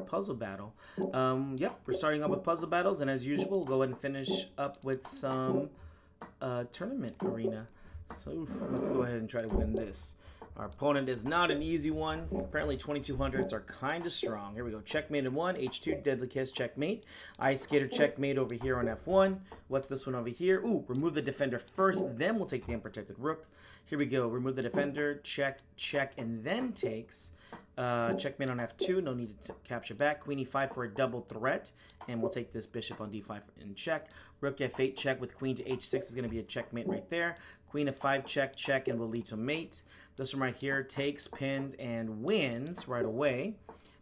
puzzle battle. Yep, we're starting off with puzzle battles, and as usual, we'll go ahead and finish up with some tournament arena. So let's go ahead and try to win this. Our opponent is not an easy one. Apparently 2200s are kind of strong. Here we go. Checkmate in 1. H2, Deadly Kiss, checkmate. Ice Skater, checkmate over here on F1. What's this one over here? Ooh, remove the defender first, then we'll take the unprotected rook. Here we go. Remove the defender, check, check, and then takes. Checkmate on F2. No need to capture back. Queen E5 for a double threat. And we'll take this bishop on D5 in check. Rook F8 check with queen to H6 is going to be a checkmate right there. Queen F5 check, check, and will lead to mate. This one right here takes, pinned, and wins right away.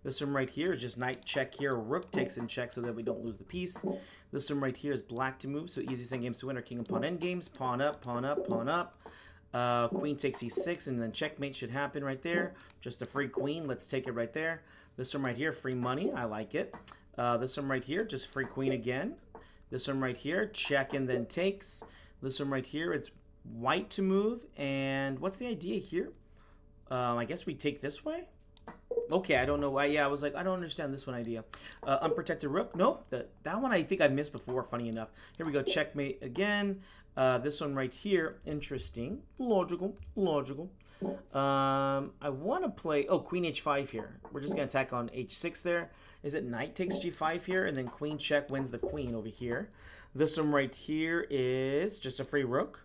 This one right here is just knight check here. Rook takes and check so that we don't lose the piece. This one right here is black to move, so easiest endgames to win are king and pawn endgames. Pawn up, pawn up, pawn up. Queen takes E6, and then checkmate should happen right there. Just a free queen. Let's take it right there. This one right here, free money. I like it. This one right here, just free queen again. This one right here, check and then takes. This one right here, it's white to move, and what's the idea here? I guess we take this way. Okay, I don't know why. Yeah, I was like, I don't understand this one idea. Unprotected rook. Nope, that one I think I missed before. Funny enough. Here we go. Checkmate again. This one right here. Interesting. Logical. Logical. I want to play. Oh, queen H5 here. We're just gonna attack on H6 there. Is it knight takes G5 here, and then queen check wins the queen over here. This one right here is just a free rook.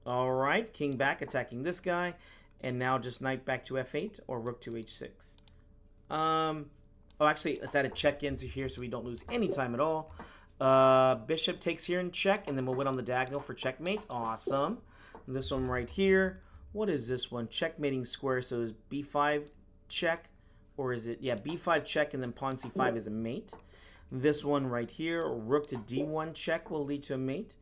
All right, king back attacking this guy, and now just knight back to F8 or rook to H6. Oh, actually, let's add a check into here so we don't lose any time at all. Bishop takes here and check, and then we'll win on the diagonal for checkmate. Awesome. And this one right here, what is this one? Checkmating square, so is B5 check, or is it, yeah, B5 check, and then pawn C5 is a mate. This one right here, rook to D1 check will lead to a mate.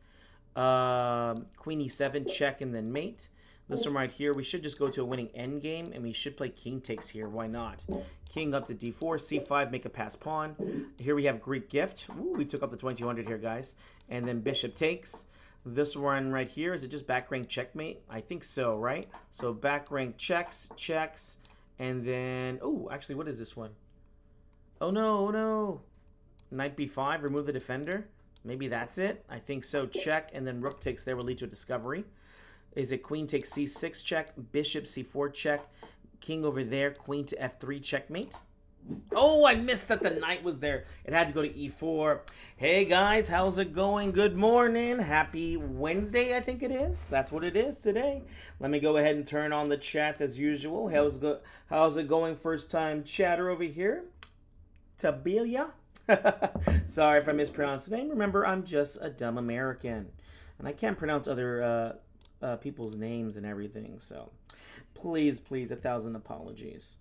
Queen E7 check and then mate. This one right here, we should just go to a winning endgame, and we should play king takes here. Why not? King up to D4, C5, make a pass pawn. Here we have Greek gift. Ooh, we took up the 2200 here, guys. And then bishop takes. This one right here, is it just back rank checkmate? I think so, right? So back rank checks, checks, and then, oh, actually, what is this one? Oh no, oh no. Knight B5, remove the defender. Maybe that's it. I think so. Check, and then rook takes there will lead to a discovery. Is it queen takes C6 check, bishop C4 check, king over there, queen to F3 checkmate? Oh, I missed that the knight was there. It had to go to E4. Hey guys, how's it going? Good morning. Happy Wednesday, I think it is. That's what it is today. Let me go ahead and turn on the chats as usual. How's it going? First time chatter over here. Tabilia. Sorry if I mispronounced the name. Remember, I'm just a dumb American, and I can't pronounce other people's names and everything. So, please, 1,000 apologies.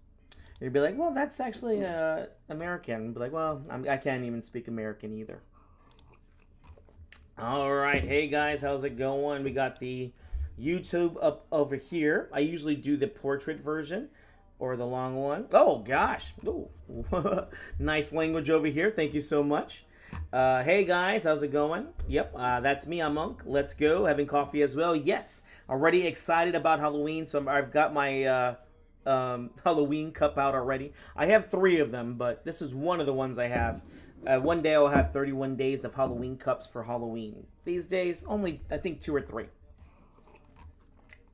You'd be like, well, that's actually American. Be like, well, I can't even speak American either. All right, hey guys, how's it going? We got the YouTube up over here. I usually do the portrait version. Or the long one. Oh, gosh. Ooh. Nice language over here. Thank you so much. Hey, guys. How's it going? Yep. That's me. I'm Monk. Let's go. Having coffee as well. Yes. Already excited about Halloween. So I've got my Halloween cup out already. I have 3 of them, but this is one of the ones I have. One day I'll have 31 days of Halloween cups for Halloween. These days, only, I think, 2 or 3.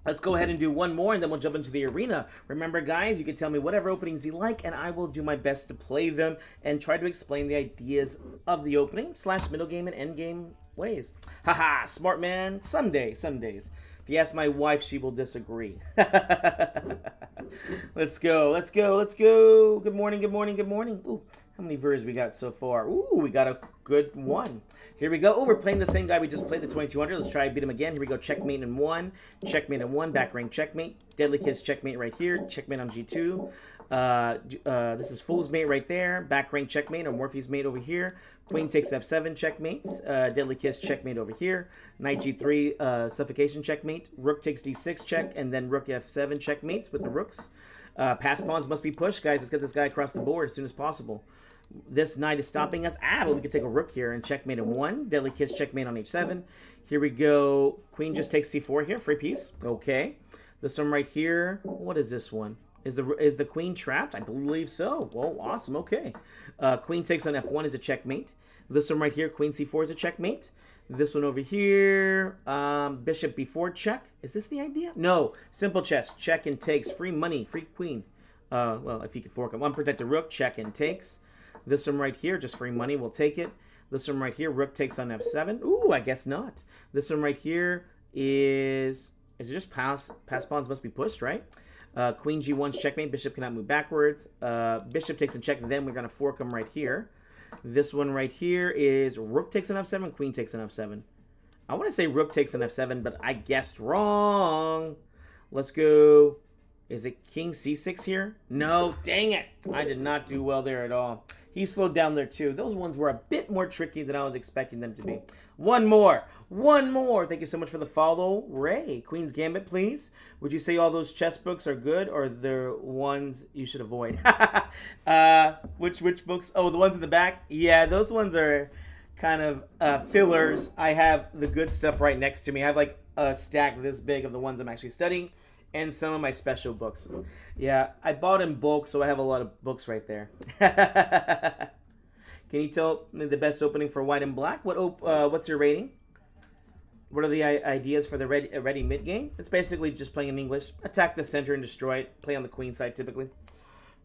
Let's go ahead and do one more, and then we'll jump into the arena. Remember, guys, you can tell me whatever openings you like, and I will do my best to play them and try to explain the ideas of the opening / middle game and end game ways. Haha, smart man. Some days. If you ask my wife, she will disagree. Let's go. Good morning. Ooh, how many viewers we got so far? Ooh, we got a good one. Here we go. Oh, we're playing the same guy we just played, the 2200. Let's try to beat him again. Here we go. Checkmate in 1. Checkmate in 1. Back rank checkmate. Deadly Kiss checkmate right here. Checkmate on G2. This is Fool's mate right there. Back rank checkmate or Morphe's mate over here. Queen takes F7 checkmates. Deadly Kiss checkmate over here. Knight G3 suffocation checkmate. Rook takes D6 check, and then Rook F7 checkmates with the rooks. Pass pawns must be pushed, guys. Let's get this guy across the board as soon as possible. This knight is stopping us. But we can take a rook here and checkmate in 1. Deadly Kiss checkmate on H7. Here we go. Queen just takes C4 here. Free piece. Okay. This one right here. What is this one? Is the queen trapped? I believe so. Whoa, awesome. Okay. Queen takes on f1 is a checkmate. This one right here, queen c4 is a checkmate. This one over here, bishop b4 check. Is this the idea? No. Simple chess. Check and takes. Free money. Free queen. Well, if you could fork it. Unprotected rook. Check and takes. This one right here, just free money. We'll take it. This one right here, rook takes on f7. Ooh, I guess not. This one right here is it just pass pawns must be pushed, right? Queen g1's checkmate. Bishop cannot move backwards. Bishop takes a check, and then we're going to fork them right here. This one right here is rook takes on f7, queen takes on f7. I want to say rook takes on f7, but I guessed wrong. Let's go. Is it king c6 here? No, dang it. I did not do well there at all. He slowed down there too. Those ones were a bit more tricky than I was expecting them to be. One more. One more. Thank you so much for the follow. Ray, Queen's Gambit, please. Would you say all those chess books are good or they're ones you should avoid? Which books? Oh, the ones in the back? Yeah, those ones are kind of fillers. I have the good stuff right next to me. I have like a stack this big of the ones I'm actually studying and some of my special books. Yeah, I bought in bulk, so I have a lot of books right there. Can you tell me the best opening for white and black? What's your rating? What are the ideas for the ready mid game? It's basically just playing in English. Attack the center and destroy it. Play on the queen side typically.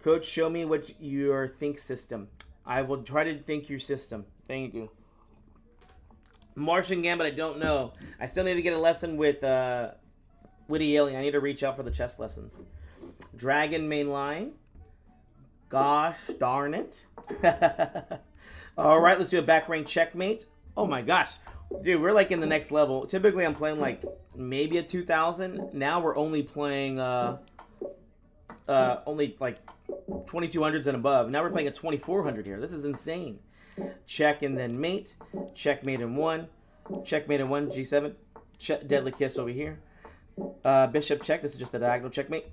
Coach, show me what your think system. I will try to think your system. Thank you. Martian Gambit, I don't know. I still need to get a lesson with Witty Alien. I need to reach out for the chess lessons. Dragon main line. Gosh darn it. All right, let's do a back rank checkmate. Oh my gosh. Dude, we're like in the next level. Typically, I'm playing like maybe a 2000. Now we're only playing only like 2200s and above. Now we're playing a 2400 here. This is insane. Check and then mate. Checkmate in one. Checkmate in one. G7. Deadly kiss over here. Bishop check. This is just a diagonal checkmate.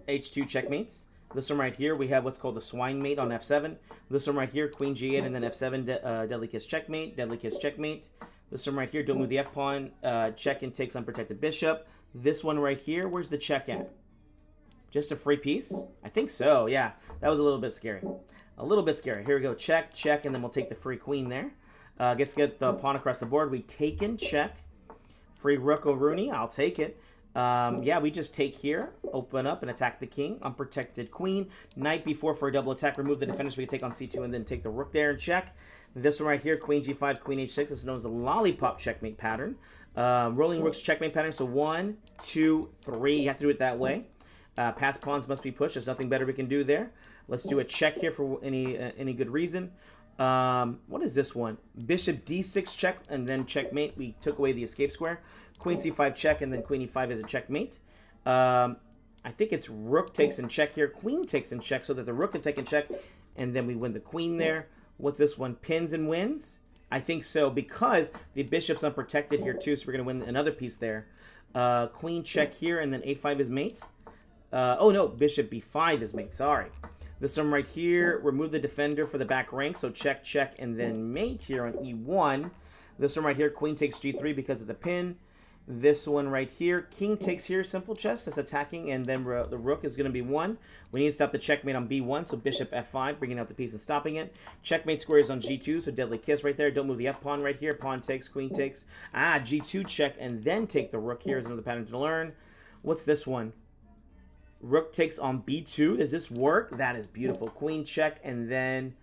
H2 checkmates. This one right here, we have what's called the swine mate on f7. This one right here, queen g8 and then f7, deadly kiss checkmate. Deadly kiss checkmate. This one right here, don't move the f-pawn. Check and takes unprotected bishop. This one right here, where's the check at? Just a free piece? I think so, yeah. That was a little bit scary. A little bit scary. Here we go, check, check, and then we'll take the free queen there. Gets to get the pawn across the board. We take and check. Free rook O'Rooney, I'll take it. Yeah, we just take here, open up and attack the king. Unprotected queen. Knight b4 for a double attack. Remove the defenders. We can take on c2 and then take the rook there and check. This one right here, queen g5, queen h6. This is known as the lollipop checkmate pattern. Rolling rooks checkmate pattern. So 1, 2, 3. You have to do it that way. Pass pawns must be pushed. There's nothing better we can do there. Let's do a check here for any good reason. What is this one? Bishop d6 check and then checkmate. We took away the escape square. Queen c5 check and then queen e5 is a checkmate. I think it's rook takes and check here. Queen takes and check so that the rook can take and check. And then we win the queen there. What's this one? Pins and wins? I think so because the bishop's unprotected here too. So we're going to win another piece there. Queen check here and then a5 is mate. Oh no, bishop b5 is mate. Sorry. This one right here, remove the defender for the back rank. So check, check, and then mate here on e1. This one right here, queen takes g3 because of the pin. This one right here, king takes here, simple chess. That's attacking, and then the rook is going to be 1. We need to stop the checkmate on b1, so bishop f5, bringing out the piece and stopping it. Checkmate square is on g2, so deadly kiss right there. Don't move the f-pawn right here. Pawn takes, queen takes. G2 check, and then take the rook here is another pattern to learn. What's this one? Rook takes on b2. Does this work? That is beautiful. Queen check, and then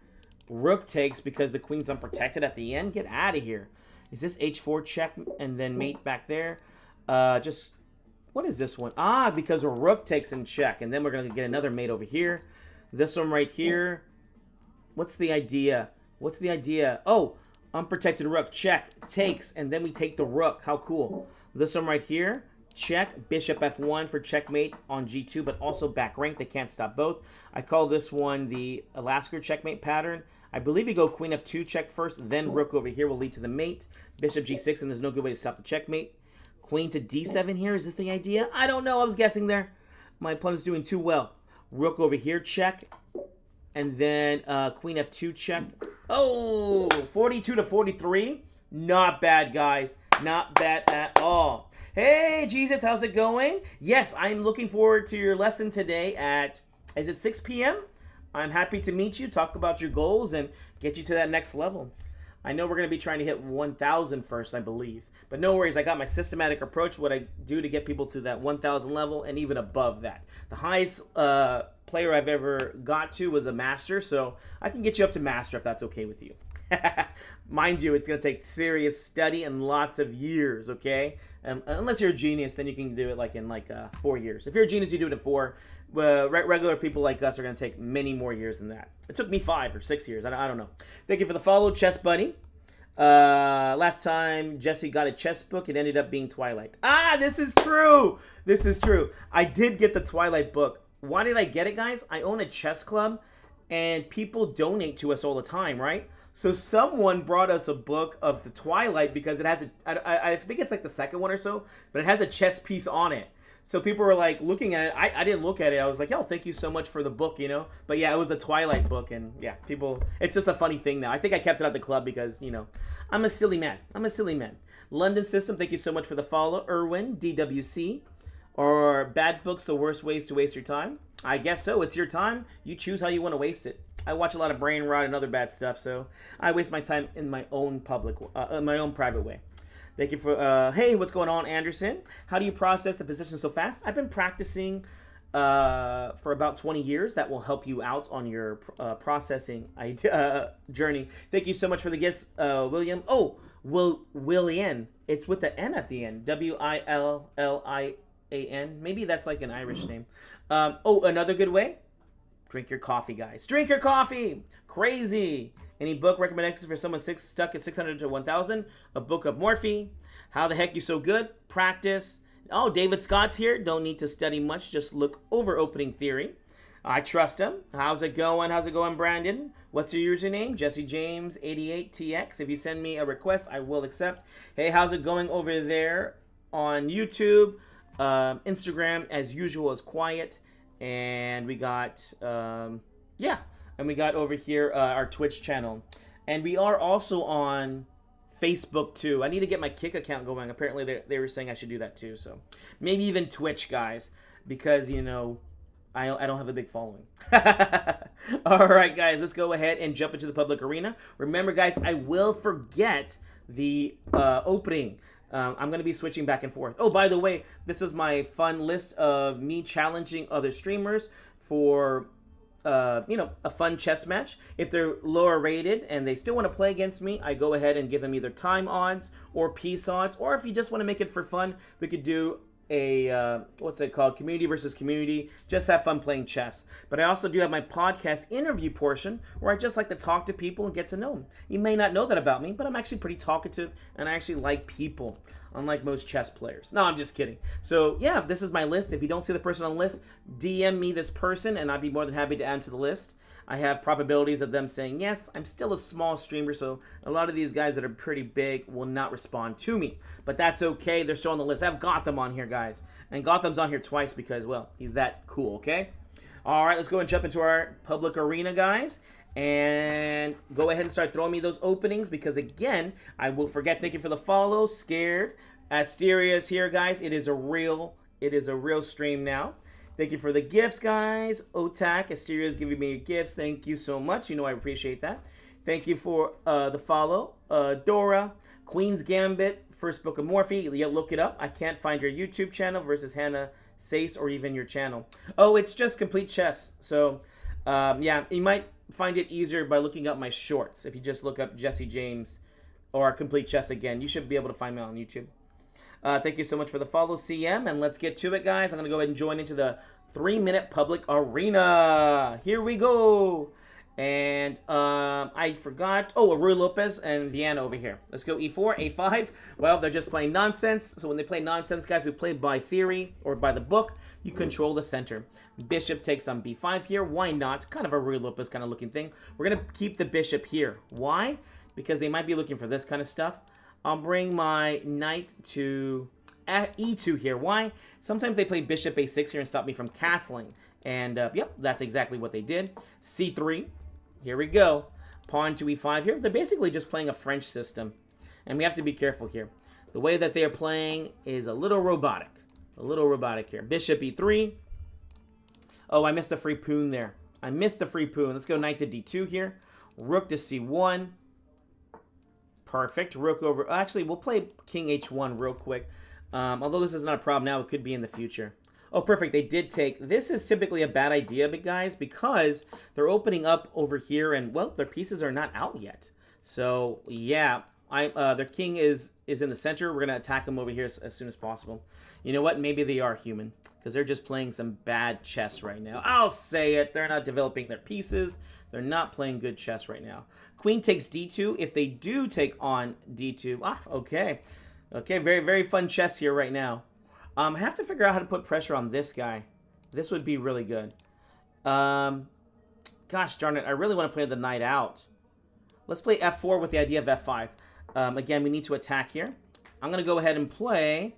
rook takes because the queen's unprotected at the end. Get out of here. Is this h4 check and then mate back there? What is this one? Because a rook takes and check, and then we're going to get another mate over here. This one right here. What's the idea? What's the idea? Oh, unprotected rook. Check. Takes, and then we take the rook. How cool. This one right here. Check. Bishop f1 for checkmate on g2, but also back rank. They can't stop both. I call this one the Alaska checkmate pattern. I believe you go queen f2 check first, then rook over here will lead to the mate. Bishop g6, and there's no good way to stop the checkmate. Queen to d7 here, is this the idea? I don't know, I was guessing there. My opponent's doing too well. Rook over here, check. And then queen f2 check. Oh, 42 to 43. Not bad, guys. Not bad at all. Hey, Jesus, how's it going? Yes, I'm looking forward to your lesson today at Is it 6 p.m.? I'm happy to meet you, talk about your goals, and get you to that next level. I know we're going to be trying to hit 1,000 first, I believe. But no worries, I got my systematic approach, what I do to get people to that 1,000 level and even above that. The highest player I've ever got to was a master, so I can get you up to master if that's okay with you. Mind you, it's going to take serious study and lots of years, okay? Unless you're a genius, then you can do it like in 4 years. If you're a genius, you do it in 4. Regular people like us are going to take many more years than that. It took me 5 or 6 years. I don't know. Thank you for the follow, Chess Buddy. Last time Jesse got a chess book, it ended up being Twilight. This is true. This is true. I did get the Twilight book. Why did I get it, guys? I own a chess club, and people donate to us all the time, right? So someone brought us a book of the Twilight because it has I think it's like the second one or so, but it has a chess piece on it. So people were like looking at it. I didn't look at it. I was like, yo, thank you so much for the book, you know? But yeah, it was a Twilight book, and yeah, people, it's just a funny thing now. I think I kept it at the club because, you know, I'm a silly man. London System, thank you so much for the follow. Irwin, DWC. Or bad books, the worst ways to waste your time? I guess so. It's your time. You choose how you want to waste it. I watch a lot of brain rot and other bad stuff, so I waste my time in my own private way. Thank you for, hey, what's going on, Anderson? How do you process the position so fast? I've been practicing for about 20 years. That will help you out on your processing journey. Thank you so much for the gifts, William. Oh, Willian. It's with the N at the end. Willian. Maybe that's like an Irish name. Another good way? Drink your coffee, guys. Drink your coffee! Crazy! Any book recommendations for someone stuck at 600 to 1,000? A book of Morphe. How the heck you so good? Practice. Oh, David Scott's here. Don't need to study much. Just look over opening theory. I trust him. How's it going, Brandon? What's your username? Jesse James 88TX. If you send me a request, I will accept. Hey, how's it going over there on YouTube? Instagram, as usual, is quiet. And we got, and we got over here our Twitch channel. And we are also on Facebook, too. I need to get my Kick account going. Apparently, they were saying I should do that, too. So maybe even Twitch, guys. Because, you know, I don't have a big following. All right, guys, let's go ahead and jump into the public arena. Remember, guys, I will forget the opening. I'm going to be switching back and forth. Oh, by the way, this is my fun list of me challenging other streamers for, a fun chess match. If they're lower rated and they still want to play against me, I go ahead and give them either time odds or piece odds. Or if you just want to make it for fun, we could do a, community versus community. Just have fun playing chess. But I also do have my podcast interview portion where I just like to talk to people and get to know them. You may not know that about me, but I'm actually pretty talkative and I actually like people, unlike most chess players. No, I'm just kidding. So yeah, this is my list. If you don't see the person on the list, DM me this person and I'd be more than happy to add to the list. I have probabilities of them saying yes. I'm still a small streamer, so a lot of these guys that are pretty big will not respond to me. But that's okay. They're still on the list. I've Gotham on here, guys. And Gotham's on here twice because, well, he's that cool, okay? All right, let's go and jump into our public arena, guys. And go ahead and start throwing me those openings because, again, I will forget. Thank you for the follow. Scared. Asteria is here, guys. It is a real stream now. Thank you for the gifts, guys. Otak, Asteria is giving me gifts. Thank you so much. You know I appreciate that. Thank you for the follow. Dora, Queen's Gambit, First Book of Morphe. Yeah, look it up. I can't find your YouTube channel versus Hannah Sace or even your channel. Oh, it's just Complete Chess. So, yeah, you might find it easier by looking up my shorts. If you just look up Jesse James or Complete Chess again, you should be able to find me on YouTube. Thank you so much for the follow, CM. And let's get to it, guys. I'm going to go ahead and join into the 3-minute public arena. Here we go. And I forgot. Oh, Rui Lopez and Vienna over here. Let's go E4, A5. Well, they're just playing nonsense. So when they play nonsense, guys, we play by theory or by the book. You control the center. Bishop takes on B5 here. Why not? Kind of a Rui Lopez kind of looking thing. We're going to keep the bishop here. Why? Because they might be looking for this kind of stuff. I'll bring my knight to E2 here. Why? Sometimes they play bishop A6 here and stop me from castling. And, yep, that's exactly what they did. C3. Here we go. Pawn to E5 here. They're basically just playing a French system. And we have to be careful here. The way that they are playing is a little robotic. A little robotic here. Bishop E3. Oh, I missed the free poon there. I missed the free poon. Let's go knight to d2 here. Rook to c1. Perfect. Rook over... Actually, we'll play king h1 real quick. Although this is not a problem now, it could be in the future. Oh, perfect. They did take... This is typically a bad idea, but guys, because they're opening up over here, and, well, their pieces are not out yet. So, yeah, their king is in the center. We're going to attack them over here as soon as possible. You know what? Maybe they are human, because they're just playing some bad chess right now. I'll say it. They're not developing their pieces. They're not playing good chess right now. Queen takes d2. If they do take on d2... okay. Okay, very, very fun chess here right now. I have to figure out how to put pressure on this guy. This would be really good. Gosh darn it, I really want to play the knight out. Let's play f4 with the idea of f5. Again, we need to attack here. I'm going to go ahead and play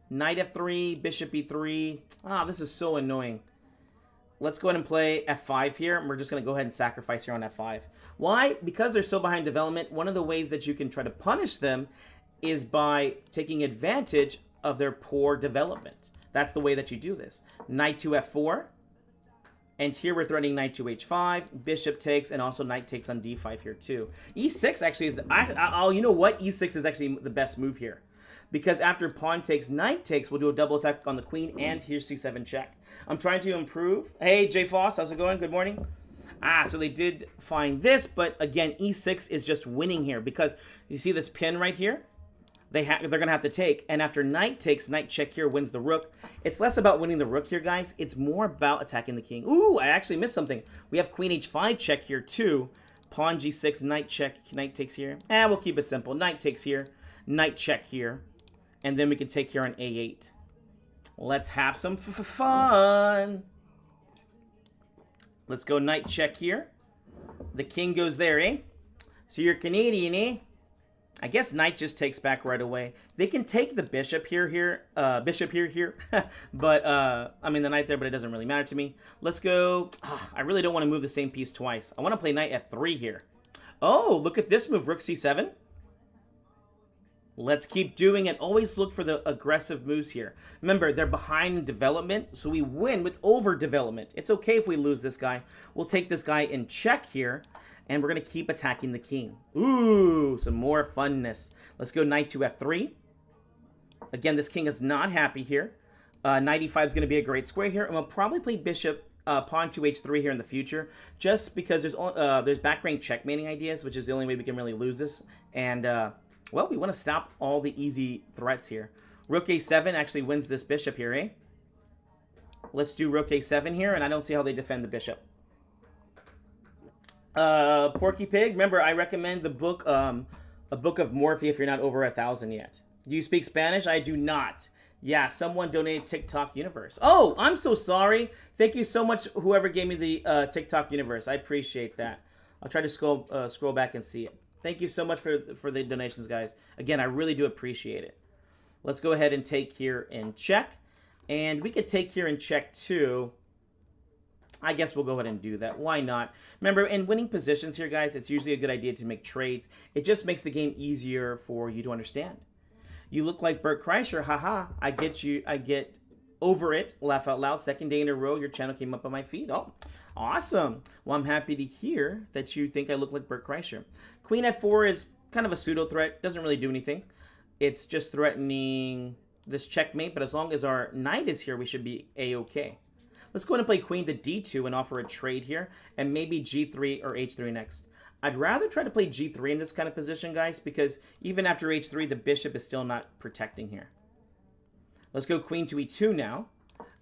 knight f3, bishop e3. This is so annoying. Let's go ahead and play f5 here. And we're just going to go ahead and sacrifice here on f5. Why? Because they're so behind development, one of the ways that you can try to punish them is by taking advantage of their poor development. That's the way that you do this. Knight to f4. And here we're threatening knight to h5. Bishop takes, and also knight takes on d5 here too. e6 actually is... you know what? e6 is actually the best move here. Because after pawn takes, knight takes, we'll do a double attack on the queen, and here's c7 check. I'm trying to improve. Hey, J Foss, how's it going? Good morning. So they did find this, but again, e6 is just winning here. Because you see this pin right here? They're going to have to take. And after knight takes, knight check here wins the rook. It's less about winning the rook here, guys. It's more about attacking the king. Ooh, I actually missed something. We have queen h5 check here, too. Pawn g6, knight check, knight takes here. We'll keep it simple. Knight takes here, knight check here. And then we can take here on a8. Let's have some fun. Let's go knight check here. The king goes there, eh? So you're Canadian, eh? I guess knight just takes back right away. They can take the bishop here. But, I mean, the knight there, but it doesn't really matter to me. Let's go. I really don't want to move the same piece twice. I want to play knight f3 here. Oh, look at this move, rook c7. Let's keep doing it. Always look for the aggressive moves here. Remember, they're behind in development, so we win with over-development. It's okay if we lose this guy. We'll take this guy in check here, and we're going to keep attacking the king. Ooh, some more funness. Let's go knight to f3. Again, this king is not happy here. Knight e5 is going to be a great square here, and we'll probably play bishop pawn to h3 here in the future, just because there's back rank checkmating ideas, which is the only way we can really lose this. And... well, we want to stop all the easy threats here. Rook a7 actually wins this bishop here, eh? Let's do rook a7 here, and I don't see how they defend the bishop. Porky Pig, remember, I recommend the book, A Book of Morphy if you're not over 1,000 yet. Do you speak Spanish? I do not. Yeah, someone donated TikTok Universe. Oh, I'm so sorry. Thank you so much, whoever gave me the TikTok Universe. I appreciate that. I'll try to scroll back and see it. Thank you so much for the donations, guys. Again, I really do appreciate it. Let's go ahead and take here in check. And we could take here in check, too. I guess we'll go ahead and do that. Why not? Remember, in winning positions here, guys, it's usually a good idea to make trades. It just makes the game easier for you to understand. You look like Bert Kreischer. Haha. I get you. I get over it. Laugh out loud. Second day in a row, your channel came up on my feed. Oh, awesome. Well, I'm happy to hear that you think I look like Bert Kreischer. Queen f4 is kind of a pseudo threat. Doesn't really do anything. It's just threatening this checkmate. But as long as our knight is here, we should be a-okay. Let's go ahead and play queen to d2 and offer a trade here. And maybe g3 or h3 next. I'd rather try to play g3 in this kind of position, guys. Because even after h3, the bishop is still not protecting here. Let's go queen to e2 now.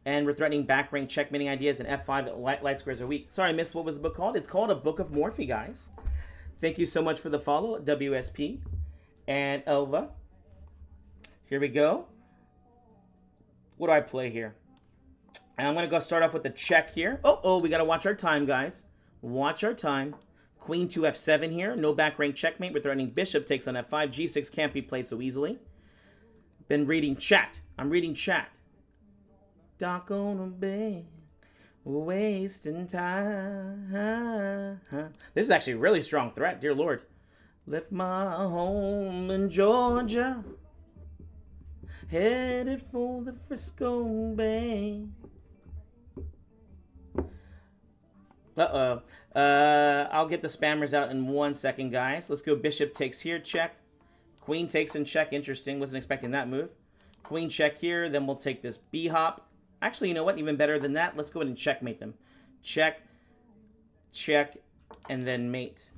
And we're threatening back rank checkmating ideas, and f5 light squares are weak. Sorry, I missed what was the book called. It's called A Book of Morphy, guys. Thank you so much for the follow, WSP and Elva. Here we go. What do I play here? And I'm going to go start off with the check here. Oh, we got to watch our time, guys. Watch our time. Queen to f7 here. No back rank checkmate. We're threatening bishop takes on f5. g6 can't be played so easily. Been reading chat. I'm reading chat. Doc on a bed, wasting time. This is actually a really strong threat, dear Lord. Left my home in Georgia, headed for the Frisco Bay. Uh-oh. I'll get the spammers out in 1 second, guys. Let's go bishop takes here, check. Queen takes and check, interesting. Wasn't expecting that move. Queen check here, then we'll take this b-hop. Actually, you know what? Even better than that, let's go ahead and checkmate them. Check, check, and then mate.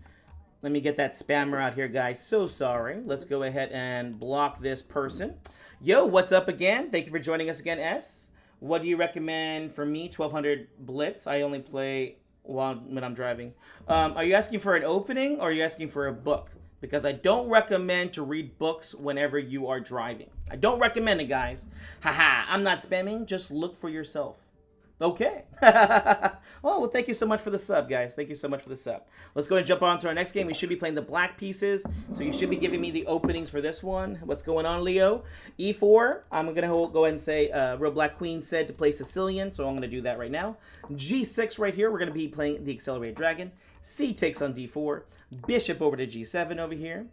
Let me get that spammer out here, guys. So sorry. Let's go ahead and block this person. Yo, what's up again? Thank you for joining us again, S. What do you recommend for me? 1200 Blitz. I only play when I'm driving. Are you asking for an opening or are you asking for a book? Because I don't recommend to read books whenever you are driving. I don't recommend it, guys. Haha, I'm not spamming. Just look for yourself. Okay. Well, thank you so much for the sub, guys. Thank you so much for the sub. Let's go and jump on to our next game. We should be playing the black pieces, so you should be giving me the openings for this one. What's going on, Leo? E4. I'm going to go ahead and say Real Black Queen said to play Sicilian, so I'm going to do that right now. G6 right here. We're going to be playing the Accelerated Dragon. C takes on D4. Bishop over to G7 over here.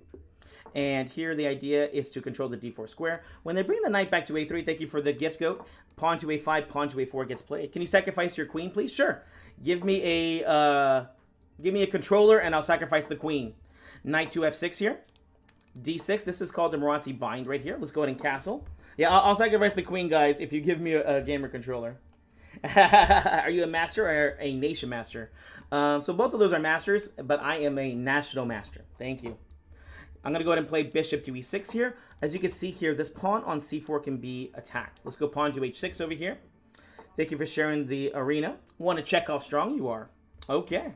And here the idea is to control the d4 square. When they bring the knight back to a3, thank you for the gift goat. Pawn to a5, pawn to a4 gets played. Can you sacrifice your queen, please? Sure. Give me a controller, and I'll sacrifice the queen. Knight to f6 here. d6. This is called the Moranzi bind right here. Let's go ahead and castle. Yeah, I'll sacrifice the queen, guys, if you give me a gamer controller. Are you a master or a nation master? So both of those are masters, but I am a national master. Thank you. I'm going to go ahead and play bishop to e6 here. As you can see here, this pawn on c4 can be attacked. Let's go pawn to h6 over here. Thank you for sharing the arena. Want to check how strong you are. Okay.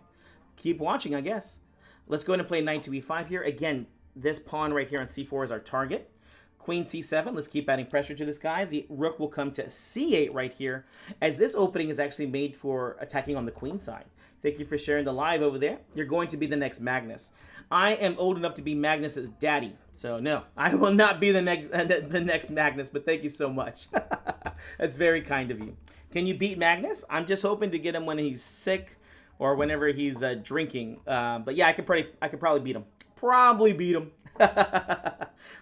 Keep watching, I guess. Let's go ahead and play knight to e5 here. Again, this pawn right here on c4 is our target. Queen c7. Let's keep adding pressure to this guy. The rook will come to c8 right here, as this opening is actually made for attacking on the queen side. Thank you for sharing the live over there. You're going to be the next Magnus. I am old enough to be Magnus's daddy. So no, I will not be the next Magnus, but thank you so much. That's very kind of you. Can you beat Magnus? I'm just hoping to get him when he's sick or whenever he's drinking. But yeah, I could probably beat him. Probably beat him.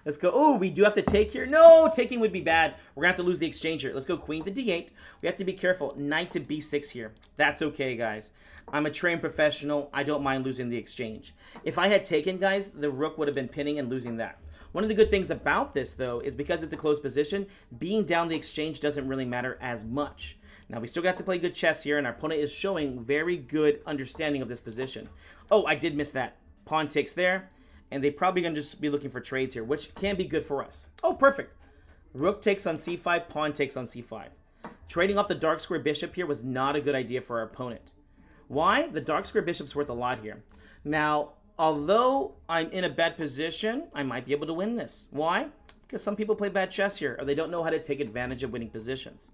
Let's go. Oh, we do have to take here. No, taking would be bad. We're going to have to lose the exchange here. Let's go queen to d8. We have to be careful. Knight to b6 here. That's okay, guys. I'm a trained professional. I don't mind losing the exchange. If I had taken, guys, the rook would have been pinning and losing that. One of the good things about this, though, is because it's a closed position, being down the exchange doesn't really matter as much. Now, we still got to play good chess here, and our opponent is showing very good understanding of this position. Oh, I did miss that. Pawn takes there, and they're probably going to just be looking for trades here, which can be good for us. Oh, perfect. Rook takes on c5, pawn takes on c5. Trading off the dark square bishop here was not a good idea for our opponent. Why? The dark square bishop's worth a lot here. Now, although I'm in a bad position, I might be able to win this. Why? Because some people play bad chess here, or they don't know how to take advantage of winning positions.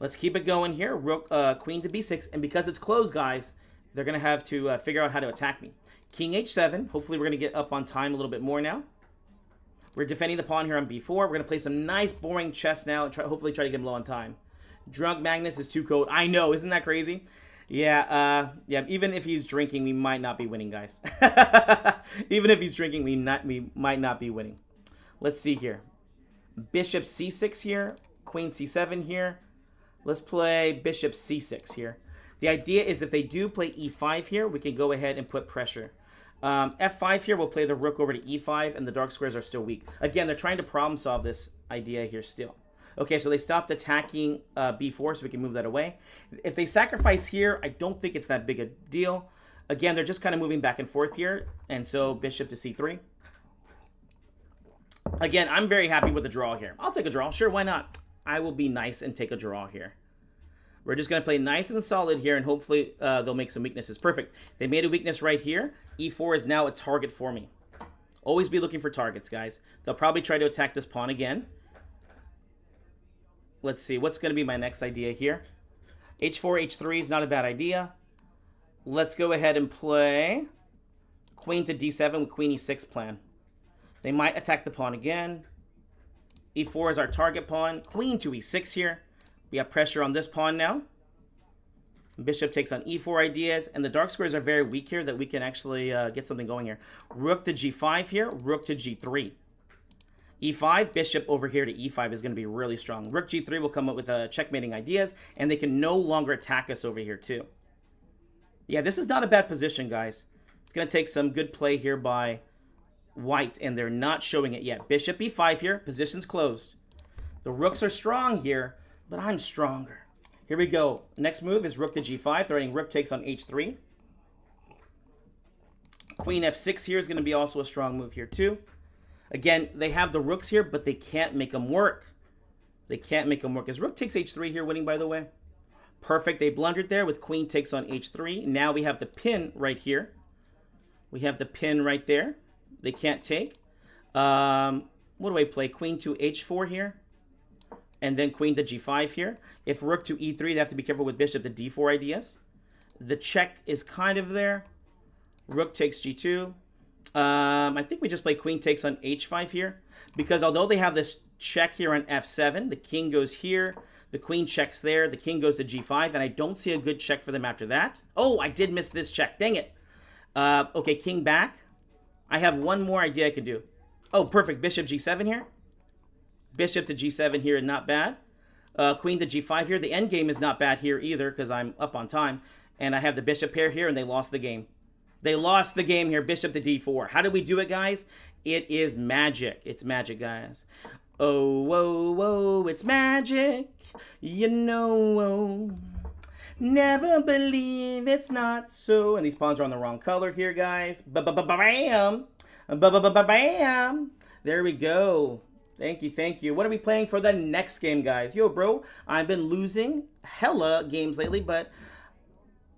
Let's keep it going here. Rook, queen to b6, and because it's closed, guys, they're going to have to figure out how to attack me. King h7. Hopefully, we're going to get up on time a little bit more now. We're defending the pawn here on b4. We're going to play some nice, boring chess now and hopefully try to get him low on time. Drunk Magnus is too cold. I know. Isn't that crazy? Yeah, even if he's drinking, we might not be winning, guys. Even if he's drinking, we might not be winning. Let's see here. Bishop c6 here. Queen c7 here. Let's play bishop c6 here. The idea is if they do play e5 here, we can go ahead and put pressure. F5 here, we'll play the rook over to e5, and the dark squares are still weak. Again, they're trying to problem solve this idea here still. Okay, so they stopped attacking b4, so we can move that away. If they sacrifice here, I don't think it's that big a deal. Again, they're just kind of moving back and forth here, and so bishop to c3. Again, I'm very happy with the draw here. I'll take a draw. Sure, why not? I will be nice and take a draw here. We're just going to play nice and solid here, and hopefully they'll make some weaknesses. Perfect. They made a weakness right here. e4 is now a target for me. Always be looking for targets, guys. They'll probably try to attack this pawn again. Let's see. What's going to be my next idea here? h4, h3 is not a bad idea. Let's go ahead and play queen to d7 with queen e6 plan. They might attack the pawn again. e4 is our target pawn. Queen to e6 here. We have pressure on this pawn now. Bishop takes on e4 ideas. And the dark squares are very weak here that we can actually get something going here. Rook to g5 here. Rook to g3. e5, bishop over here to e5 is going to be really strong. Rook g3 will come up with checkmating ideas, and they can no longer attack us over here too. Yeah, this is not a bad position, guys. It's going to take some good play here by white, and they're not showing it yet. Bishop e5 here. Position's closed. The rooks are strong here, but I'm stronger. Here we go. Next move is rook to g5, threatening rook takes on h3. Queen f6 here is going to be also a strong move here too. Again, they have the rooks here, but they can't make them work. They can't make them work. Is rook takes h3 here winning, by the way? Perfect. They blundered there with queen takes on h3. Now we have the pin right here. We have the pin right there. They can't take. What do I play? Queen to h4 here. And then queen to g5 here. If rook to e3, they have to be careful with bishop to d4 ideas. The check is kind of there. Rook takes g2. I think we just play queen takes on h5 here. Because although they have this check here on f7, the king goes here. The queen checks there. The king goes to g5. And I don't see a good check for them after that. Oh, I did miss this check. Dang it. Okay, king back. I have one more idea I could do. Oh, perfect. Bishop g7 here. Bishop to g7 here, not bad. Queen to g5 here. The endgame is not bad here either because I'm up on time. And I have the bishop pair here, and they lost the game. They lost the game here. Bishop to d4. How did we do it, guys? It is magic. It's magic, guys. Oh, whoa, whoa, it's magic. You know, never believe it's not so. And these pawns are on the wrong color here, guys. Bam. Bam. There we go. Thank you, thank you. What are we playing for the next game, guys? Yo, bro, I've been losing hella games lately, but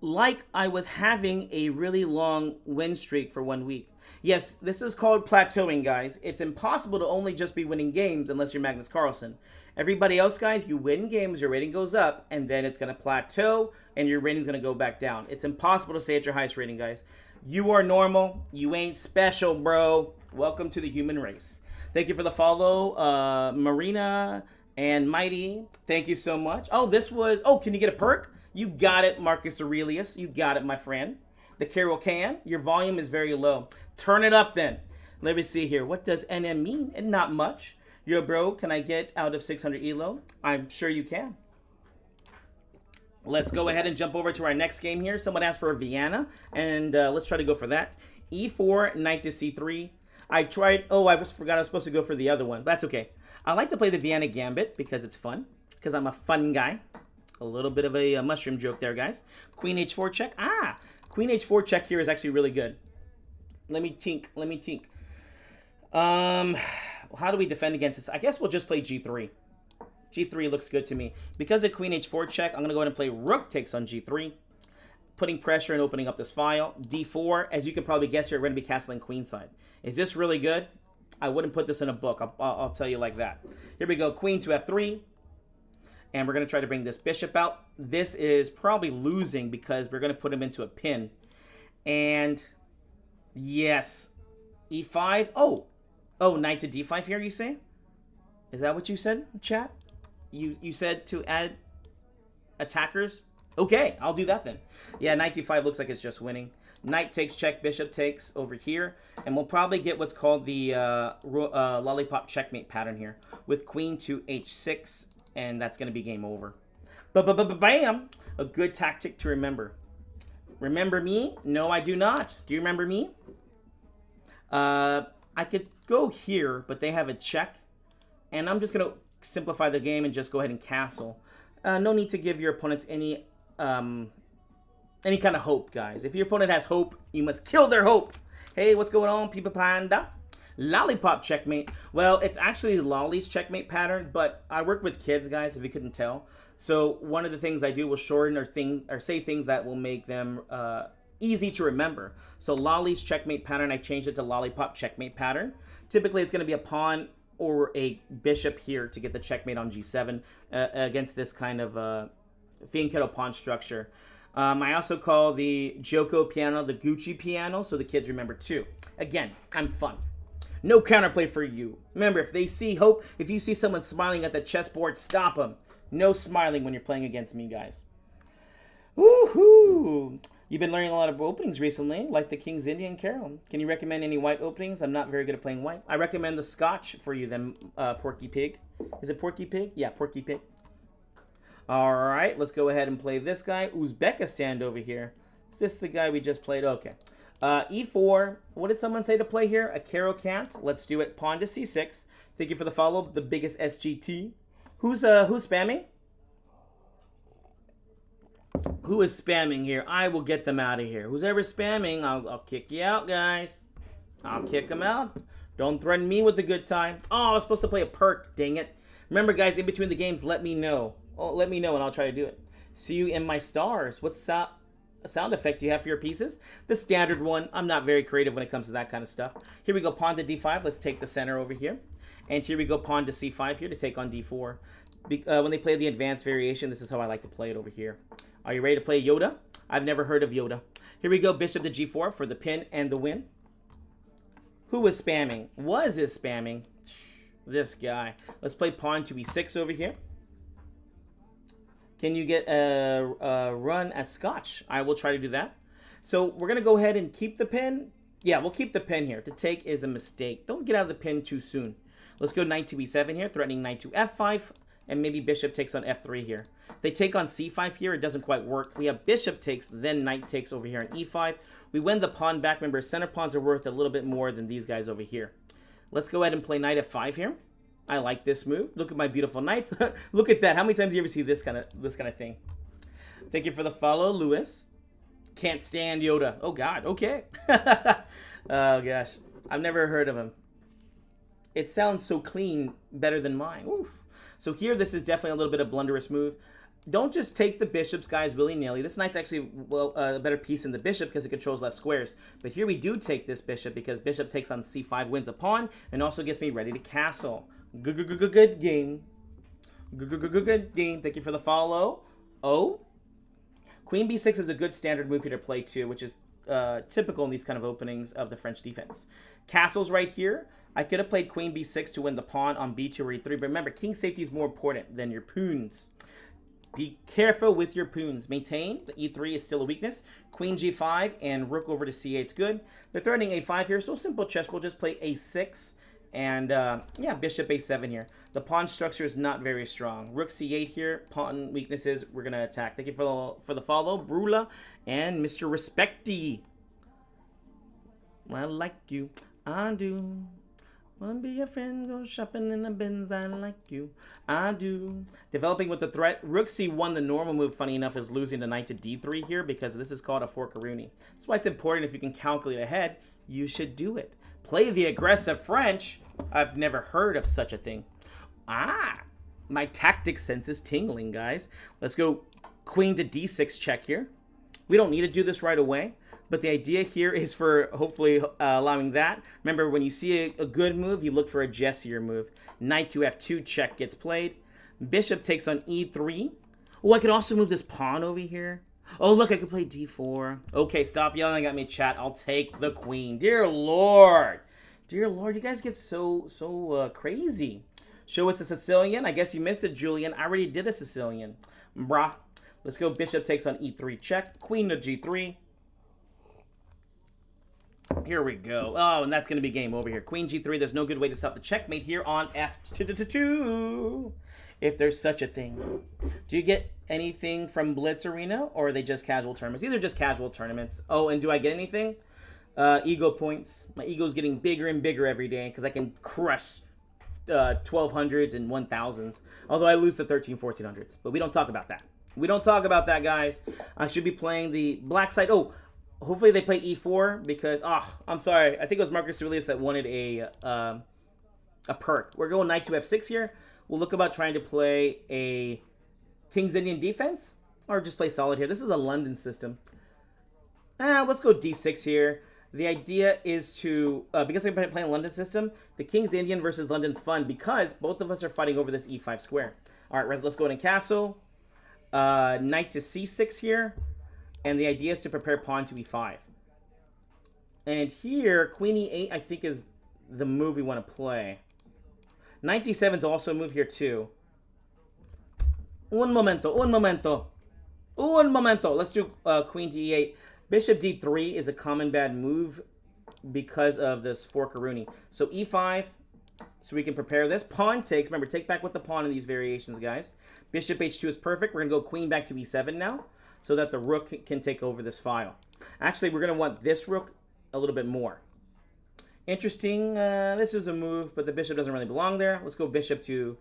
like I was having a really long win streak for 1 week. Yes, this is called plateauing, guys. It's impossible to only just be winning games unless you're Magnus Carlsen. Everybody else, guys, you win games, your rating goes up, and then it's going to plateau, and your rating's going to go back down. It's impossible to stay at your highest rating, guys. You are normal. You ain't special, bro. Welcome to the human race. Thank you for the follow, Marina and Mighty. Thank you so much. Oh, this was... Oh, can you get a perk? You got it, Marcus Aurelius. You got it, my friend. The Carol can. Your volume is very low. Turn it up, then. Let me see here. What does NM mean? And not much. Yo, bro, can I get out of 600 ELO? I'm sure you can. Let's go ahead and jump over to our next game here. Someone asked for a Vienna, and let's try to go for that. E4, knight to c3. I tried... Oh, I forgot I was supposed to go for the other one. That's okay. I like to play the Vienna Gambit because it's fun. Because I'm a fun guy. A little bit of a mushroom joke there, guys. Queen h4 check. Ah! Queen h4 check here is actually really good. Let me tink. Let me tink. How do we defend against this? I guess we'll just play g3. G3 looks good to me. Because of queen h4 check, I'm going to go ahead and play rook takes on g3. Putting pressure and opening up this file. d4. As you can probably guess here, we're going to be castling queenside. Is this really good? I wouldn't put this in a book. I'll tell you like that. Here we go. Queen to f3. And we're going to try to bring this bishop out. This is probably losing because we're going to put him into a pin. And yes. e5. Oh, knight to d5 here, you say? Is that what you said, chat? You said to add attackers? Okay, I'll do that then. Yeah, knight d5 looks like it's just winning. Knight takes check, bishop takes over here. And we'll probably get what's called the lollipop checkmate pattern here. With queen to h6. And that's going to be game over. Bam! A good tactic to remember. Remember me? No, I do not. Do you remember me? I could go here, but they have a check. And I'm just going to simplify the game and just go ahead and castle. No need to give your opponents any kind of hope, guys. If your opponent has hope, you must kill their hope. Hey, what's going on, Peepa Panda? Lollipop checkmate. Well, it's actually Lolly's checkmate pattern, but I work with kids, guys, if you couldn't tell. So one of the things I do will shorten or say things that will make them easy to remember. So Lolly's checkmate pattern, I changed it to Lollipop checkmate pattern. Typically, it's going to be a pawn or a bishop here to get the checkmate on g7 against this kind of fianchetto pawn structure. I also call the Joko piano the Gucci piano, so the kids remember too. Again, I'm fun. No counterplay for you. Remember, if they see hope, if you see someone smiling at the chessboard, stop them. No smiling when you're playing against me, guys. Woohoo! You've been learning a lot of openings recently, like the King's Indian Carol. Can you recommend any white openings? I'm not very good at playing white. I recommend the Scotch for you, then, Porky Pig. Is it Porky Pig? Yeah, Porky Pig. All right, let's go ahead and play this guy. Uzbekistan over here. Is this the guy we just played? Okay. E4. What did someone say to play here? A Caro can't. Let's do it. Pawn to C6. Thank you for the follow. The biggest SGT. Who's spamming? Who is spamming here? I will get them out of here. Who's ever spamming, I'll kick you out, guys. I'll kick them out. Don't threaten me with a good time. Oh, I was supposed to play a perk. Dang it. Remember, guys, in between the games, let me know. Oh, let me know, and I'll try to do it. See you in my stars. What sound effect do you have for your pieces? The standard one. I'm not very creative when it comes to that kind of stuff. Here we go, pawn to D5. Let's take the center over here. And here we go, pawn to C5 here to take on D4. When they play the advanced variation, this is how I like to play it over here. Are you ready to play Yoda? I've never heard of Yoda. Here we go, bishop to G4 for the pin and the win. Who is spamming? Is spamming? This guy. Let's play pawn to E6 over here. Can you get a run at Scotch? I will try to do that. So we're going to go ahead and keep the pin. Yeah, we'll keep the pin here. To take is a mistake. Don't get out of the pin too soon. Let's go knight to E7 here, threatening knight to F5. And maybe bishop takes on F3 here. If they take on C5 here, it doesn't quite work. We have bishop takes, then knight takes over here on E5. We win the pawn back. Remember, center pawns are worth a little bit more than these guys over here. Let's go ahead and play knight F5 here. I like this move. Look at my beautiful knights. Look at that. How many times do you ever see this kind of thing? Thank you for the follow, Lewis. Can't stand Yoda. Oh, God. Okay. Oh, gosh. I've never heard of him. It sounds so clean, better than mine. Oof. So here, this is definitely a little bit of blunderous move. Don't just take the bishops, guys, willy-nilly. This knight's actually a better piece than the bishop because it controls less squares. But here we do take this bishop because bishop takes on C5, wins a pawn, and also gets me ready to castle. Good game. Good game. Thank you for the follow. Oh. Queen B6 is a good standard move here to play too, which is typical in these kind of openings of the French defense. Castle's right here. I could have played Queen B6 to win the pawn on B2 or E3, but remember, king safety is more important than your pawns. Be careful with your pawns. Maintain. The E3 is still a weakness. Queen G5 and rook over to C8 is good. They're threatening A5 here, so simple chess. We'll just play A6 and, yeah, bishop A7 here. The pawn structure is not very strong. Rook C8 here. Pawn weaknesses. We're going to attack. Thank you for the follow, Brula and Mr. Respecty. I like you. I do. Wanna be your friend, go shopping in the bins, I like you. I do. Developing with the threat. Rook C1, the normal move, funny enough, is losing the knight to D3 here because this is called a forkaroonie. That's why it's important if you can calculate ahead, you should do it. Play the aggressive French. I've never heard of such a thing. Ah, my tactic sense is tingling, guys. Let's go queen to D6 check here. We don't need to do this right away. But the idea here is for hopefully allowing that. Remember, when you see a good move, you look for a Jessier move. Knight to F2 check gets played. Bishop takes on E3. Oh, I can also move this pawn over here. Oh, look, I could play D4. Okay, stop yelling at me, chat. I'll take the queen. Dear Lord. Dear Lord, you guys get so crazy. Show us a Sicilian. I guess you missed it, Julian. I already did a Sicilian. Brah. Let's go. Bishop takes on E3 check. Queen to G3. Here we go. Oh, and that's going to be game over here. Queen G3. There's no good way to stop the checkmate here on F2, if there's such a thing. Do you get anything from Blitz Arena, or are they just casual tournaments? These are just casual tournaments. Oh, and do I get anything? Ego points. My ego's getting bigger and bigger every day because I can crush 1200s and 1000s. Although I lose the 1400s. But we don't talk about that. We don't talk about that, guys. I should be playing the black side. Oh, hopefully they play E4 because, I'm sorry. I think it was Marcus Aurelius that wanted a perk. We're going knight to F6 here. We'll look about trying to play a King's Indian defense or just play solid here. This is a London system. Let's go D6 here. The idea is to, because I'm playing a London system, the King's Indian versus London's fun because both of us are fighting over this E5 square. All right, let's go in and castle. Knight to C6 here. And the idea is to prepare pawn to E5. And here, Queen E8, I think, is the move we want to play. Knight D7 is also a move here, too. Un momento. Let's do Queen D8. Bishop D3 is a common bad move because of this forkaroonie. So E5, so we can prepare this. Pawn takes. Remember, take back with the pawn in these variations, guys. Bishop H2 is perfect. We're going to go queen back to E7 now. so that the rook can take over this file. Actually, we're going to want this rook a little bit more. Interesting. This is a move, but the bishop doesn't really belong there. Let's go bishop to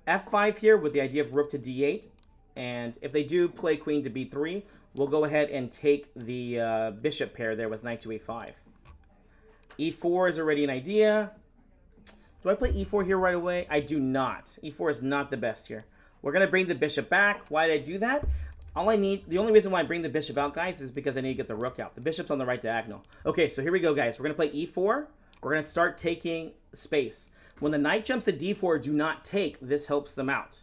f5 here with the idea of rook to d8. And if they do play queen to b3, we'll go ahead and take the bishop pair there with knight to a5. e4 is already an idea. Do I play e4 here right away? I do not. e4 is not the best here. We're going to bring the bishop back. Why did I do that? The only reason why I bring the bishop out, guys, is because I need to get the rook out. The bishop's on the right diagonal. Okay, so here we go, guys. We're going to play e4. We're going to start taking space. When the knight jumps to d4, do not take. This helps them out.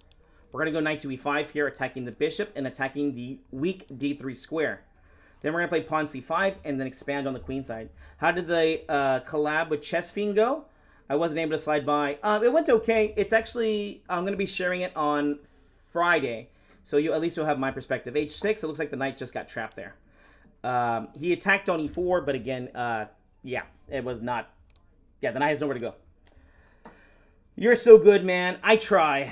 We're going to go knight to e5 here, attacking the bishop and attacking the weak d3 square. Then we're going to play pawn c5 and then expand on the queen side. How did the collab with Chess Fiend go? I wasn't able to slide by. It went okay. It's actually, I'm going to be sharing it on Friday. So at least you'll have my perspective. h6, it looks like the knight just got trapped there. He attacked on e4, but again, yeah, it was not. Yeah, the knight has nowhere to go. You're so good, man. I try.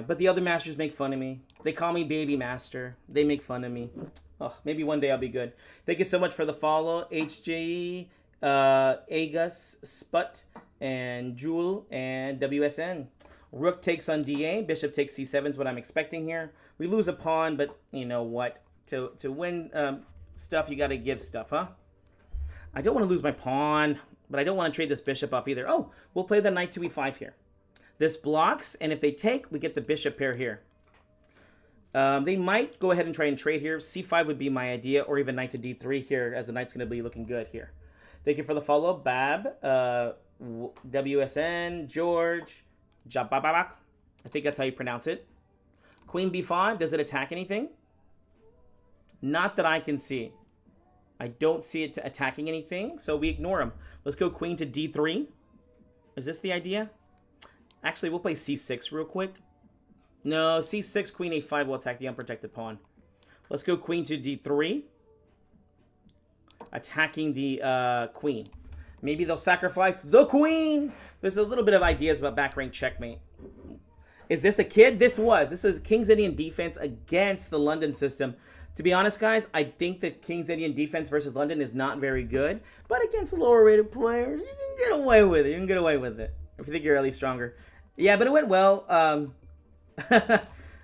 But the other masters make fun of me. They call me baby master. They make fun of me. Oh, maybe one day I'll be good. Thank you so much for the follow. HJ, Agus, Sput, and Jewel, and WSN. Rook takes on DA. Bishop takes C7 is what I'm expecting here. We lose a pawn, but you know what? To win stuff, you got to give stuff, huh? I don't want to lose my pawn, but I don't want to trade this bishop off either. Oh, we'll play the knight to e5 here. This blocks, and if they take, we get the bishop pair here. They might go ahead and try and trade here. C5 would be my idea, or even knight to d3 here, as the knight's going to be looking good here. Thank you for the follow, Bab, WSN, George, Jabababak. I think that's how you pronounce it. Queen b5, does it attack anything? Not that I can see. I don't see it attacking anything, so we ignore him. Let's go queen to d3. Is this the idea? Actually, we'll play c6 real quick. No, c6, queen a5 will attack the unprotected pawn. Let's go queen to d3. Attacking the queen. Maybe they'll sacrifice the queen. There's a little bit of ideas about back rank checkmate. Is this a kid? This is King's Indian defense against the London system. To be honest, guys, I think that King's Indian defense versus London is not very good. But against lower rated players, you can get away with it. You can get away with it. If you think you're at least stronger. Yeah, but it went well.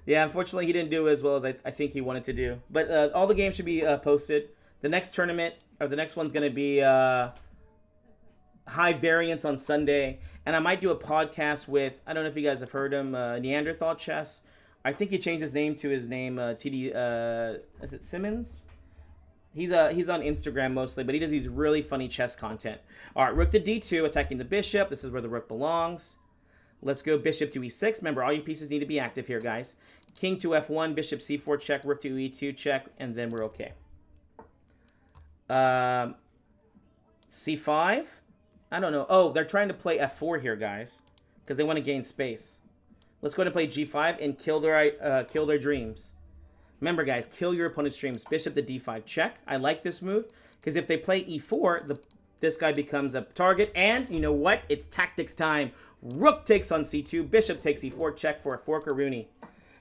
Yeah, unfortunately, he didn't do as well as I think he wanted to do. But all the games should be posted. The next tournament, or the next one's going to be High Variance on Sunday. And I might do a podcast with, I don't know if you guys have heard him, Neanderthal Chess. I think he changed his name to his name, TD, is it Simmons? He's on Instagram mostly, but he does these really funny chess content. All right, rook to d2, attacking the bishop. This is where the rook belongs. Let's go bishop to e6. Remember, all your pieces need to be active here, guys. King to f1, bishop c4 check, rook to e2 check, and then we're okay. c5. I don't know. Oh, they're trying to play f4 here, guys, because they want to gain space. Let's go ahead and play g5 and kill their dreams. Remember, guys, kill your opponent's dreams. Bishop to d5 check. I like this move because if they play e4, this guy becomes a target. And you know what? It's tactics time. Rook takes on c2. Bishop takes e4 check for a fork-a-rooney.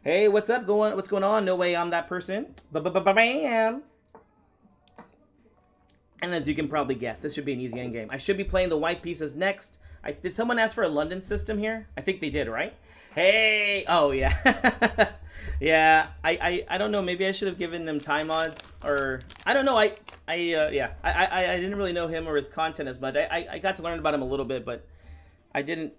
Hey, what's up? What's going on? No way I'm that person. Bam. And as you can probably guess, this should be an easy endgame. I should be playing the white pieces next. Did someone ask for a London system here? I think they did, right? Hey! Oh, yeah. Yeah, I don't know. Maybe I should have given them time odds. Or, I don't know. Yeah. I didn't really know him or his content as much. I got to learn about him a little bit, but I didn't.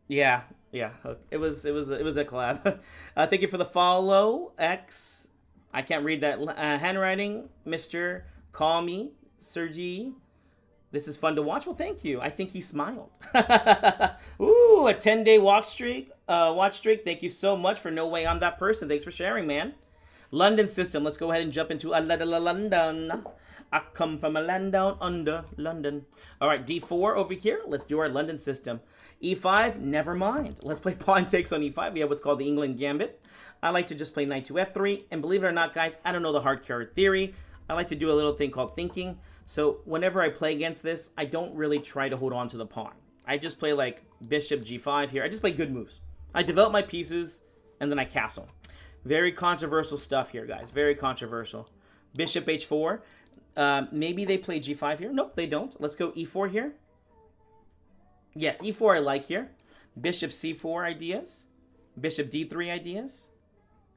Yeah. It was a collab. Thank you for the follow, X. I can't read that handwriting. Mr. Call Me. Sergi, this is fun to watch. Well, thank you. I think he smiled. Ooh, a 10-day watch streak. Thank you so much for No Way I'm That Person. Thanks for sharing, man. London system. Let's go ahead and jump into London. I come from a land down under London. All right, D4 over here. Let's do our London system. E5, never mind. Let's play pawn takes on E5. We have what's called the England Gambit. I like to just play knight to F3. And believe it or not, guys, I don't know the hardcore theory. I like to do a little thing called thinking. So whenever I play against this, I don't really try to hold on to the pawn. I just play like bishop g5 here. I just play good moves. I develop my pieces, and then I castle. Very controversial stuff here, guys. Very controversial. Bishop h4. Maybe they play g5 here. Nope, they don't. Let's go e4 here. Yes, e4 I like here. Bishop c4 ideas. Bishop d3 ideas.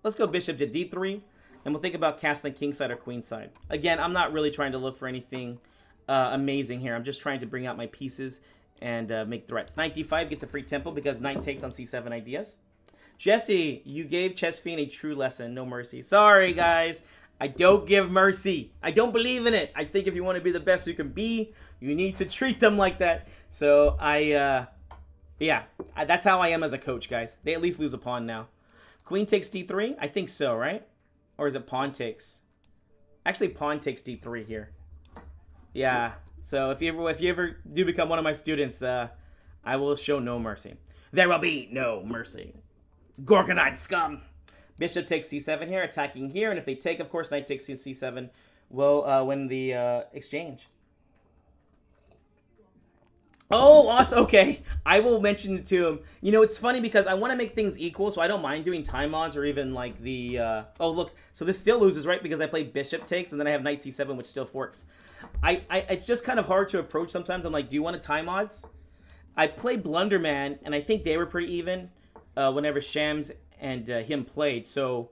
Let's go bishop to d3. And we'll think about castling kingside or queenside. Again, I'm not really trying to look for anything amazing here. I'm just trying to bring out my pieces and make threats. Knight d5 gets a free tempo because knight takes on c7 ideas. Jesse, you gave Chess Fiend a true lesson. No mercy. Sorry, guys. I don't give mercy. I don't believe in it. I think if you want to be the best you can be, you need to treat them like that. So, that's how I am as a coach, guys. They at least lose a pawn now. Queen takes d3? I think so, right? Or is it pawn takes? Actually, pawn takes d3 here. Yeah. So, if you ever do become one of my students, I will show no mercy. There will be no mercy. Gorgonite scum. Bishop takes c7 here, attacking here. And if they take, of course, knight takes c7 will win the exchange. Oh, awesome. Okay. I will mention it to him. You know, it's funny because I want to make things equal, so I don't mind doing time odds or even like the... oh, look. So this still loses, right? Because I play bishop takes, and then I have knight c7, which still forks. It's just kind of hard to approach sometimes. I'm like, do you want a time odds? I play Blunderman, and I think they were pretty even whenever Shams and him played. So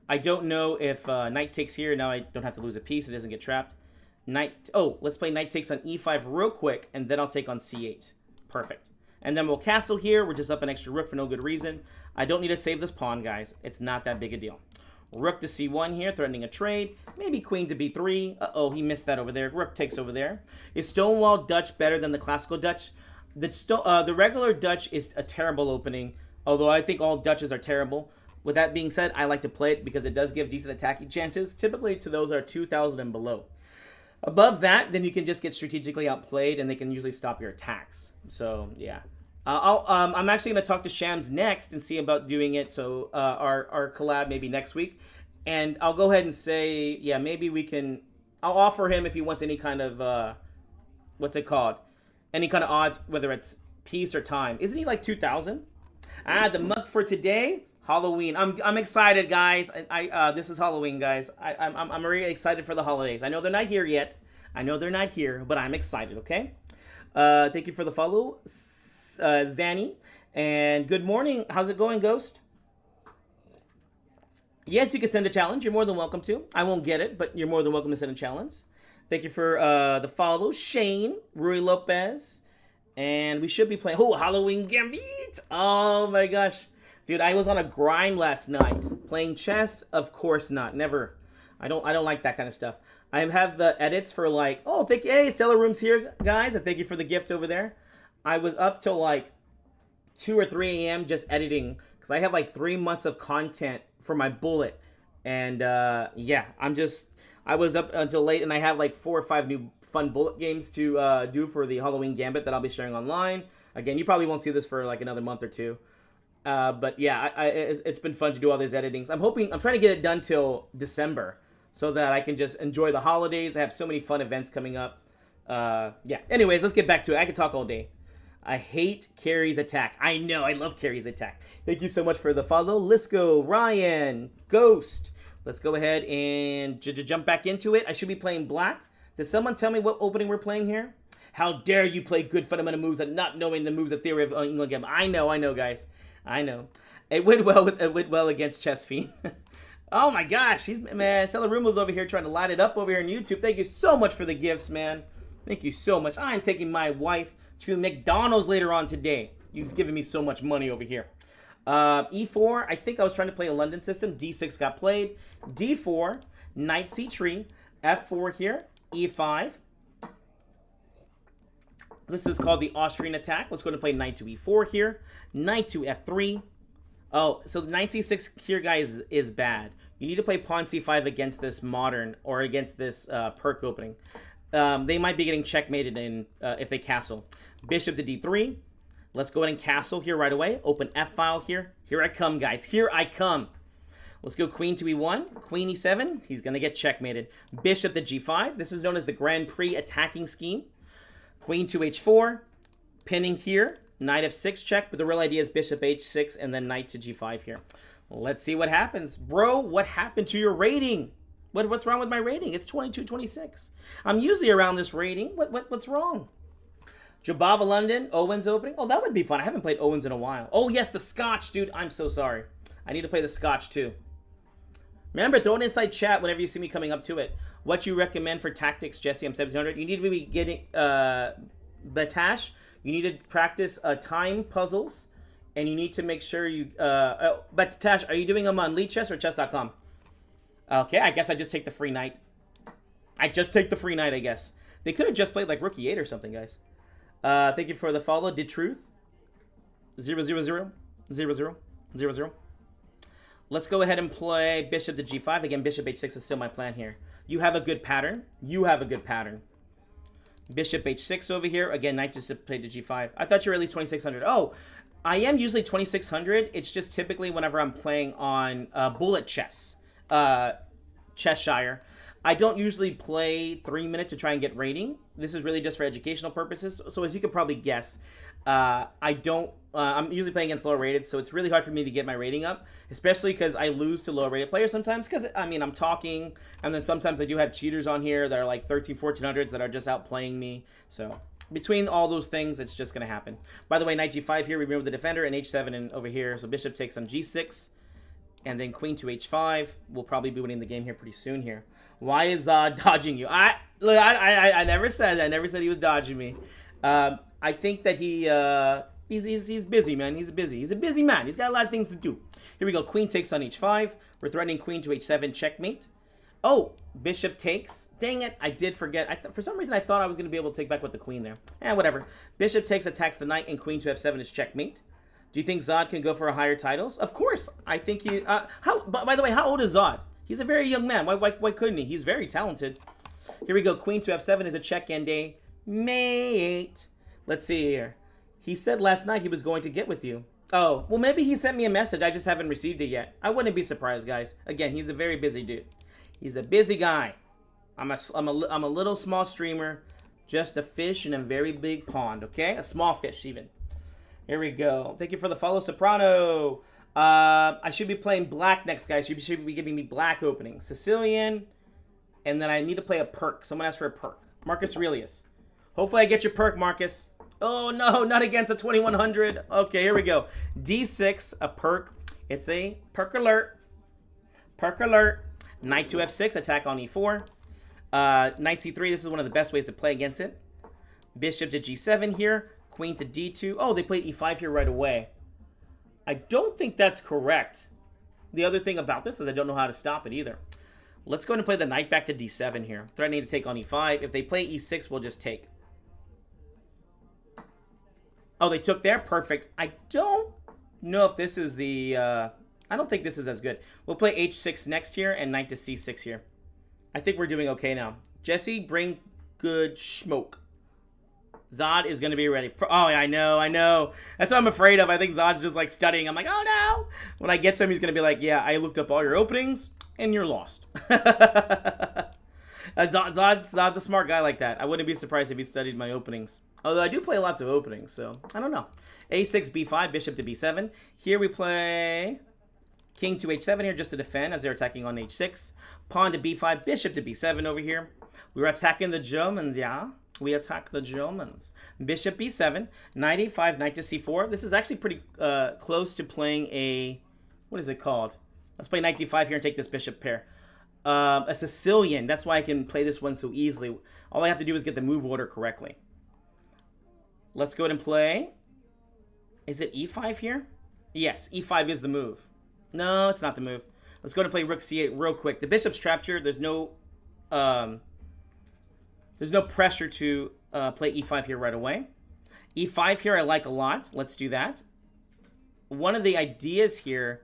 I don't know if knight takes here. Now I don't have to lose a piece. It doesn't get trapped. Let's play knight takes on e5 real quick, and then I'll take on c8. Perfect. And then we'll castle here. We're just up an extra rook for no good reason. I don't need to save this pawn, guys. It's not that big a deal. Rook to c1 here, threatening a trade. Maybe queen to b3. Uh-oh, he missed that over there. Rook takes over there. Is Stonewall Dutch better than the classical Dutch? The regular Dutch is a terrible opening, although I think all Dutches are terrible. With that being said, I like to play it because it does give decent attacking chances, typically to those that are 2,000 and below. Above that, then you can just get strategically outplayed, and they can usually stop your attacks. So, yeah. I'm actually going to talk to Shams next and see about doing it, so our collab maybe next week. And I'll go ahead and say, yeah, maybe we can... I'll offer him if he wants any kind of... what's it called? Any kind of odds, whether it's piece or time. Isn't he like 2,000? The mug for today... Halloween. I'm excited, guys. This is Halloween, guys. I'm really excited for the holidays. I know they're not here yet. I know they're not here, but I'm excited, okay? Thank you for the follow, Zanny. And good morning. How's it going, Ghost? Yes, you can send a challenge. You're more than welcome to. I won't get it, but you're more than welcome to send a challenge. Thank you for the follow, Shane, Rui Lopez. And we should be playing... Oh, Halloween Gambit! Oh, my gosh. Dude, I was on a grind last night. Playing chess? Of course not. Never. I don't like that kind of stuff. I have the edits for like, oh, thank you. Hey, Cellar Room's here, guys. And thank you for the gift over there. I was up till like 2 or 3 a.m. just editing. Because I have like 3 months of content for my bullet. And yeah, I was up until late. And I have like 4 or 5 new fun bullet games to do for the Halloween Gambit that I'll be sharing online. Again, you probably won't see this for like another month or two. But yeah, it's been fun to do all these editings. I'm trying to get it done till December so that I can just enjoy the holidays. I have so many fun events coming up. Yeah. Anyways, let's get back to it. I could talk all day. I hate Carrie's attack. I know. I love Carrie's attack. Thank you so much for the follow. Lisco, Ryan, Ghost. Let's go ahead and jump back into it. I should be playing black. Did someone tell me what opening we're playing here? How dare you play good fundamental moves and not knowing the moves of theory of England game? I know, guys. I know. It went well against Chess Fiend. Oh my gosh, man. Celerumo's over here trying to light it up over here on YouTube. Thank you so much for the gifts, man. Thank you so much. I'm taking my wife to McDonald's later on today. You've given me so much money over here. E4, I think I was trying to play a London system. D6 got played. D4, knight c3, F4 here, E5. This is called the Austrian attack. Let's go to play knight to E4 here. Knight to F3. Oh, so knight C6 here, guys, is bad. You need to play pawn C5 against this modern or against this perk opening. They might be getting checkmated in if they castle. Bishop to D3. Let's go ahead and castle here right away. Open F file here. Here I come, guys. Here I come. Let's go queen to E1. Queen E7. He's going to get checkmated. Bishop to G5. This is known as the Grand Prix attacking scheme. Queen to H4. Pinning here. Knight F6 check, but the real idea is bishop H6 and then knight to G5 here. Let's see what happens. Bro, what happened to your rating? What's wrong with my rating? It's 2226. I'm usually around this rating. What's wrong? Jabava London, Owens opening. Oh, that would be fun. I haven't played Owens in a while. Oh, yes, the Scotch, dude. I'm so sorry. I need to play the Scotch, too. Remember, throw it inside chat whenever you see me coming up to it. What you recommend for tactics, Jesse? I'm 1700. You need to be getting, Batash. You need to practice time puzzles. And you need to make sure you... but, Tash, are you doing them on Lead Chess or Chess.com? Okay, I guess I just take the free night. I just take the free night, I guess. They could have just played, like, Rookie 8 or something, guys. Thank you for the follow. Did Truth. 0, 0, 0. 0, 0. 0, 0. Let's go ahead and play Bishop to G5. Again, Bishop H6 is still my plan here. You have a good pattern. You have a good pattern. Bishop H6 over here. Again, Knight just played to G5. I thought you were at least 2600. Oh, I am usually 2600. It's just typically whenever I'm playing on bullet chess, Cheshire. I don't usually play 3 minutes to try and get rating. This is really just for educational purposes. So as you could probably guess, I'm usually playing against lower rated, so it's really hard for me to get my rating up, especially because I lose to lower rated players sometimes because, I mean, I'm talking, and then sometimes I do have cheaters on here that are like 1400s that are just outplaying me. So between all those things, it's just going to happen. By the way, Knight G5 here, we remove the defender, and H7 and over here. So Bishop takes on G6, and then Queen to H5. We'll probably be winning the game here pretty soon here. Why is Zod dodging you? I never said that. I never said he was dodging me. I think that he's busy, man. He's busy. He's a busy man. He's got a lot of things to do. Here we go. Queen takes on H5. We're threatening Queen to H7. Checkmate. Oh, Bishop takes. Dang it. I did forget. For some reason, I thought I was going to be able to take back with the Queen there. Whatever. Bishop takes, attacks the Knight, and Queen to F7 is checkmate. Do you think Zod can go for a higher titles? Of course. I think he... by the way, how old is Zod? He's a very young man. Why couldn't he? He's very talented. Here we go. Queen to F7 is a check and a mate. Let's see here. He said last night he was going to get with you. Oh, well, maybe he sent me a message. I just haven't received it yet. I wouldn't be surprised, guys. Again, he's a very busy dude. He's a busy guy. I'm a little small streamer. Just a fish in a very big pond, okay? A small fish, even. Here we go. Thank you for the follow, Soprano. I should be playing black next, guys. You should be giving me black opening. Sicilian. And then I need to play a perk. Someone asked for a perk. Marcus Aurelius. Hopefully I get your perk, Marcus. Oh, no, not against a 2100. Okay, here we go. D6, a perk. It's a perk alert. Perk alert. Knight to F6, attack on E4. Knight C3, this is one of the best ways to play against it. Bishop to G7 here. Queen to D2. Oh, they play E5 here right away. I don't think that's correct. The other thing about this is I don't know how to stop it either. Let's go ahead and play the knight back to D7 here. Threatening to take on E5. If they play E6, we'll just take. Oh, they took there? Perfect. I don't know if this is the... I don't think this is as good. We'll play H6 next here and knight to C6 here. I think we're doing okay now. Jesse, bring good smoke. Zod is going to be ready. Oh, yeah, I know. That's what I'm afraid of. I think Zod's just like studying. I'm like, oh no. When I get to him, he's going to be like, yeah, I looked up all your openings and you're lost. Zod's a smart guy like that. I wouldn't be surprised if he studied my openings. Although I do play lots of openings, so I don't know. A6, B5, bishop to B7. Here we play king to H7 here just to defend as they're attacking on H6. Pawn to B5, bishop to B7 over here. We're attacking the Germans, yeah. We attack the Germans. Bishop B7, knight A5, knight to C4. This is actually pretty close to playing a... What is it called? Let's play knight D5 here and take this bishop pair. A Sicilian. That's why I can play this one so easily. All I have to do is get the move order correctly. Let's go ahead and play. Is it E5 here? Yes, E5 is the move. No, it's not the move. Let's go ahead and play rook C8 real quick. The bishop's trapped here. There's no pressure to play E5 here right away. E5 here I like a lot. Let's do that. One of the ideas here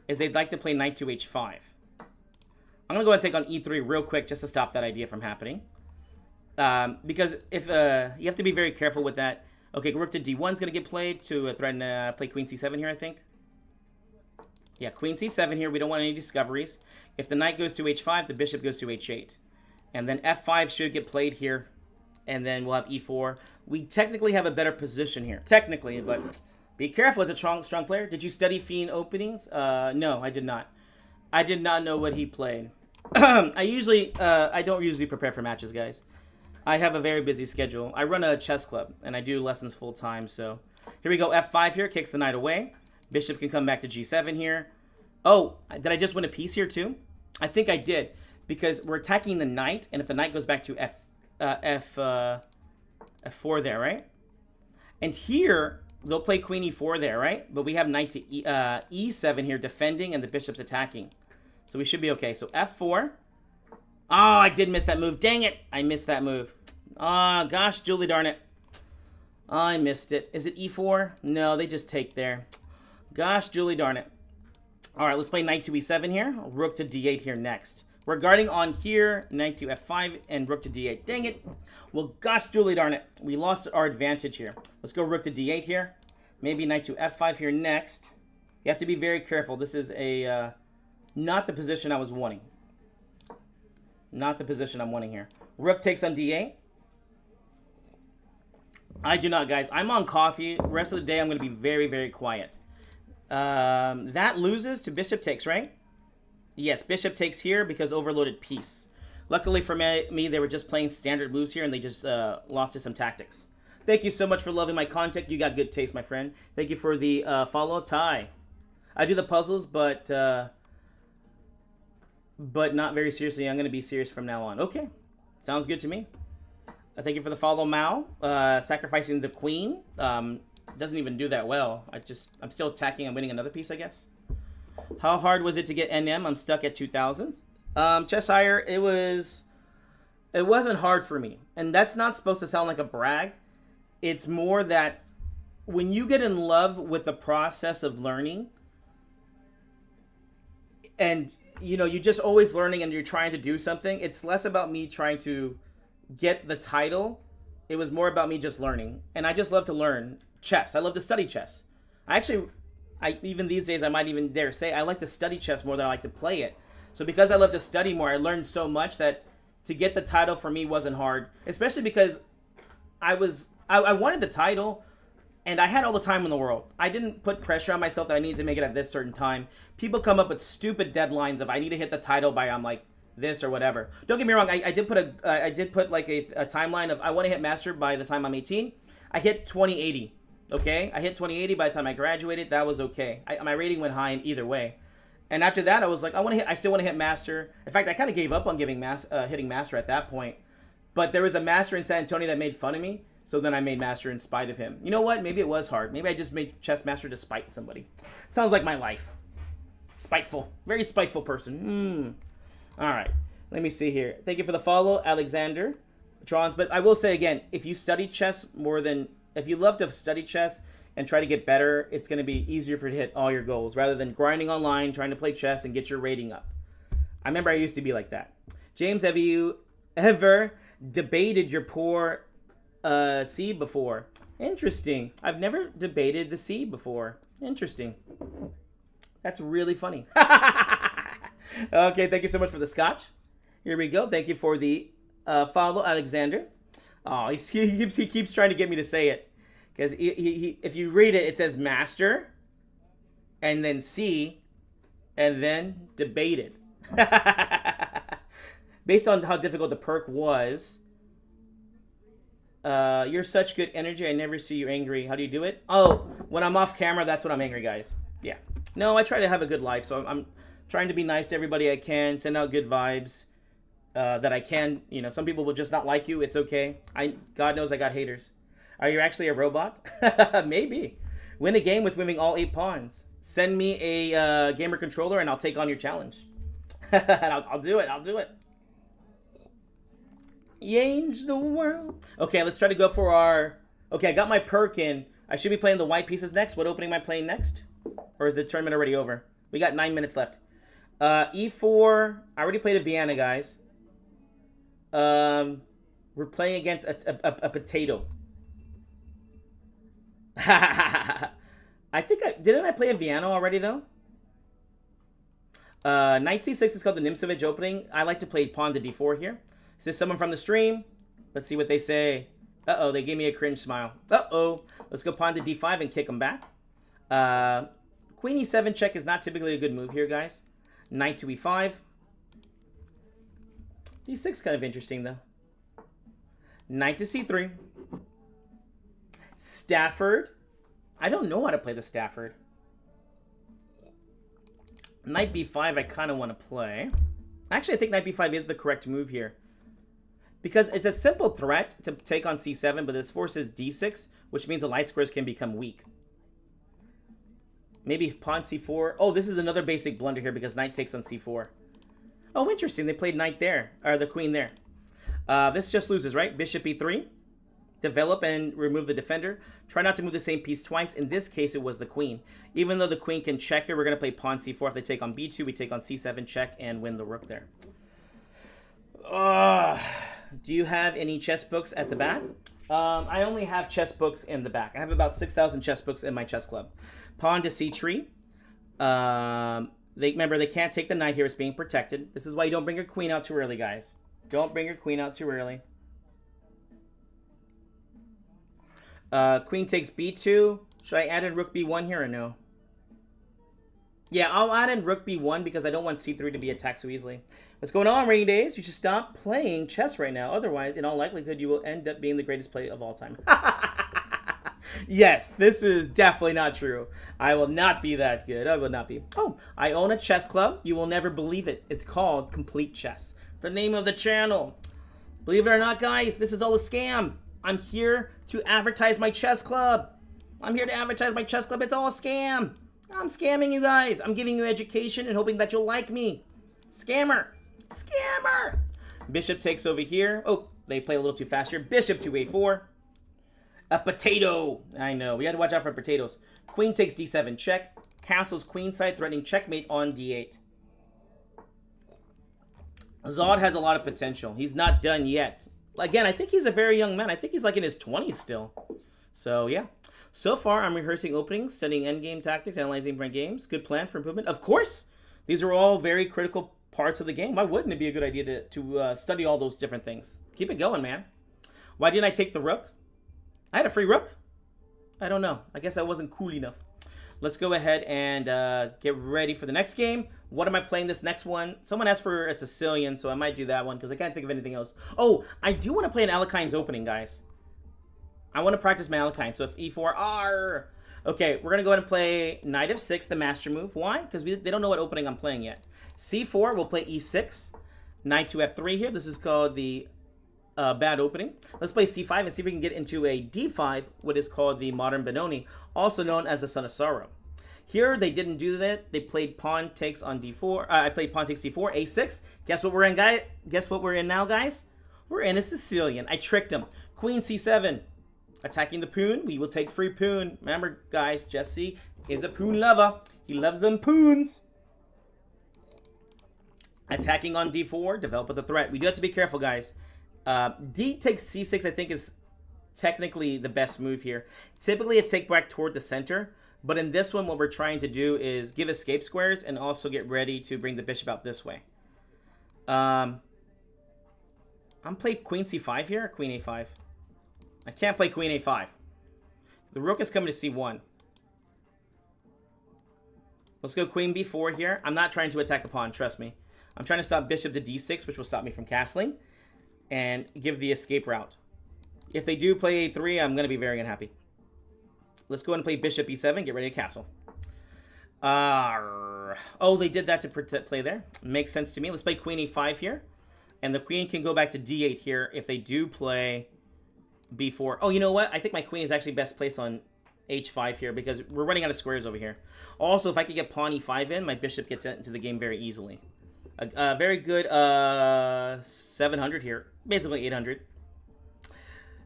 is they'd like to play knight to H5. I'm going to go ahead and take on E3 real quick just to stop that idea from happening. Because if you have to be very careful with that. Okay, rook to D1 is going to get played to threaten play queen C7 here, I think. Yeah, queen C7 here. We don't want any discoveries. If the knight goes to H5, the bishop goes to H8. And then F5 should get played here. And then we'll have E4. We technically have a better position here. Technically, but Be careful, it's a strong player. Did you study Fiend openings? No, I did not. I did not know what he played. I don't usually prepare for matches, guys. I have a very busy schedule. I run a chess club, and I do lessons full time, so... Here we go, F5 here, kicks the knight away. Bishop can come back to G7 here. Oh, did I just win a piece here too? I think I did, because we're attacking the knight, and if the knight goes back to F4 there, right? And here, they'll play Queen E4 there, right? But we have knight to E7 here defending, and the bishop's attacking. So we should be okay. So F4. Oh, I did miss that move. Dang it. I missed that move. Ah, gosh, Julie darn it. I missed it. Is it E4? No, they just take there. Gosh, Julie darn it. All right, let's play knight to E7 here. Rook to D8 here next. We're guarding on here. Knight to F5 and rook to D8. Dang it. Well, gosh, Julie darn it. We lost our advantage here. Let's go rook to D8 here. Maybe knight to F5 here next. You have to be very careful. This is a not the position I was wanting. Not the position I'm wanting here. Rook takes on D8. I do not, guys. I'm on coffee. The rest of the day, I'm going to be very, very quiet. That loses to bishop takes, right? Yes, bishop takes here because overloaded piece. Luckily for me, they were just playing standard moves here, and they just lost to some tactics. Thank you so much for loving my content. You got good taste, my friend. Thank you for the follow, Ty. I do the puzzles, but not very seriously. I'm going to be serious from now on. Okay. Sounds good to me. Thank you for the follow, Mao. Sacrificing the queen. Doesn't even do that well. I'm still attacking. I'm winning another piece, I guess. How hard was it to get NM? I'm stuck at 2000s. Cheshire, it wasn't hard for me. And that's not supposed to sound like a brag. It's more that when you get in love with the process of learning, and you're just always learning and you're trying to do something, it's less about me trying to get the title. It was more about me just learning. And I just love to learn chess. I love to study chess. Even these days, I might even dare say I like to study chess more than I like to play it. So because I love to study more, I learned so much that to get the title for me wasn't hard. Especially because I wanted the title, and I had all the time in the world. I didn't put pressure on myself that I needed to make it at this certain time. People come up with stupid deadlines of I need to hit the title by like this or whatever. Don't get me wrong. I did put like a timeline of I want to hit master by the time I'm 18. I hit 2080. Okay, I hit 2080 by the time I graduated. That was okay. My rating went high in either way. And after that, I was like, I still want to hit master. In fact, I kind of gave up on hitting master at that point. But there was a master in San Antonio that made fun of me. So then I made master in spite of him. You know what? Maybe it was hard. Maybe I just made chess master to spite somebody. Sounds like my life. Spiteful. Very spiteful person. All right. Let me see here. Thank you for the follow, Alexander. Trons. But I will say again, if you study chess if you love to study chess and try to get better, it's going to be easier for you to hit all your goals rather than grinding online, trying to play chess and get your rating up. I remember I used to be like that. James, have you ever debated your poor C before? Interesting. I've never debated the C before. Interesting. That's really funny. Okay, thank you so much for the scotch. Here we go. Thank you for the follow, Alexander. Oh, he keeps trying to get me to say it. Because if you read it, it says master, and then C, and then debated. Based on how difficult the perk was, you're such good energy. I never see you angry. How do you do it? Oh, when I'm off camera, that's when I'm angry, guys. Yeah. No, I try to have a good life, so I'm trying to be nice to everybody I can, send out good vibes. That I can, some people will just not like you. It's okay. God knows I got haters. Are you actually a robot? Maybe. Win a game with moving all 8 pawns. Send me a gamer controller and I'll take on your challenge. And I'll do it. I'll do it. Change the world. Okay, let's try to go for our... Okay, I got my perk in. I should be playing the white pieces next. What opening am I playing next? Or is the tournament already over? We got 9 minutes left. E4. I already played a Vienna, guys. We're playing against a potato. I think didn't I play a Vienna already though? Knight C6 is called the Nimsevich opening. I like to play pawn to D4 here. Is this someone from the stream? Let's see what they say. Uh-oh, they gave me a cringe smile. Uh-oh. Let's go pawn to D5 and kick them back. Queen e7 check is not typically a good move here, guys. Knight to e5. d6 kind of interesting, though. Knight to c3. Stafford. I don't know how to play the Stafford. Knight b5 I kind of want to play. Actually, I think knight b5 is the correct move here. Because it's a simple threat to take on c7, but this forces d6, which means the light squares can become weak. Maybe pawn c4. Oh, this is another basic blunder here because knight takes on c4. Oh, interesting. They played knight there, or the queen there. This just loses, right? Bishop e3. Develop and remove the defender. Try not to move the same piece twice. In this case, it was the queen. Even though the queen can check here, we're going to play pawn c4. If they take on b2, we take on c7, check, and win the rook there. Do you have any chess books at the back? I only have chess books in the back. I have about 6,000 chess books in my chess club. Pawn to c3. Remember, they can't take the knight here. It's being protected. This is why you don't bring your queen out too early, guys. Don't bring your queen out too early. Queen takes b2. Should I add in rook b1 here or no? Yeah, I'll add in rook b1 because I don't want c3 to be attacked so easily. What's going on, Rainy Days? You should stop playing chess right now. Otherwise, in all likelihood, you will end up being the greatest player of all time. Yes, this is definitely not true. I will not be that good. I will not be. Oh, I own a chess club. You will never believe it. It's called Complete Chess. The name of the channel. Believe it or not, guys, this is all a scam. I'm here to advertise my chess club. I'm here to advertise my chess club. It's all a scam. I'm scamming you guys. I'm giving you education and hoping that you'll like me. Scammer. Scammer. Bishop takes over here. Oh, they play a little too fast here. Bishop to a4. A potato. I know. We had to watch out for potatoes. Queen takes d7. Check. Castles queenside, threatening checkmate on d8. Zod has a lot of potential. He's not done yet. Again, I think he's a very young man. I think he's like in his 20s still. So, yeah. So far, I'm rehearsing openings, studying endgame tactics, analyzing different games. Good plan for improvement. Of course, these are all very critical parts of the game. Why wouldn't it be a good idea to study all those different things? Keep it going, man. Why didn't I take the rook? I had a free rook. I don't know. I guess I wasn't cool enough. Let's go ahead and get ready for the next game. What am I playing this next one? Someone asked for a Sicilian, so I might do that one because I can't think of anything else. Oh, I do want to play an Alekine's opening, guys. I want to practice my Alekine. So if e4, R. Okay, we're going to go ahead and play knight f6, the master move. Why? Because they don't know what opening I'm playing yet. c4, we'll play e6. Knight to f3 here. This is called the bad opening. Let's play c5 and see if we can get into a d5, what is called the modern Benoni, also known as the Son of Sorrow. Here, they didn't do that. They played pawn takes on d4. I played pawn takes d4, a6. Guess what we're in, guys? Guess what we're in now, guys? We're in a Sicilian. I tricked him. Queen c7. Attacking the poon. We will take free poon. Remember, guys, Jesse is a poon lover. He loves them poons. Attacking on d4. Develop with the threat. We do have to be careful, guys. D takes c6, I think, is technically the best move here. Typically, it's take back toward the center. But in this one, what we're trying to do is give escape squares and also get ready to bring the bishop out this way. I'm playing queen c5 here, or queen a5. I can't play queen a5. The rook is coming to c1. Let's go queen b4 here. I'm not trying to attack a pawn, trust me. I'm trying to stop bishop to d6, which will stop me from castling, and give the escape route. If they do play a3, I'm going to be very unhappy. Let's go ahead and play bishop e7, get ready to castle. Oh, they did that to play there. Makes sense to me. Let's play queen e5 here. And the queen can go back to d8 here if they do play b4. Oh, you know what? I think my queen is actually best placed on h5 here because we're running out of squares over here. Also, if I could get pawn e5 in, my bishop gets into the game very easily. A very good 700 here. Basically 800.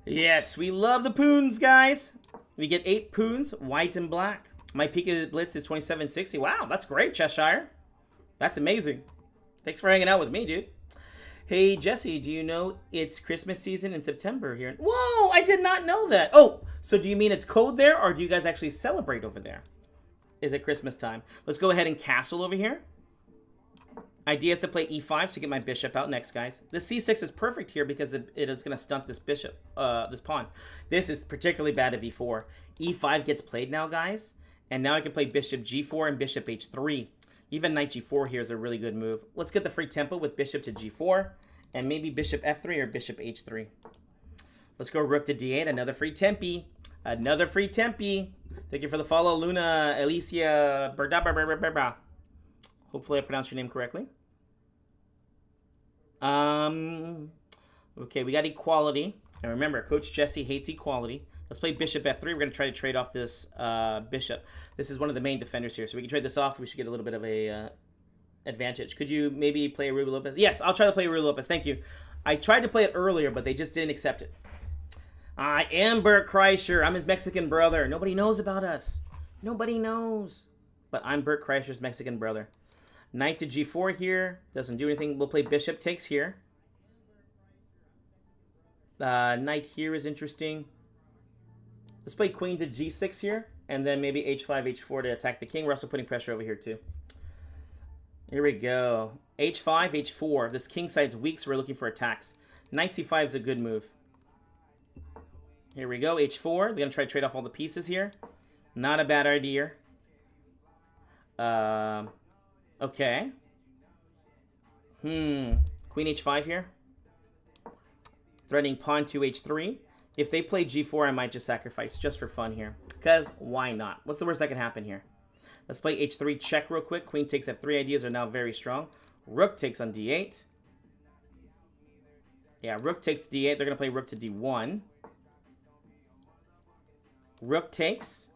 Yes, we love the poons, guys. We get 8 poons, white and black. My peak of blitz is 2760. Wow, that's great, Cheshire. That's amazing. Thanks for hanging out with me, dude. Hey, Jesse, do you know it's Christmas season in September here? Whoa, I did not know that. Oh, so do you mean it's cold there, or do you guys actually celebrate over there? Is it Christmas time? Let's go ahead and castle over here. Idea is to play e5 to get my bishop out next, guys. The c6 is perfect here because it is going to stunt this bishop, this pawn. This is particularly bad at e4. e5 gets played now, guys, And now I can play bishop g4 and bishop h3. Even knight g4 here is a really good move. Let's get the free tempo with bishop to g4. And maybe bishop f3 or bishop h3. Let's go rook to d8. Another free tempi. Another free tempi. Thank you for the follow, Luna, Alicia, Berda. Hopefully I pronounced your name correctly. Okay, we got equality. And remember, Coach Jesse hates equality. Let's play bishop f3. We're going to try to trade off this bishop. This is one of the main defenders here, so we can trade this off. We should get a little bit of a advantage. Could you maybe play Ruby Lopez? Yes, I'll try to play Ruby Lopez. Thank you. I tried to play it earlier, but they just didn't accept it. I am Bert Kreischer. I'm his Mexican brother. Nobody knows about us. Nobody knows. But I'm Bert Kreischer's Mexican brother. Knight to g4 here. Doesn't do anything. We'll play bishop takes here. Knight here is interesting. Let's play queen to g6 here. And then maybe h5, h4 to attack the king. We're also putting pressure over here too. Here we go. h5, h4. This king side's weak, so we're looking for attacks. Knight c5 is a good move. Here we go, h4. They're going to try to trade off all the pieces here. Not a bad idea. Okay. Queen h5 here. Threatening pawn to h3. If they play g4, I might just sacrifice just for fun here. Because why not? What's the worst that can happen here? Let's play h3 check real quick. Queen takes f3 ideas are now very strong. Rook takes on d8. Yeah, rook takes d8. They're going to play rook to d1. Rook takes.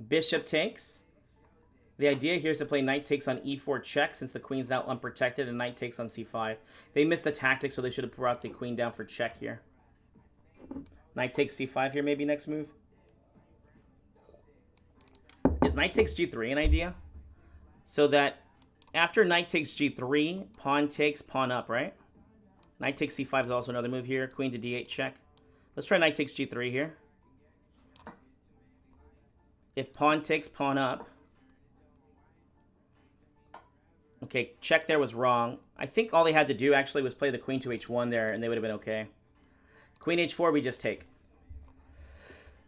Bishop takes. The idea here is to play knight takes on e4 check since the queen's now unprotected and knight takes on c5. They missed the tactic, so they should have brought the queen down for check here. Knight takes c5 here, maybe next move. Is knight takes g3 an idea? So that after knight takes g3, pawn takes, pawn up, right? Knight takes c5 is also another move here. Queen to d8 check. Let's try knight takes g3 here. If pawn takes, pawn up. Okay, check there was wrong. I think all they had to do actually was play the queen to h1 there, and they would have been okay. Queen h4, we just take.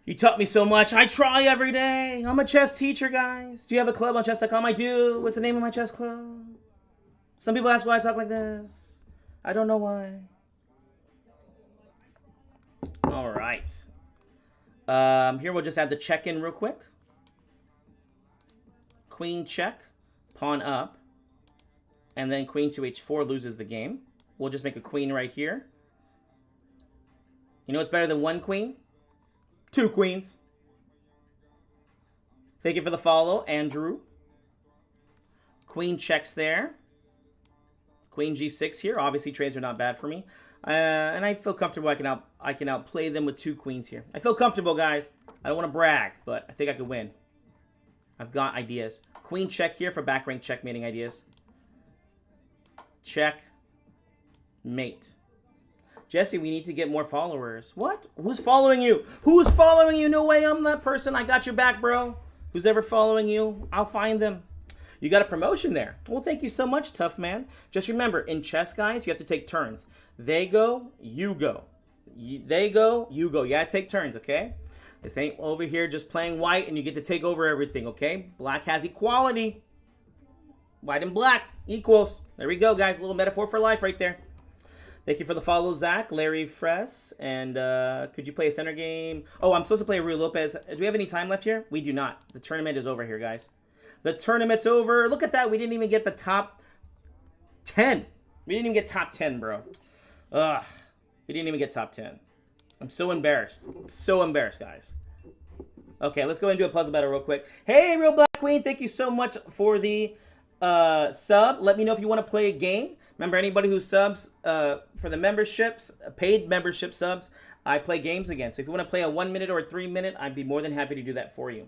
You taught me so much. I try every day. I'm a chess teacher, guys. Do you have a club on chess.com? I do. What's the name of my chess club? Some people ask why I talk like this. I don't know why. All right. Here we'll just add the check in real quick. Queen check, pawn up, and then queen to h4 loses the game. We'll just make a queen right here. You know what's better than one queen? Two queens. Thank you for the follow, Andrew. Queen checks there. Queen g6 here. Obviously, trades are not bad for me. And I feel comfortable I can outplay them with two queens here. I feel comfortable, guys. I don't want to brag, but I think I could win. I've got ideas. Queen check here for back rank checkmating ideas. Check. Mate. Jesse, we need to get more followers. What? Who's following you? Who's following you? No way, I'm that person. I got your back, bro. Who's ever following you, I'll find them. You got a promotion there. Well, thank you so much, tough man. Just remember, in chess, guys, you have to take turns. They go, you go. They go, you go. You gotta take turns, okay? This ain't over here just playing white and you get to take over everything, okay? Black has equality. White and black equals. There we go, guys. A little metaphor for life right there. Thank you for the follow, Zach, Larry Fress. And could you play a center game? Oh, I'm supposed to play Rui Lopez. Do we have any time left here? We do not. The tournament is over here, guys. The tournament's over. Look at that. We didn't even get the top 10. We didn't even get top 10, bro. Ugh. We didn't even get top 10. I'm so embarrassed. I'm so embarrassed, guys. Okay, let's go ahead and do a puzzle battle real quick. Hey, Real Black Queen. Thank you so much for the sub. Let me know if you want to play a game. Remember, anybody who subs for the memberships, paid membership subs, I play games again. So if you want to play a 1 minute or a 3 minute, I'd be more than happy to do that for you.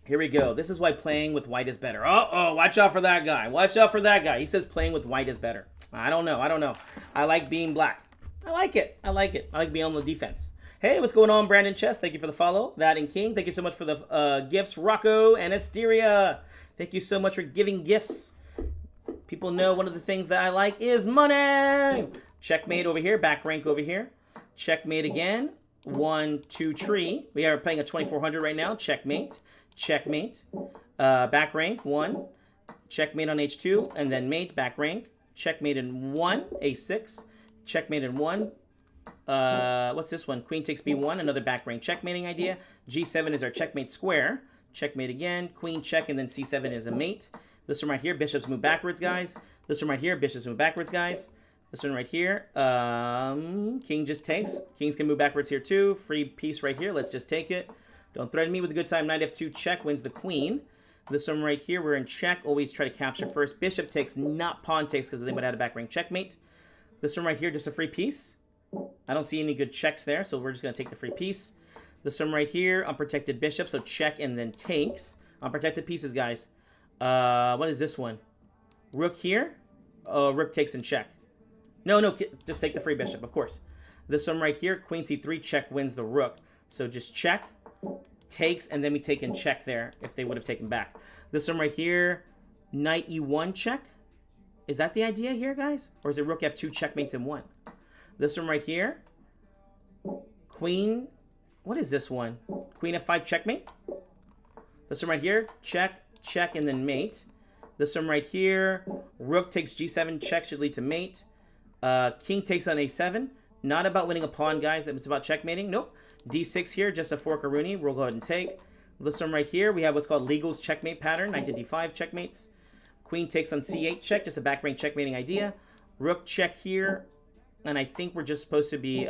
Here we go. This is why playing with white is better. Uh-oh, watch out for that guy. Watch out for that guy. He says playing with white is better. I don't know. I don't know. I like being black. I like it. I like it. I like being on the defense. Hey, what's going on, Brandon Chess? Thank you for the follow. That and King. Thank you so much for the gifts. Rocco and Asteria. Thank you so much for giving gifts. People know one of the things that I like is money. Checkmate over here. Back rank over here. Checkmate again. 1, 2 tree. We are playing a 2400 right now. Checkmate. Checkmate. Back rank 1. Checkmate on H2. And then mate. Back rank. Checkmate in 1. A6. Checkmate in 1. What's this one? Queen takes B1. Another back rank checkmating idea. G7 is our checkmate square. Checkmate again. Queen check. And then C7 is a mate. This one right here. Bishops move backwards, guys. This one right here. Bishops move backwards, guys. This one right here, king just takes. Kings can move backwards here too. Free piece right here. Let's just take it. Don't threaten me with a good time. Knight F2 check wins the queen. This one right here, we're in check. Always try to capture first. Bishop takes, not pawn takes because they would have had a back rank checkmate. This one right here, just a free piece. I don't see any good checks there, so we're just going to take the free piece. This one right here, unprotected bishop, so check and then takes. Unprotected pieces, guys. What is this one? Rook here. Rook takes and check. No, just take the free bishop, of course. This one right here, queen c3, check wins the rook. So just check, takes, and then we take and check there if they would have taken back. This one right here, knight e1 check. Is that the idea here, guys? Or is it rook f2 checkmates in 1? This one right here, queen, what is this one? Queen f5 checkmate. This one right here, check, check, and then mate. This one right here, rook takes g7, check should lead to mate. King takes on a7. Not about winning a pawn, guys. It's about checkmating. Nope. d6 here, just a fork-a-rooney. We'll go ahead and take. This one right here, we have what's called Legal's checkmate pattern. Knight to d5 checkmates. Queen takes on c8 check, just a back rank checkmating idea. Rook check here. And I think we're just supposed to be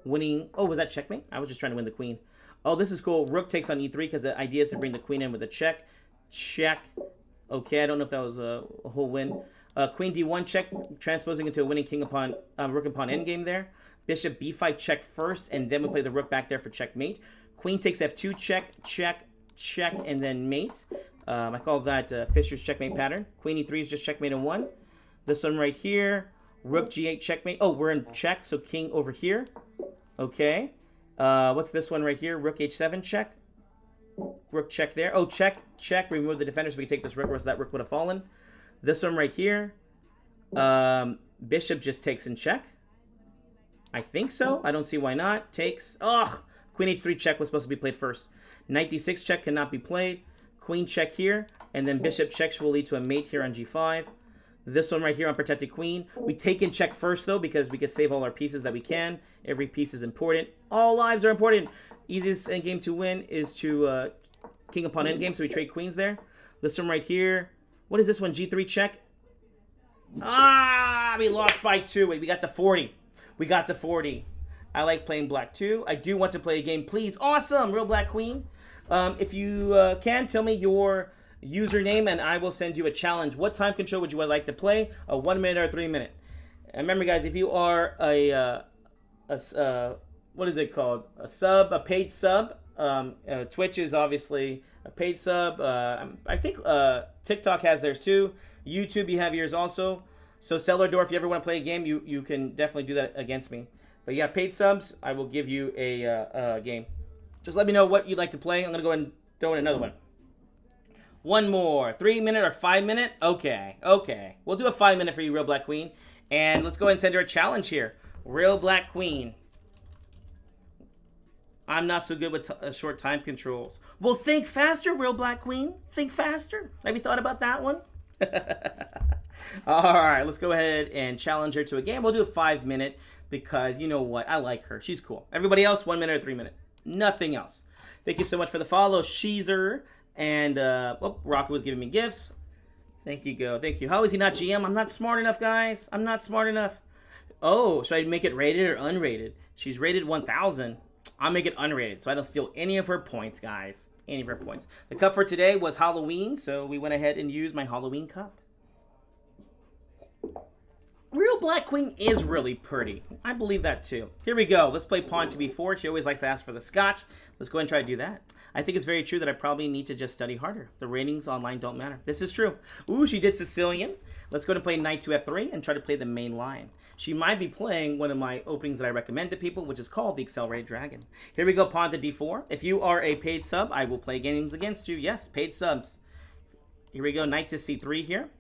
winning. Oh, was that checkmate? I was just trying to win the queen. Oh, this is cool. Rook takes on e3 because the idea is to bring the queen in with a check. Check. Okay, I don't know if that was a whole win. Queen d1 check, transposing into a winning king upon rook upon endgame there. Bishop b5 check first, and then we play the rook back there for checkmate. Queen takes f2 check, check, check, and then mate. I call that Fisher's checkmate pattern. Queen e3 is just checkmate in 1. This one right here, rook g8 checkmate. Oh, we're in check, so king over here. Okay. What's this one right here? Rook h7 check. Rook check there. Oh, check, check. Remove the defender so we can take this rook, or else that rook would have fallen. This one right here, bishop just takes and check. I think so. I don't see why not. Takes. Ugh. Queen h3 check was supposed to be played first. Knight d6 check cannot be played. Queen check here, and then bishop checks will lead to a mate here on g5. This one right here, unprotected queen. We take and check first, though, because we can save all our pieces that we can. Every piece is important. All lives are important. Easiest endgame to win is to king upon endgame, so we trade queens there. This one right here. What is this one? G3 check. Ah, we lost by 2. Wait, we got to 40. We got to 40. I like playing black too. I do want to play a game, please. Awesome, Real Black Queen. If you can, tell me your username and I will send you a challenge. What time control would you like to play? A 1 minute or 3 minute? And remember, guys, if you are what is it called? A paid sub. Twitch is obviously a paid sub. I think TikTok has theirs too. YouTube, you have yours also. So Cellar Door, if you ever want to play a game, you can definitely do that against me. But yeah, paid subs, I will give you a game. Just let me know what you'd like to play. I'm going to go ahead and throw in another one. One more. 3 minute or 5 minute? Okay. Okay. We'll do a 5 minute for you, Real Black Queen. And let's go ahead and send her a challenge here. Real Black Queen. I'm not so good with short time controls. Well, think faster, Real Black Queen. Think faster. Have you thought about that one? All right, let's go ahead and challenge her to a game. We'll do a 5 minute because you know what? I like her. She's cool. Everybody else, 1 minute or 3 minute. Nothing else. Thank you so much for the follow, Sheezer. And, Rocket was giving me gifts. Thank you, Go. Thank you. How is he not GM? I'm not smart enough, guys. I'm not smart enough. Oh, should I make it rated or unrated? She's rated 1,000. I'll make it unrated so I don't steal any of her points, guys. Any of her points. The cup for today was Halloween, so we went ahead and used my Halloween cup. Real Black Queen is really pretty. I believe that too. Here we go. Let's play pawn to b4. She always likes to ask for the scotch. Let's go ahead and try to do that. I think it's very true that I probably need to just study harder. The ratings online don't matter. This is true. Ooh, she did Sicilian. Let's go ahead and play knight to f3 and try to play the main line. She might be playing one of my openings that I recommend to people, which is called the Accelerated Dragon. Here we go, pawn to d4. If you are a paid sub, I will play games against you. Yes, paid subs. Here we go, knight to c3 here.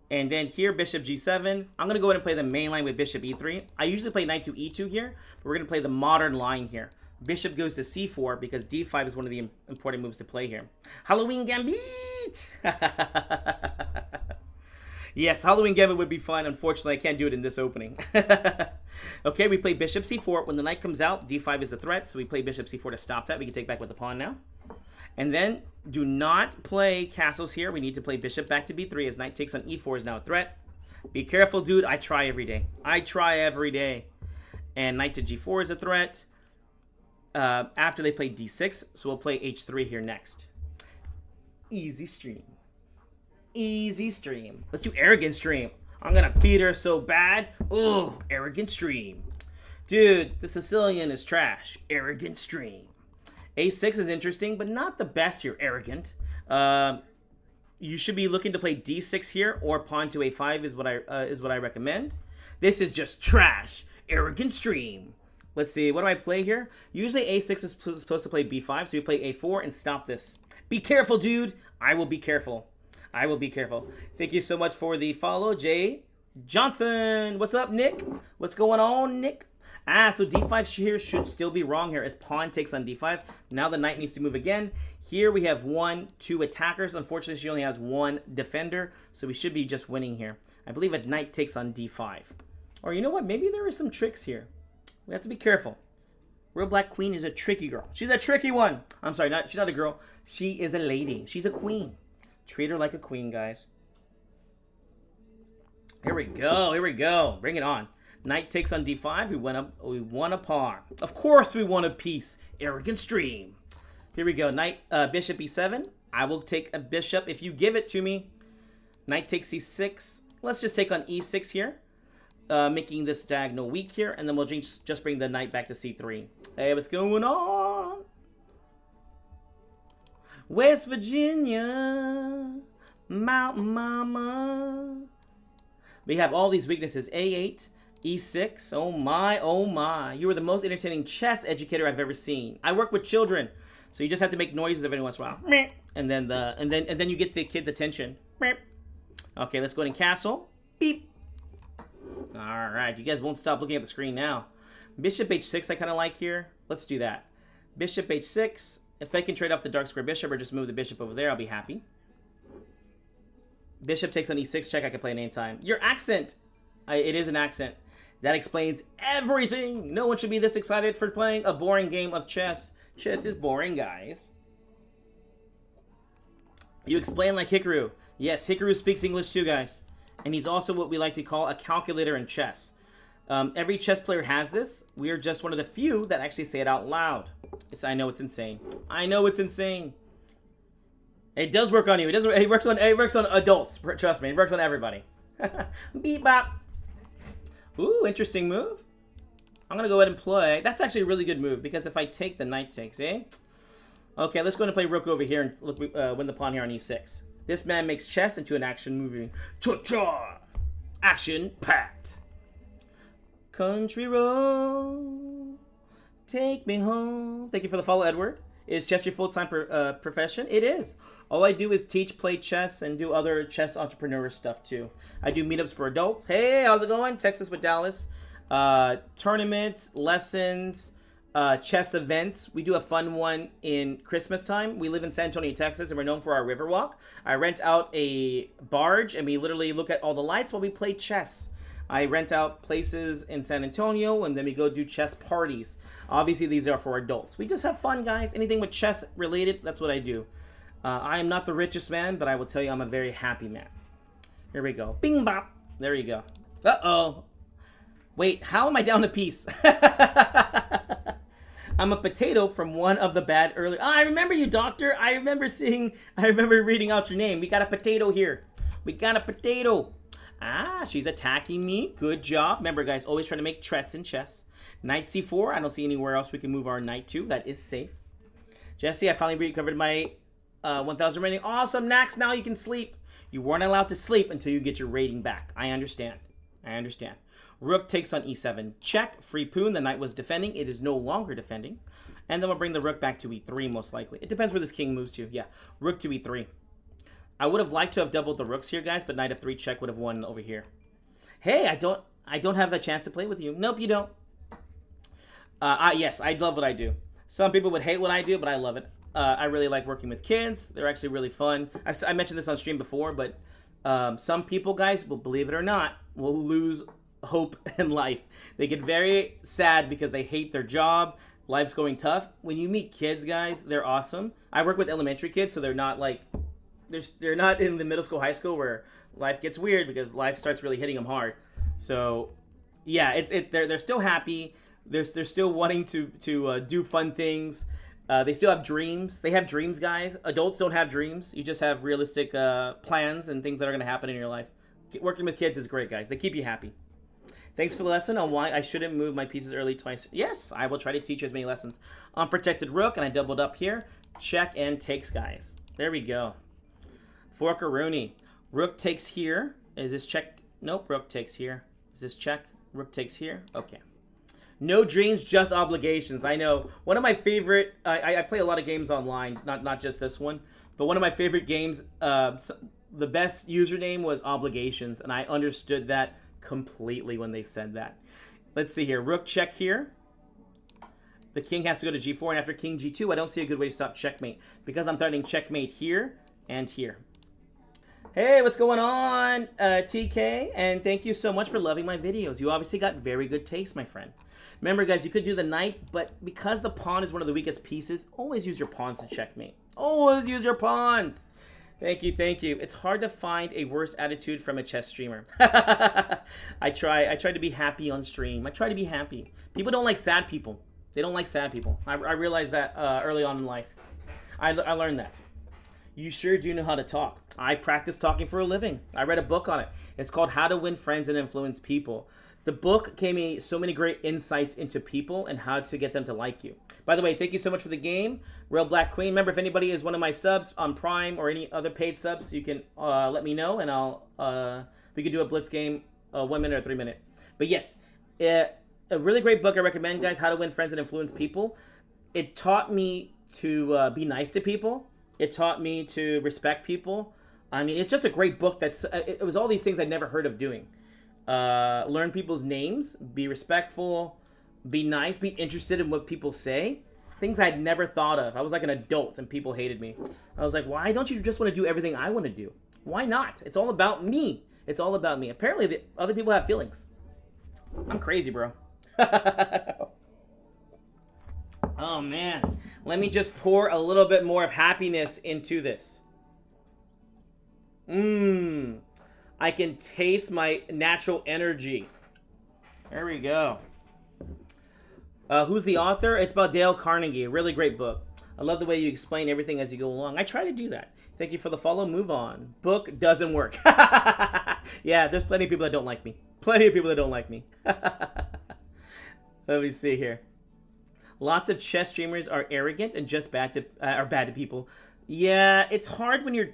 And then here, bishop g7. I'm going to go ahead and play the main line with bishop e3. I usually play knight to e2 here, but we're going to play the modern line here. Bishop goes to c4 because d5 is one of the important moves to play here. Halloween Gambit! Yes, Halloween Gambit would be fun. Unfortunately, I can't do it in this opening. Okay, we play bishop c4. When the knight comes out, d5 is a threat, so we play bishop c4 to stop that. We can take back with the pawn now. And then do not play castles here. We need to play bishop back to b3 as knight takes on e4 is now a threat. Be careful, dude. I try every day. I try every day. And knight to g4 is a threat. After they play d6, so we'll play h3 here next. Easy stream. Easy stream. Let's do arrogant stream. I'm going to beat her so bad. Oh, arrogant stream. Dude, the Sicilian is trash. Arrogant stream. A6 is interesting, but not the best here, arrogant. You should be looking to play d6 here, or pawn to a5 is what I recommend. This is just trash. Arrogant stream. Let's see, what do I play here? Usually a6 is supposed to play b5, so you play a4 and stop this. Be careful, dude. I will be careful. I will be careful. Thank you so much for the follow, Jay Johnson. What's up, Nick? What's going on, Nick? So d5 here should still be wrong here as pawn takes on d5. Now the knight needs to move again. Here we have 2 attackers. Unfortunately, she only has 1 defender, so we should be just winning here. I believe a knight takes on d5. Or you know what? Maybe there are some tricks here. We have to be careful. Real Black Queen is a tricky girl. She's a tricky one. I'm sorry, she's not a girl. She is a lady. She's a queen. Treat her like a queen, guys. Here we go. Here we go. Bring it on. Knight takes on d5. We won a pawn. Of course we won a piece. Arrogant stream. Here we go. Knight, bishop e7. I will take a bishop if you give it to me. Knight takes c6. Let's just take on e6 here. Making this diagonal weak here. And then we'll just bring the knight back to c3. Hey, what's going on? West Virginia. Mountain Mama. We have all these weaknesses. A8. E6. Oh my, oh my. You are the most entertaining chess educator I've ever seen. I work with children, so you just have to make noises every once in a while. And then you get the kids' attention. Okay, let's go ahead and castle. Beep. Alright, you guys won't stop looking at the screen now. Bishop h6 I kind of like here. Let's do that. Bishop h6. If I can trade off the dark square bishop or just move the bishop over there, I'll be happy. Bishop takes on e6 check. I can play it anytime. Your accent. It is an accent. That explains everything. No one should be this excited for playing a boring game of chess. Chess is boring, guys. You explain like Hikaru. Yes, Hikaru speaks English too, guys. And he's also what we like to call a calculator in chess. Every chess player has this. We are just one of the few that actually say it out loud. I know it's insane. I know it's insane. It does work on you. It works on adults. Trust me, it works on everybody. Beep bop. Ooh, interesting move. I'm gonna go ahead and play. That's actually a really good move because if I take, the knight takes, eh? Okay, let's go ahead and play rook over here and look, win the pawn here on e6. This man makes chess into an action movie. Cha-cha! Action packed. Country road, take me home. Thank you for the follow, Edward. Is chess your full-time profession? It is. All I do is teach, play chess, and do other chess entrepreneur stuff too. I do meetups for adults. Hey, how's it going? Texas with Dallas. Tournaments, lessons, chess events. We do a fun one in Christmas time. We live in San Antonio, Texas, and we're known for our river walk. I rent out a barge, and we literally look at all the lights while we play chess. I rent out places in San Antonio, and then we go do chess parties. Obviously, these are for adults. We just have fun, guys. Anything with chess related, that's what I do. I am not the richest man, but I will tell you I'm a very happy man. Here we go. Bing bop. There you go. Uh-oh. Wait, how am I down a piece? I'm a potato from one of the bad earlier. Oh, I remember you, doctor. I remember reading out your name. We got a potato here. We got a potato. Ah, she's attacking me. Good job. Remember, guys, always try to make threats in chess. Knight c4. I don't see anywhere else we can move our knight to. That is safe. Jesse, I finally recovered my 1,000 rating. Awesome, Nax. Now you can sleep. You weren't allowed to sleep until you get your rating back. I understand. I understand. Rook takes on e7. Check. Free poon. The knight was defending. It is no longer defending. And then we'll bring the rook back to e3, most likely. It depends where this king moves to. Yeah. Rook to e3. I would have liked to have doubled the rooks here, guys, but knight of 3 check would have won over here. Hey, I don't have a chance to play with you. Nope, you don't. Yes, I love what I do. Some people would hate what I do, but I love it. I really like working with kids. They're actually really fun. I mentioned this on stream before, but some people, guys, will, believe it or not, will lose hope in life. They get very sad because they hate their job. Life's going tough. When you meet kids, guys, they're awesome. I work with elementary kids, so they're not like they're not in the middle school, high school where life gets weird because life starts really hitting them hard. So yeah, they're still happy. They're still wanting to do fun things. They still have dreams. They have dreams, guys. Adults don't have dreams. You just have realistic plans and things that are going to happen in your life. Working with kids is great, guys. They keep you happy. Thanks for the lesson on why I shouldn't move my pieces early twice. Yes, I will try to teach as many lessons. Unprotected rook, and I doubled up here. Check and takes, guys. There we go. Forkaroonie. Rook takes here. Is this check? Nope, rook takes here. Is this check? Rook takes here. Okay. No dreams, just obligations. I know. One of my favorite... I play a lot of games online, not just this one. But one of my favorite games, the best username was obligations. And I understood that completely when they said that. Let's see here. Rook check here. The king has to go to g4. And after king g2, I don't see a good way to stop checkmate. Because I'm threatening checkmate here and here. Hey, what's going on, TK? And thank you so much for loving my videos. You obviously got very good taste, my friend. Remember, guys, you could do the knight, but because the pawn is one of the weakest pieces, always use your pawns to checkmate. Always use your pawns. Thank you, thank you. It's hard to find a worse attitude from a chess streamer. I try to be happy on stream. I try to be happy. People don't like sad people. They don't like sad people. I realized that early on in life. I learned that. You sure do know how to talk. I practice talking for a living. I read a book on it. It's called How to Win Friends and Influence People. The book gave me so many great insights into people and how to get them to like you. By the way, thank you so much for the game. Real Black Queen. Remember, if anybody is one of my subs on Prime or any other paid subs, you can let me know, and we could do a blitz game, 1 minute or 3 minute. But yes, a really great book I recommend, guys, How to Win Friends and Influence People. It taught me to be nice to people. It taught me to respect people. I mean, it's just a great book. It was all these things I'd never heard of doing. Learn people's names, be respectful, be nice, be interested in what people say. Things I'd never thought of. I was like an adult and people hated me. I was like, why don't you just want to do everything I want to do? Why not? It's all about me. It's all about me. Apparently, the other people have feelings. I'm crazy, bro. Oh, man. Let me just pour a little bit more of happiness into this. I can taste my natural energy. There we go. Who's the author? It's about Dale Carnegie. A really great book. I love the way you explain everything as you go along. I try to do that. Thank you for the follow. Move on. Book doesn't work. Yeah, there's plenty of people that don't like me. Plenty of people that don't like me. Let me see here. Lots of chess streamers are arrogant and just bad to people. Yeah, it's hard when you're...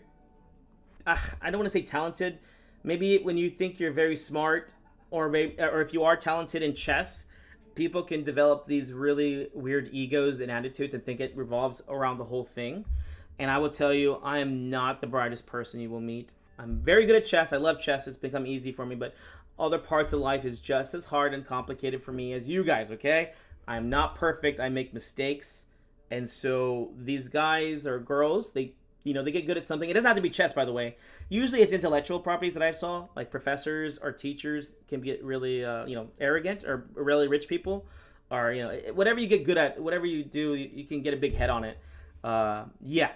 I don't want to say talented. Maybe when you think you're very smart, or if you are talented in chess, people can develop these really weird egos and attitudes and think it revolves around the whole thing. And I will tell you, I am not the brightest person you will meet. I'm very good at chess. I love chess. It's become easy for me, but other parts of life is just as hard and complicated for me as you guys, okay? I'm not perfect. I make mistakes. And so these guys or girls, they get good at something. It doesn't have to be chess, by the way. Usually it's intellectual properties that I saw, like professors or teachers can get really, arrogant, or really rich people, or, whatever you get good at, whatever you do, you can get a big head on it. Yeah.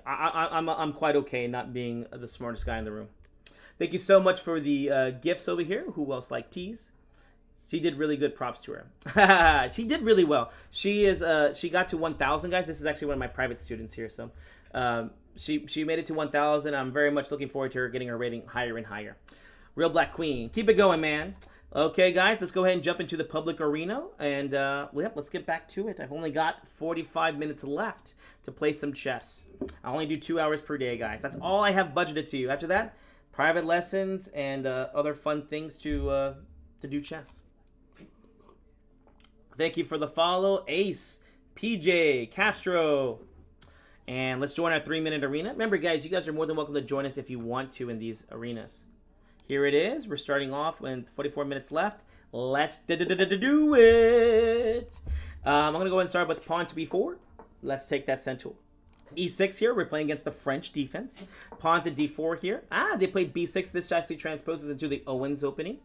I'm quite okay not being the smartest guy in the room. Thank you so much for the gifts over here. Who else like teas? She did really good. Props to her. She did really well. She got to 1,000, guys. This is actually one of my private students here. So she made it to 1,000. I'm very much looking forward to her getting her rating higher and higher. Real Black Queen. Keep it going, man. Okay, guys, let's go ahead and jump into the public arena. And let's get back to it. I've only got 45 minutes left to play some chess. I only do 2 hours per day, guys. That's all I have budgeted to you. After that, private lessons and other fun things to do chess. Thank you for the follow. Ace, PJ, Castro. And let's join our 3-minute arena. Remember, guys, you guys are more than welcome to join us if you want to in these arenas. Here it is. We're starting off with 44 minutes left. Let's do it. I'm going to go ahead and start with pawn to b4. Let's take that center. e6 here. We're playing against the French defense. Pawn to d4 here. They played b6. This actually transposes into the Owens opening,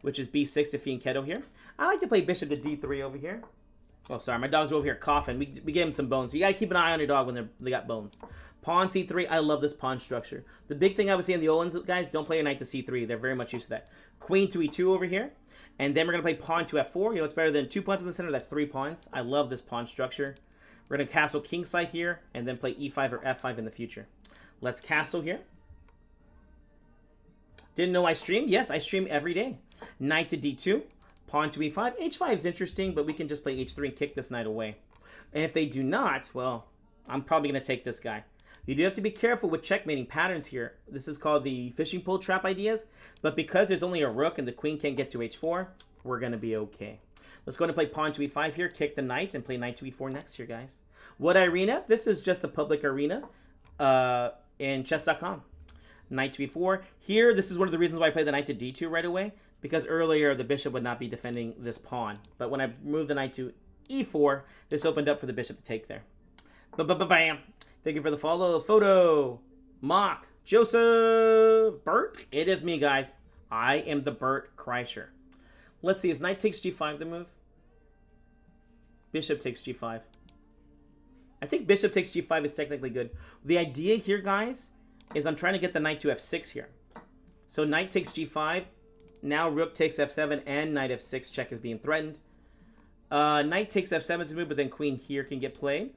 which is b6 to Fianchetto here. I like to play bishop to d3 over here. Oh, sorry, my dog's over here coughing. We gave him some bones. So you got to keep an eye on your dog when they got bones. Pawn c3. I love this pawn structure. The big thing I would say in the Owens, guys, don't play your knight to c3. They're very much used to that. Queen to e2 over here. And then we're going to play pawn to f4. You know, it's better than 2 pawns in the center. That's 3 pawns. I love this pawn structure. We're going to castle kingside here and then play e5 or f5 in the future. Let's castle here. Didn't know I streamed? Yes, I stream every day. Knight to d2. Pawn to e5. h5 is interesting, but we can just play h3 and kick this knight away. And if they do not, well, I'm probably going to take this guy. You do have to be careful with checkmating patterns here. This is called the fishing pole trap ideas. But because there's only a rook and the queen can't get to h4, we're going to be okay. Let's go ahead and play pawn to e5 here, kick the knight, and play knight to e4 next here, guys. What arena? This is just the public arena in chess.com. Knight to e4. Here, this is one of the reasons why I played the knight to d2 right away. Because earlier, the bishop would not be defending this pawn. But when I moved the knight to e4, this opened up for the bishop to take there. Bam! Thank you for the follow. Photo. Mock. Joseph. Bert. It is me, guys. I am the Bert Kreischer. Let's see. Is knight takes g5 the move? Bishop takes g5. I think bishop takes g5 is technically good. The idea here, guys, is I'm trying to get the knight to f6 here. So knight takes g5. Now rook takes f7 and knight f6 check is being threatened. Knight takes f7 is a move, but then queen here can get played.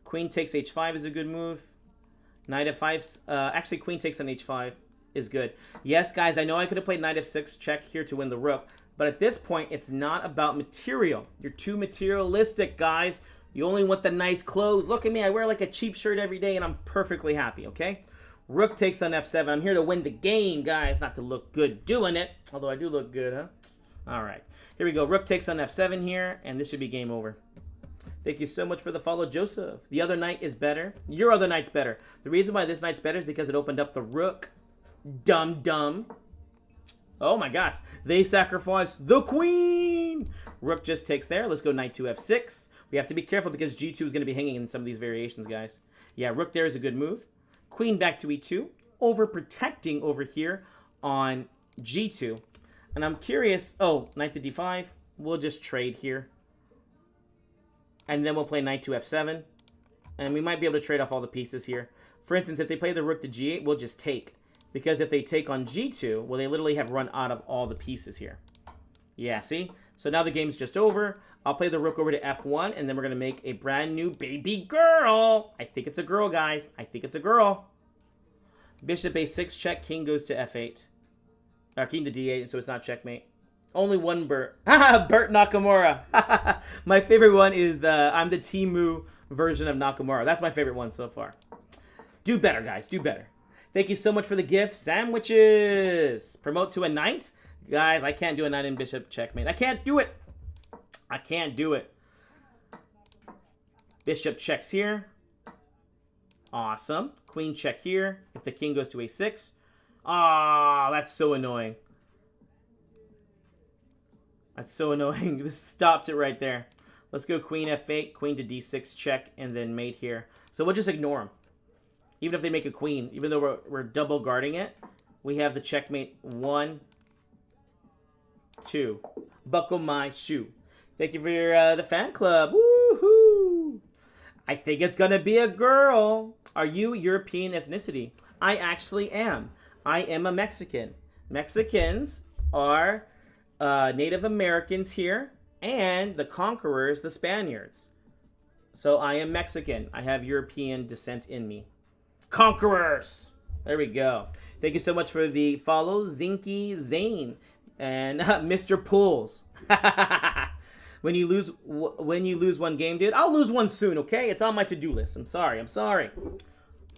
Queen takes h5 is a good move. Knight f5, actually queen takes on h5 is good. Yes, guys, I know I could have played knight f6 check here to win the rook, but at this point, it's not about material. You're too materialistic, guys. You only want the nice clothes. Look at me, I wear like a cheap shirt every day and I'm perfectly happy, okay? Rook takes on f7. I'm here to win the game, guys, not to look good doing it. Although I do look good, huh? All right. Here we go. Rook takes on f7 here, and this should be game over. Thank you so much for the follow, Joseph. The other knight is better. Your other knight's better. The reason why this knight's better is because it opened up the rook. Dumb. Oh, my gosh. They sacrificed the queen. Rook just takes there. Let's go knight to f6. We have to be careful because g2 is going to be hanging in some of these variations, guys. Yeah, rook there is a good move. Queen back to e2, overprotecting over here on g2. And I'm curious, oh, knight to d5. We'll just trade here. And then we'll play knight to f7. And we might be able to trade off all the pieces here. For instance, if they play the rook to g8, we'll just take. Because if they take on g2, well, they literally have run out of all the pieces here. Yeah, see? So now the game's just over. I'll play the rook over to f1, and then we're going to make a brand new baby girl. I think it's a girl, guys. I think it's a girl. Bishop a6 check. King goes to f8. Or king to d8, so it's not checkmate. Only one Bert. Bert Nakamura. My favorite one is I'm the Timu version of Nakamura. That's my favorite one so far. Do better, guys. Do better. Thank you so much for the gift. Sandwiches. Promote to a knight. Guys, I can't do a knight and bishop checkmate. I can't do it. I can't do it. Bishop checks here. Awesome. Queen check here. If the king goes to a6. Ah, that's so annoying. That's so annoying. This stopped it right there. Let's go queen f8, queen to d6 check, and then mate here. So we'll just ignore them. Even if they make a queen, even though we're double guarding it, we have the checkmate 1, 2. Buckle my shoe. Thank you for the fan club. Woohoo! I think it's going to be a girl. Are you European ethnicity? I actually am. I am a Mexican. Mexicans are Native Americans here, and the conquerors, the Spaniards. So I am Mexican. I have European descent in me. Conquerors! There we go. Thank you so much for the follow, Zinky Zane and Mr. Pools. When you lose one game, dude, I'll lose one soon, okay? It's on my to-do list. I'm sorry.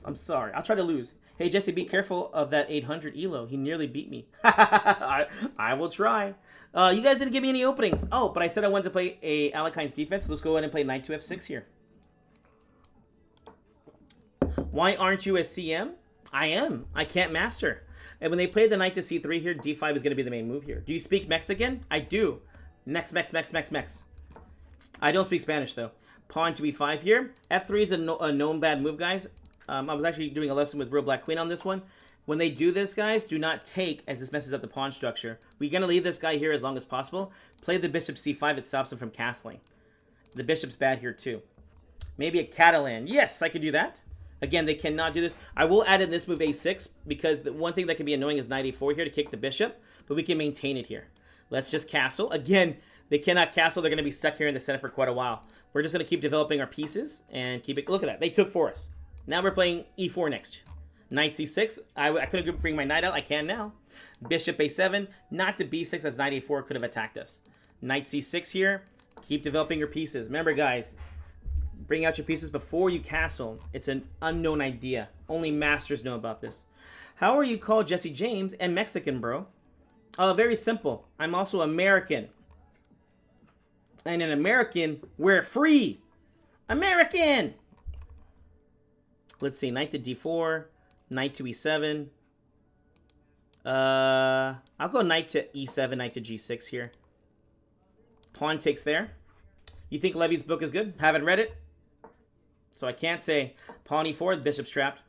I'll try to lose. Hey, Jesse, be careful of that 800 elo. He nearly beat me. I will try. You guys didn't give me any openings. Oh, but I said I wanted to play a Alekine's defense. So let's go ahead and play knight to f6 here. Why aren't you a CM? I am. I can't master. And when they played the knight to c3 here, d5 is going to be the main move here. Do you speak Mexican? I do. Mex. I don't speak Spanish, though. Pawn to e5 here. f3 is a known bad move, guys. I was actually doing a lesson with Real Black Queen on this one. When they do this, guys, do not take, as this messes up the pawn structure. We're going to leave this guy here as long as possible. Play the bishop c5. It stops him from castling. The bishop's bad here, too. Maybe a Catalan. Yes, I could do that. Again, they cannot do this. I will add in this move a6 because the one thing that can be annoying is knight a4 here to kick the bishop, but we can maintain it here. Let's just castle. Again, they cannot castle. They're going to be stuck here in the center for quite a while. We're just going to keep developing our pieces and keep it. Look at that. They took for us. Now we're playing e4 next. Knight c6. I couldn't bring my knight out. I can now. Bishop a7. Not to b6 as knight a4 could have attacked us. Knight c6 here. Keep developing your pieces. Remember, guys, bring out your pieces before you castle. It's an unknown idea. Only masters know about this. How are you called Jesse James and Mexican, bro? Very simple. I'm also American. And an American, we're free. American! Let's see. Knight to d4. Knight to e7. I'll go knight to e7, knight to g6 here. Pawn takes there. You think Levy's book is good? Haven't read it. So I can't say pawn e4, the bishop's trapped.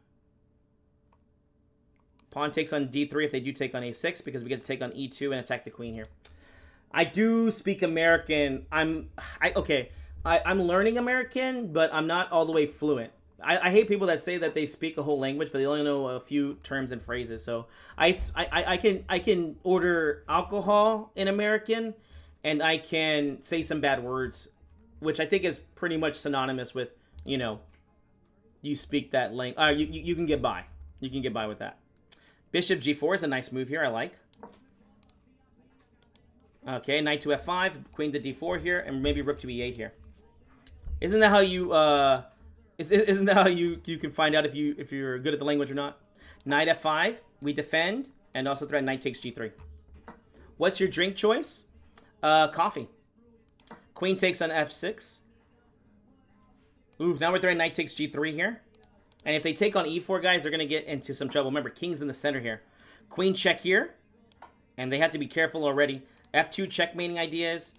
Pawn takes on d3 if they do take on a6 because we get to take on e2 and attack the queen here. I do speak American. I'm learning American, but I'm not all the way fluent. I hate people that say that they speak a whole language, but they only know a few terms and phrases. So I can order alcohol in American, and I can say some bad words, which I think is pretty much synonymous with, you know, you speak that language. You can get by. You can get by with that. Bishop g4 is a nice move here. I like. Okay, knight to f5, queen to d4 here, and maybe rook to e8 here. Isn't that how you isn't that how you can find out if you're good at the language or not? Knight f5, we defend, and also threaten knight takes g3. What's your drink choice? Coffee. Queen takes on f6. Ooh, now we're throwing knight takes g3 here. And if they take on e4, guys, they're going to get into some trouble. Remember, king's in the center here. Queen check here. And they have to be careful already. f2 checkmating ideas.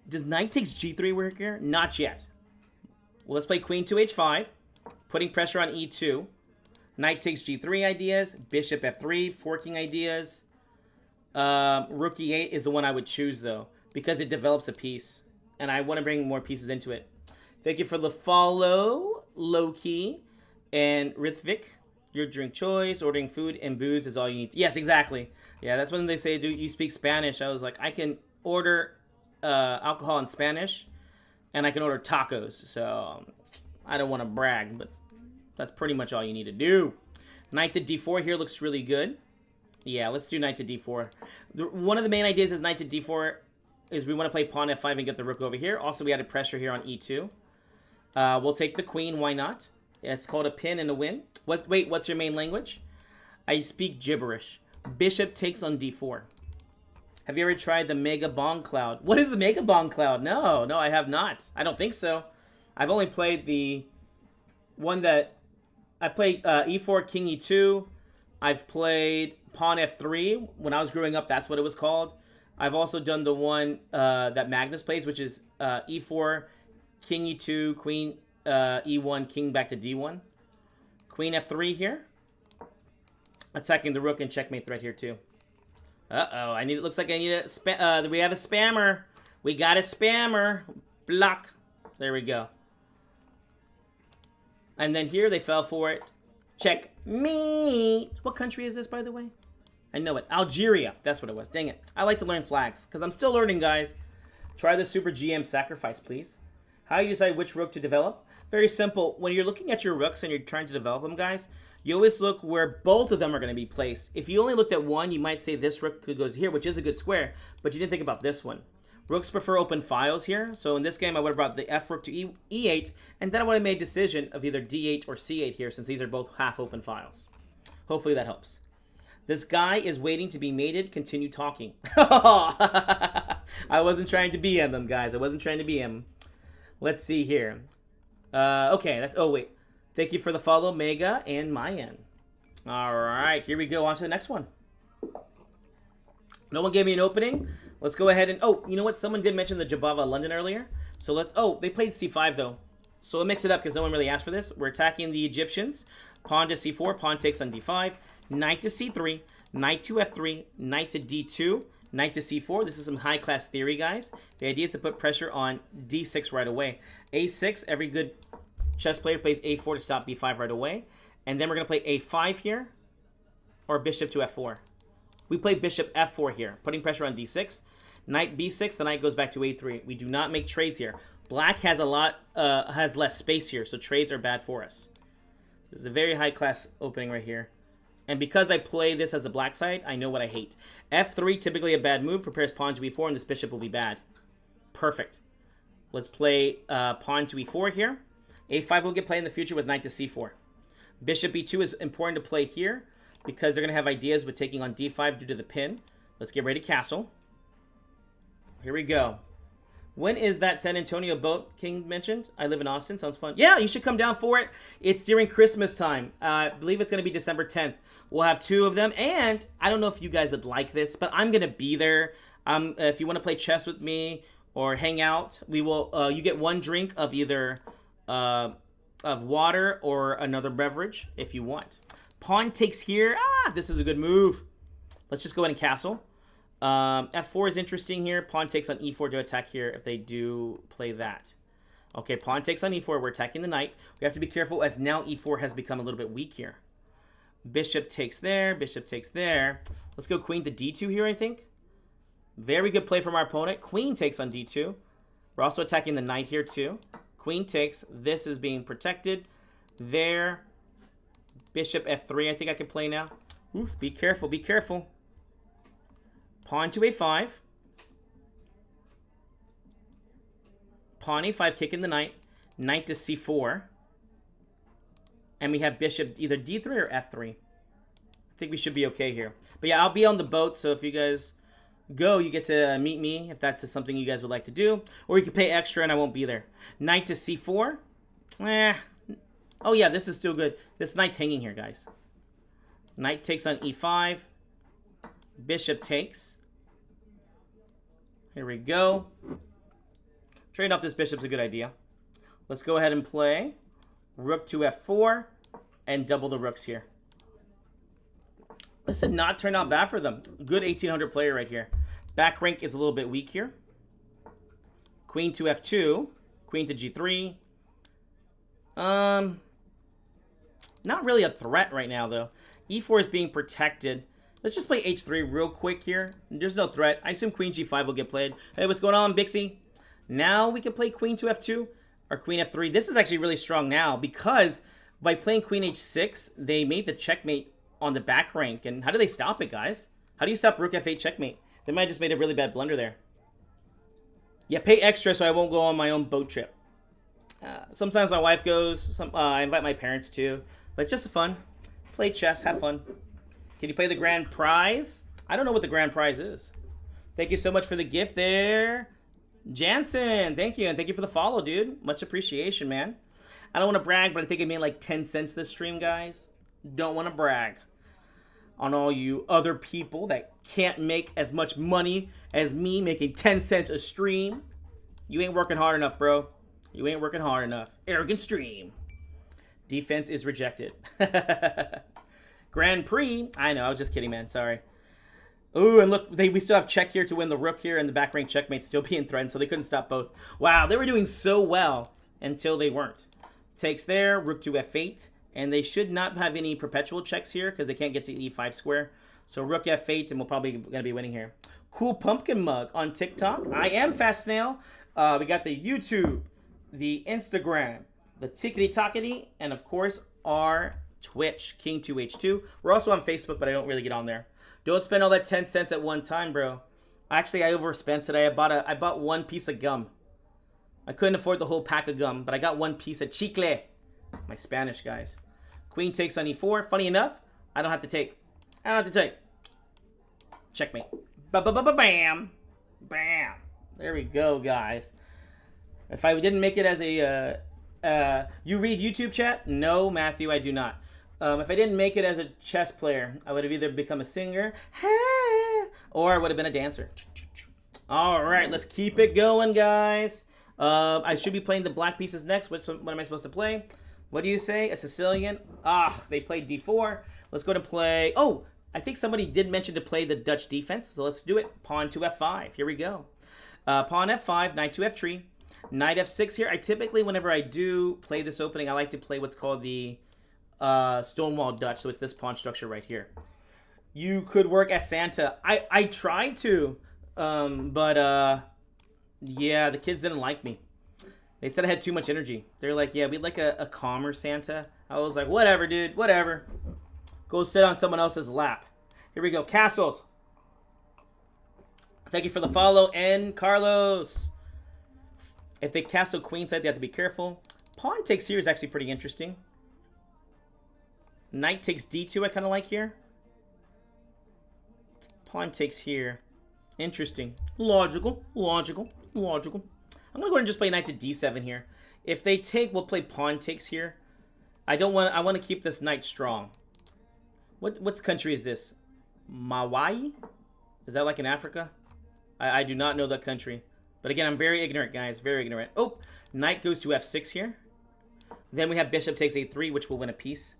Does knight takes g3 work here? Not yet. Well, let's play queen to h5. Putting pressure on e2. Knight takes g3 ideas. Bishop f3, forking ideas. Rook e8 is the one I would choose, though, because it develops a piece. And I want to bring more pieces into it. Thank you for the follow, Loki. And Rithvik, your drink choice, ordering food and booze is all you need. Yes, exactly. Yeah, that's when they say, do you speak Spanish? I was like, I can order alcohol in Spanish, and I can order tacos. So I don't want to brag, but that's pretty much all you need to do. Knight to d4 here looks really good. Yeah, let's do knight to d4. One of the main ideas is knight to d4 is we want to play pawn f5 and get the rook over here. Also, we added pressure here on e2. We'll take the queen. Why not? It's called a pin and a win. Wait, what's your main language? I speak gibberish. Bishop takes on d4. Have you ever tried the Mega Bong Cloud? What is the Mega Bong Cloud? No, I have not. I don't think so. I've only played the one that... I played e4, king e2. I've played pawn f3. When I was growing up, that's what it was called. I've also done the one that Magnus plays, which is e4, king e2, queen... e1, king back to d1. Queen f3 here. Attacking the rook and checkmate threat here too. Uh-oh, it looks like I need a we have a spammer. We got a spammer. Block. There we go. And then here they fell for it. Checkmate. What country is this, by the way? I know it. Algeria. That's what it was. Dang it. I like to learn flags because I'm still learning, guys. Try the Super GM sacrifice, please. How do you decide which rook to develop? Very simple. When you're looking at your rooks and you're trying to develop them, guys, you always look where both of them are going to be placed. If you only looked at one, you might say this rook goes here, which is a good square, but you didn't think about this one. Rooks prefer open files here, so in this game I would have brought the f rook to e8, and then I would have made a decision of either d8 or c8 here, since these are both half open files. Hopefully that helps. This guy is waiting to be mated. Continue talking. I wasn't trying to BM them, guys. I wasn't trying to BM. Let's see here. Okay, that's... Oh, wait. Thank you for the follow, Mega and Mayan. All right, here we go. On to the next one. No one gave me an opening. Let's go ahead and... Oh, you know what? Someone did mention the Jabava London earlier. So let's... Oh, they played c5, though. So let's mix it up because no one really asked for this. We're attacking the Egyptians. Pawn to c4. Pawn takes on d5. Knight to c3. Knight to f3. Knight to d2. Knight to c4. This is some high-class theory, guys. The idea is to put pressure on d6 right away. a6, every good chess player plays a4 to stop d5 right away. And then we're going to play a5 here. Or bishop to f4. We play bishop f4 here, putting pressure on d6. Knight b6, the knight goes back to a3. We do not make trades here. Black has has less space here, so trades are bad for us. This is a very high-class opening right here. And because I play this as the black side, I know what I hate. f3, typically a bad move, prepares pawn to e4, and this bishop will be bad. Perfect. Let's play pawn to e4 here. a5 will get played in the future with knight to c4. Bishop e2 is important to play here because they're going to have ideas with taking on d5 due to the pin. Let's get ready to castle. Here we go. When is that San Antonio boat King mentioned? I live in Austin. Sounds fun. Yeah, you should come down for it. It's during Christmas time. I believe it's going to be December 10th. We'll have 2 of them. And I don't know if you guys would like this, but I'm going to be there. If you want to play chess with me or hang out, we will. You get 1 drink of either of water or another beverage if you want. Pawn takes here. Ah, this is a good move. Let's just go ahead and castle. F4 is interesting here. Pawn takes on e4 to attack here if they do play that. Okay, pawn takes on e4. We're attacking the knight. We have to be careful as now e4 has become a little bit weak here. Bishop takes there. Bishop takes there. Let's go queen to d2 here, I think. Very good play from our opponent. Queen takes on d2. We're also attacking the knight here too. Queen takes. This is being protected. There. Bishop f3 I think I can play now. Oof, be careful, be careful. Pawn to a5. Pawn a5, kicking the knight. Knight to c4. And we have bishop either d3 or f3. I think we should be okay here. But yeah, I'll be on the boat, so if you guys go, you get to meet me if that's something you guys would like to do. Or you can pay extra and I won't be there. Knight to c4. Oh yeah, this is still good. This knight's hanging here, guys. Knight takes on e5. Bishop takes. Here we go. Trade off this bishop's a good idea. Let's go ahead and play rook to f4 and double the rooks here. This did not turn out bad for them. Good 1800 player right here. Back rank is a little bit weak here. Queen to f2. Queen to g3. Not really a threat right now, though. e4 is being protected. Let's just play h3 real quick here. There's no threat. I assume queen g5 will get played. Hey, what's going on, Bixie? Now we can play queen to f2 or queen f3. This is actually really strong now because by playing queen h6, they made the checkmate on the back rank. And how do they stop it, guys? How do you stop rook f8 checkmate? They might have just made a really bad blunder there. Yeah, pay extra so I won't go on my own boat trip. Sometimes my wife goes. I invite my parents too. But it's just fun. Play chess, have fun. Can you play the grand prize? I don't know what the grand prize is. Thank you so much for the gift there. Jansen, thank you. And thank you for the follow, dude. Much appreciation, man. I don't want to brag, but I think I made like 10 cents this stream, guys. Don't want to brag on all you other people that can't make as much money as me making 10 cents a stream. You ain't working hard enough, bro. You ain't working hard enough. Arrogant stream. Defense is rejected. Grand Prix. I know, I was just kidding, man. Sorry. Ooh, and look, we still have check here to win the rook here, and the back rank checkmate still being threatened, so they couldn't stop both. Wow, they were doing so well until they weren't. Takes there, rook to f8, and they should not have any perpetual checks here because they can't get to e5 square. So rook f8, and we're probably going to be winning here. Cool pumpkin mug on TikTok. I am Fast Snail. We got the YouTube, the Instagram, the Tickety-Tockety, and of course our Twitch, King2H2. We're also on Facebook, but I don't really get on there. Don't spend all that 10 cents at one time, bro. Actually, I overspent today. I bought 1 piece of gum. I couldn't afford the whole pack of gum, but I got 1 piece of chicle. My Spanish, guys. Queen takes on e4. Funny enough, I don't have to take. I don't have to take. Checkmate. Ba-ba-ba-ba-bam. Bam. There we go, guys. If I didn't make it as a You read YouTube chat? No, Matthew, I do not. If I didn't make it as a chess player, I would have either become a singer or I would have been a dancer. All right, let's keep it going, guys. I should be playing the black pieces next. What am I supposed to play? What do you say? A Sicilian? They played d4. Let's go to play... Oh, I think somebody did mention to play the Dutch defense, so let's do it. Pawn to f5. Here we go. Pawn f5, knight to f3, knight f6 here. I typically, whenever I do play this opening, I like to play what's called the Stonewall Dutch, so it's this pawn structure right here. You could work as Santa. I tried to, but yeah, the kids didn't like me. They said I had too much energy. They're like, yeah, we'd like a calmer Santa. I was like, whatever, dude, whatever. Go sit on someone else's lap. Here we go, castles. Thank you for the follow, and Carlos. If they castle queenside, they have to be careful. Pawn takes here is actually pretty interesting. Knight takes d2, I kind of like here. Pawn takes here. Interesting. Logical, logical, logical. I'm going to go ahead and just play knight to d7 here. If they take, we'll play pawn takes here. I want to keep this knight strong. What country is this? Maui? Is that like in Africa? I do not know that country. But again, I'm very ignorant, guys. Very ignorant. Oh, knight goes to f6 here. Then we have bishop takes a3, which will win a piece.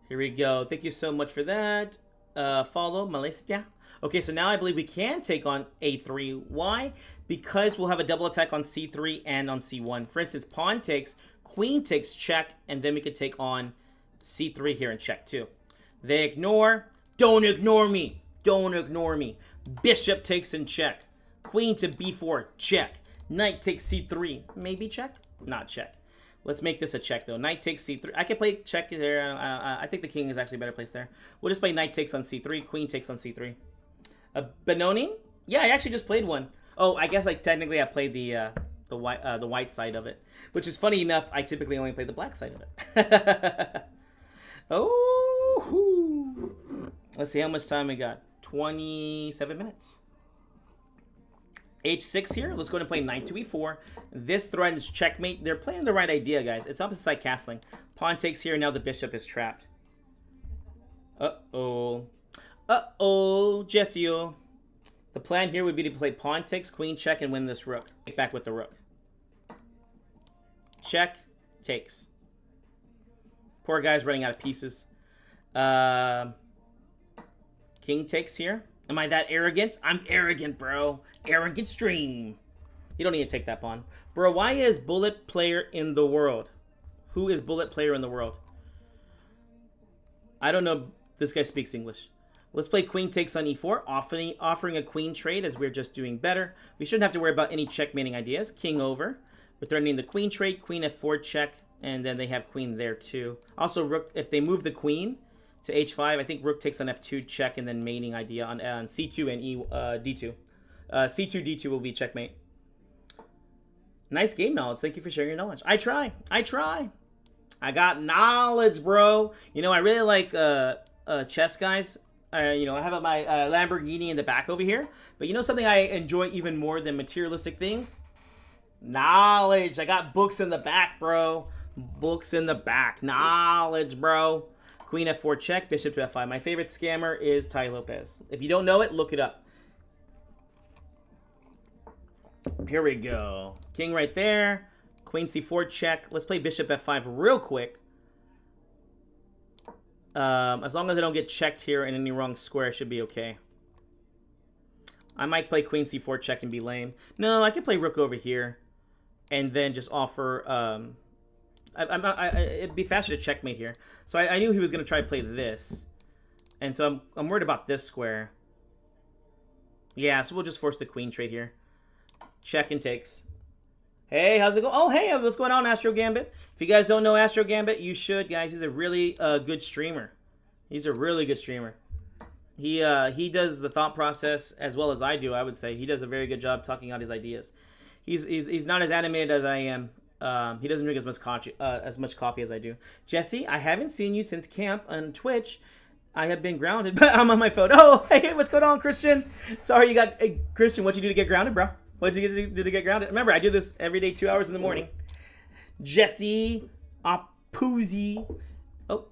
Here we go. Thank you so much for that. Follow, Malaysia. Okay, so now I believe we can take on a3. Why? Because we'll have a double attack on c3 and on c1. For instance, pawn takes, queen takes, check, and then we could take on c3 here and check too. They ignore. Don't ignore me. Don't ignore me. Bishop takes and check. Queen to b4, check. Knight takes c3, maybe check? Not check. Let's make this a check, though. Knight takes c3. I can play check there. I think the king is actually a better place there. We'll just play knight takes on c3, queen takes on c3. Benoni? Yeah, I actually just played one. Oh, I guess technically I played the white side of it, which is funny enough. I typically only play the black side of it. Oh, let's see how much time we got. 27 minutes. H6 here. Let's go ahead and play knight to e4. This threatens checkmate. They're playing the right idea, guys. It's opposite side castling. Pawn takes here. Now the bishop is trapped. Uh-oh. Uh-oh, Jesse. The plan here would be to play pawn takes, queen check, and win this rook. Take back with the rook. Check, takes. Poor guy's running out of pieces. King takes here. Am I that arrogant? I'm arrogant, bro. Arrogant stream. You don't need to take that pawn. Bro, why is bullet player in the world? Who is bullet player in the world? I don't know. This guy speaks English. Let's play queen takes on e4, offering a queen trade as we're just doing better. We shouldn't have to worry about any checkmating ideas. King over. We're threatening the queen trade, queen f4 check, and then they have queen there too. Also, rook, if they move the queen to h5, I think rook takes on f2 check, and then mating idea on c2 and d2. C2, d2 will be checkmate. Nice game knowledge. Thank you for sharing your knowledge. I try. I got knowledge, bro. You know, I really like chess, guys. You know, I have my Lamborghini in the back over here. But you know something I enjoy even more than materialistic things? Knowledge. I got books in the back, bro. Books in the back. Knowledge, bro. Queen f4 check, bishop to f5. My favorite scammer is Tai Lopez. If you don't know it, look it up. Here we go. King right there. Queen c4 check. Let's play bishop f5 real quick. As long as I don't get checked here in any wrong square, I should be okay. I might play queen c4 check and be lame. No, I can play rook over here and then just offer... it'd be faster to checkmate here. So I knew he was going to try to play this. And so I'm worried about this square. Yeah, so we'll just force the queen trade here. Check and takes. Hey, how's it going? Oh, hey, what's going on, Astro Gambit? If you guys don't know Astro Gambit, you should, guys. He's a really good streamer. He's a really good streamer. He does the thought process as well as I do, I would say. He does a very good job talking out his ideas. He's not as animated as I am. He doesn't drink as much coffee as I do. Jesse, I haven't seen you since camp on Twitch. I have been grounded, but I'm on my phone. Oh, hey, what's going on, Christian? Sorry you got... Hey, Christian, what'd you do to get grounded, bro? What'd you do to get grounded? Remember, I do this every day, 2 hours in the morning. Jesse Apuzzi. Oh,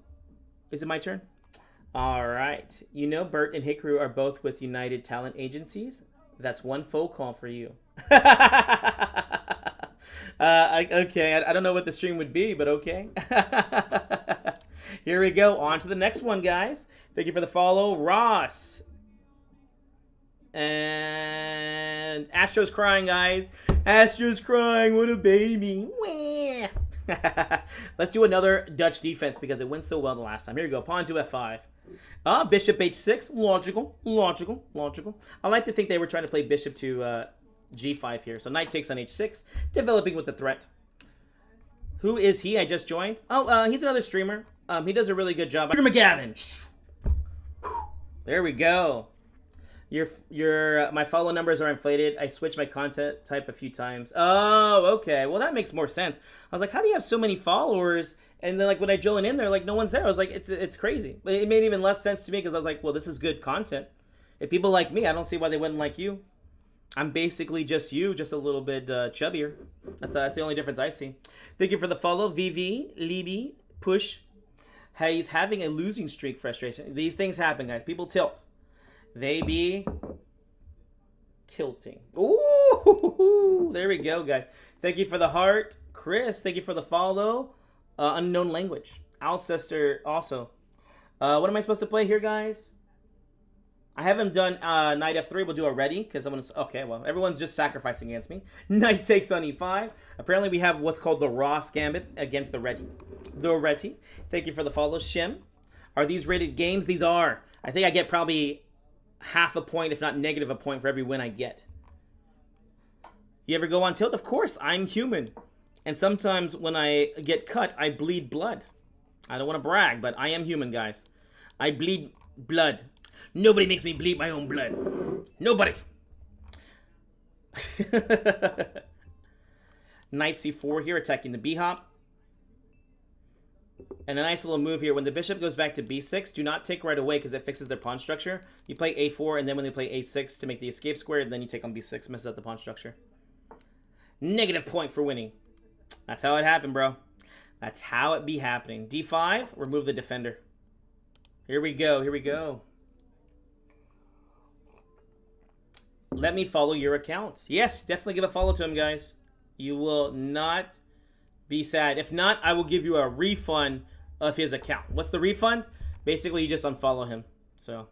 is it my turn? All right. You know, Bert and Hikaru are both with United Talent Agencies. That's one phone call for you. Okay, I don't know what the stream would be, but okay. Here we go. On to the next one, guys. Thank you for the follow, Ross. And Astro's crying, guys. Astro's crying. What a baby. Let's do another Dutch defense because it went so well the last time. Here we go. Pawn to f5. Bishop h6. Logical. I like to think they were trying to play bishop to g5 here. So knight takes on h6. Developing with the threat. Who is he? I just joined. Oh, he's another streamer. He does a really good job. Peter McGavin. There we go. My follow numbers are inflated. I switched my content type a few times. Oh, okay. Well, that makes more sense. I was like, how do you have so many followers? And then, like, when I join in there, like, no one's there. I was like, it's crazy. But it made even less sense to me because I was like, well, this is good content. If people like me, I don't see why they wouldn't like you. I'm basically just you, just a little bit chubbier. That's the only difference I see. Thank you for the follow, VV, Libby, Push. Hey, he's having a losing streak frustration. These things happen, guys. People tilt. They be tilting. Ooh, there we go, guys. Thank you for the heart. Chris, thank you for the follow. Unknown language. Alcester also. What am I supposed to play here, guys? I haven't done knight f3. We'll do a ready because someone's... Okay, well, everyone's just sacrificing against me. Knight takes on e5. Apparently, we have what's called the Ross Gambit against the ready. The ready. Thank you for the follow, Shim. Are these rated games? These are. I think I get probably half a point, if not negative a point, for every win I get. You ever go on tilt? Of course, I'm human. And sometimes when I get cut, I bleed blood. I don't want to brag, but I am human, guys. I bleed blood. Nobody makes me bleed my own blood. Nobody. Knight c4 here, attacking the b-hop. And a nice little move here. When the bishop goes back to b6, do not take right away because it fixes their pawn structure. You play a4, and then when they play a6 to make the escape square, then you take on b6, messes up the pawn structure. Negative point for winning. That's how it happened, bro. That's how it be happening. d5, remove the defender. Here we go. Here we go. Let me follow your account. Yes, definitely give a follow to him, guys. You will not be sad. If not, I will give you a refund of his account. What's the refund? Basically, you just unfollow him. So,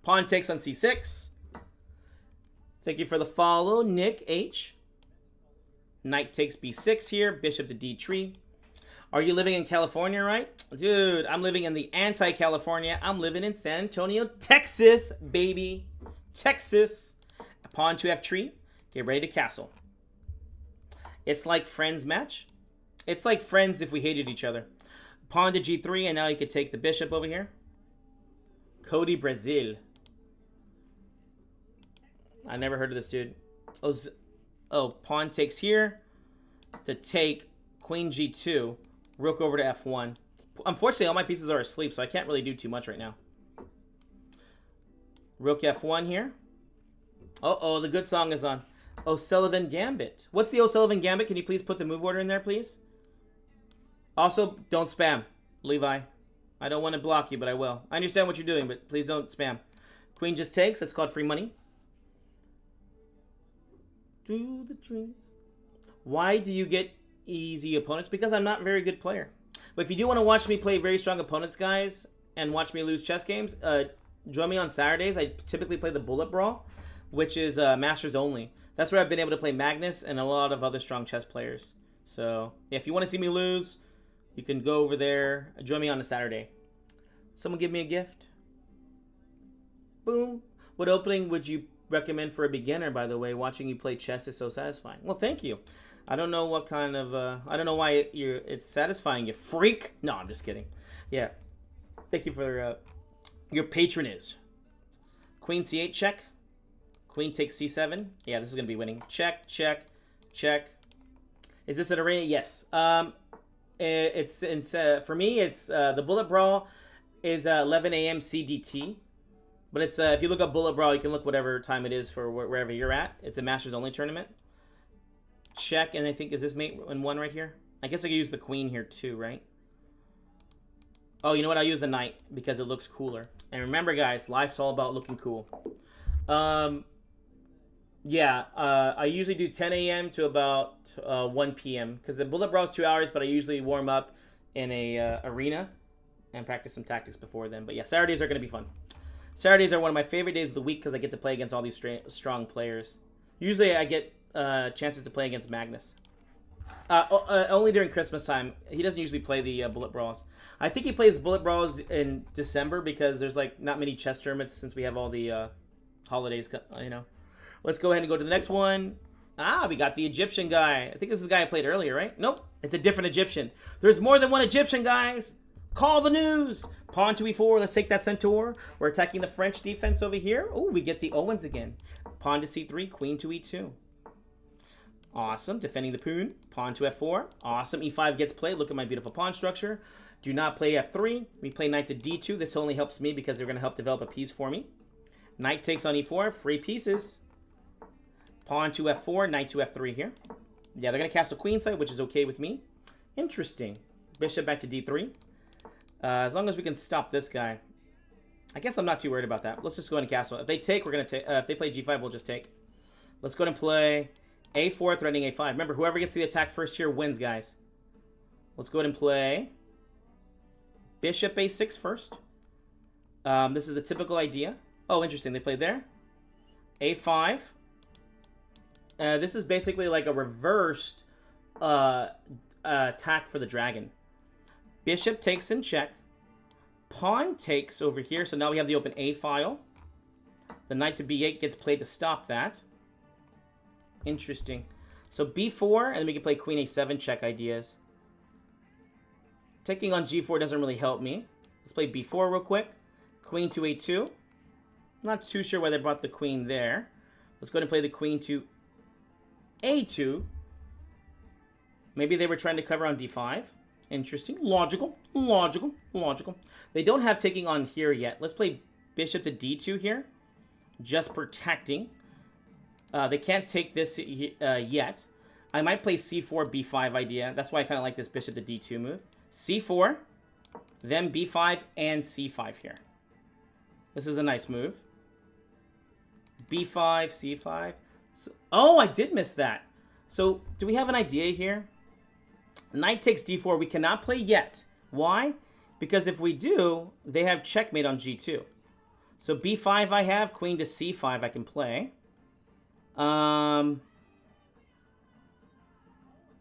pawn takes on c6. Thank you for the follow, Nick H. Knight takes b6 here. Bishop to d3. Are you living in California, right? Dude, I'm living in the anti-California. I'm living in San Antonio, Texas, baby. Texas. Pawn to f3. Get ready to castle. It's like Friends match. It's like Friends if we hated each other. Pawn to g3, and now you could take the bishop over here. Cody Brazil. I never heard of this dude. Oh, pawn takes here to take queen g2. Rook over to f1. Unfortunately, all my pieces are asleep, so I can't really do too much right now. Rook f1 here. Uh-oh, the good song is on. O'Sullivan Gambit. What's the O'Sullivan Gambit? Can you please put the move order in there, please? Also, don't spam, Levi. I don't want to block you, but I will. I understand what you're doing, but please don't spam. Queen just takes. That's called free money. Through the trees. Why do you get easy opponents? Because I'm not a very good player. But if you do want to watch me play very strong opponents, guys, and watch me lose chess games, join me on Saturdays. I typically play the Bullet Brawl, which is Masters only. That's where I've been able to play Magnus and a lot of other strong chess players. So, yeah, if you want to see me lose, you can go over there. Join me on a Saturday. Someone give me a gift. Boom. What opening would you recommend for a beginner, by the way? Watching you play chess is so satisfying. Well, thank you. I don't know what kind of... I don't know why it's satisfying, you freak. No, I'm just kidding. Yeah. Thank you for your patronage. Queen c8 check. Queen takes c7. Yeah, this is going to be winning. Check, check, check. Is this an array? Yes. For me, it's the Bullet Brawl is 11 a.m. CDT. But it's if you look up Bullet Brawl, you can look whatever time it is for wherever you're at. It's a Masters only tournament. Check, and I think, is this mate in one right here? I guess I could use the queen here too, right? Oh, you know what? I'll use the knight because it looks cooler. And remember, guys, life's all about looking cool. Yeah, I usually do 10 a.m. to about 1 p.m. because the bullet brawl is 2 hours, but I usually warm up in a arena and practice some tactics before then. But yeah, Saturdays are going to be fun. Saturdays are one of my favorite days of the week because I get to play against all these strong players. Usually I get chances to play against Magnus. Only during Christmas time. He doesn't usually play the bullet brawls. I think he plays bullet brawls in December because there's like not many chess tournaments since we have all the holidays, you know. Let's go ahead and go to the next one. Ah, we got the Egyptian guy. I think this is the guy I played earlier, right? Nope, it's a different Egyptian. There's more than one Egyptian, guys. Call the news. Pawn to e4. Let's take that centaur. We're attacking the French defense over here. Oh, we get the Owens again. Pawn to c3. Queen to e2. Awesome. Defending the pawn. Pawn to f4. Awesome. e5 gets played. Look at my beautiful pawn structure. Do not play f3. We play knight to d2. This only helps me because they're going to help develop a piece for me. Knight takes on e4. Free pieces. Pawn to f4. Knight to f3 here. Yeah, they're going to castle queenside, which is okay with me. Interesting. Bishop back to d3. As long as we can stop this guy. I guess I'm not too worried about that. Let's just go ahead and castle. If they take, we're going to take. If they play g5, we'll just take. Let's go ahead and play a4, threatening a5. Remember, whoever gets the attack first here wins, guys. Let's go ahead and play bishop a6 first. This is a typical idea. Oh, interesting. They played there. a5. This is basically like a reversed attack for the dragon. Bishop takes in check. Pawn takes over here. So now we have the open A file. The knight to B8 gets played to stop that. Interesting. So B4, and then we can play Queen A7 check ideas. Taking on G4 doesn't really help me. Let's play B4 real quick. Queen to A2. Not too sure why they brought the queen there. Let's go ahead and play the queen to A2. Maybe they were trying to cover on D5. Interesting. Logical. Logical. Logical. They don't have taking on here yet. Let's play bishop to D2 here. Just protecting. They can't take this yet. I might play C4, B5 idea. That's why I kind of like this bishop to D2 move. C4. Then B5 and C5 here. This is a nice move. B5, C5. So, oh, I did miss that. So, do we have an idea here? Knight takes D4. We cannot play yet. Why? Because if we do, they have checkmate on G2. So, B5 I have. Queen to C5 I can play.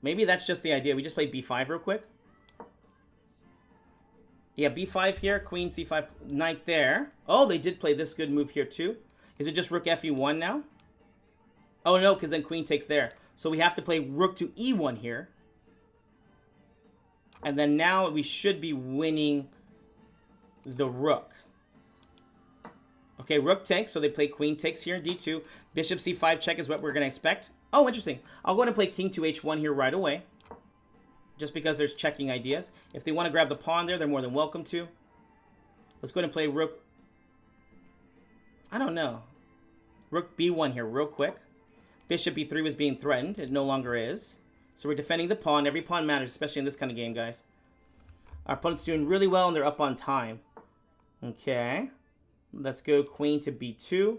Maybe that's just the idea. We just play B5 real quick. Yeah, B5 here. Queen, C5, knight there. Oh, they did play this good move here too. Is it just rook FE1 now? Oh, no, because then queen takes there. So we have to play rook to E1 here. And then now we should be winning the rook. Okay, rook takes, so they play queen takes here in D2. Bishop C5 check is what we're going to expect. Oh, interesting. I'll go ahead and play king to H1 here right away. Just because there's checking ideas. If they want to grab the pawn there, they're more than welcome to. Let's go ahead and play rook. I don't know. Rook B1 here real quick. Bishop B3 was being threatened. It no longer is. So we're defending the pawn. Every pawn matters, especially in this kind of game, guys. Our opponent's doing really well, and they're up on time. Okay. Let's go queen to B2.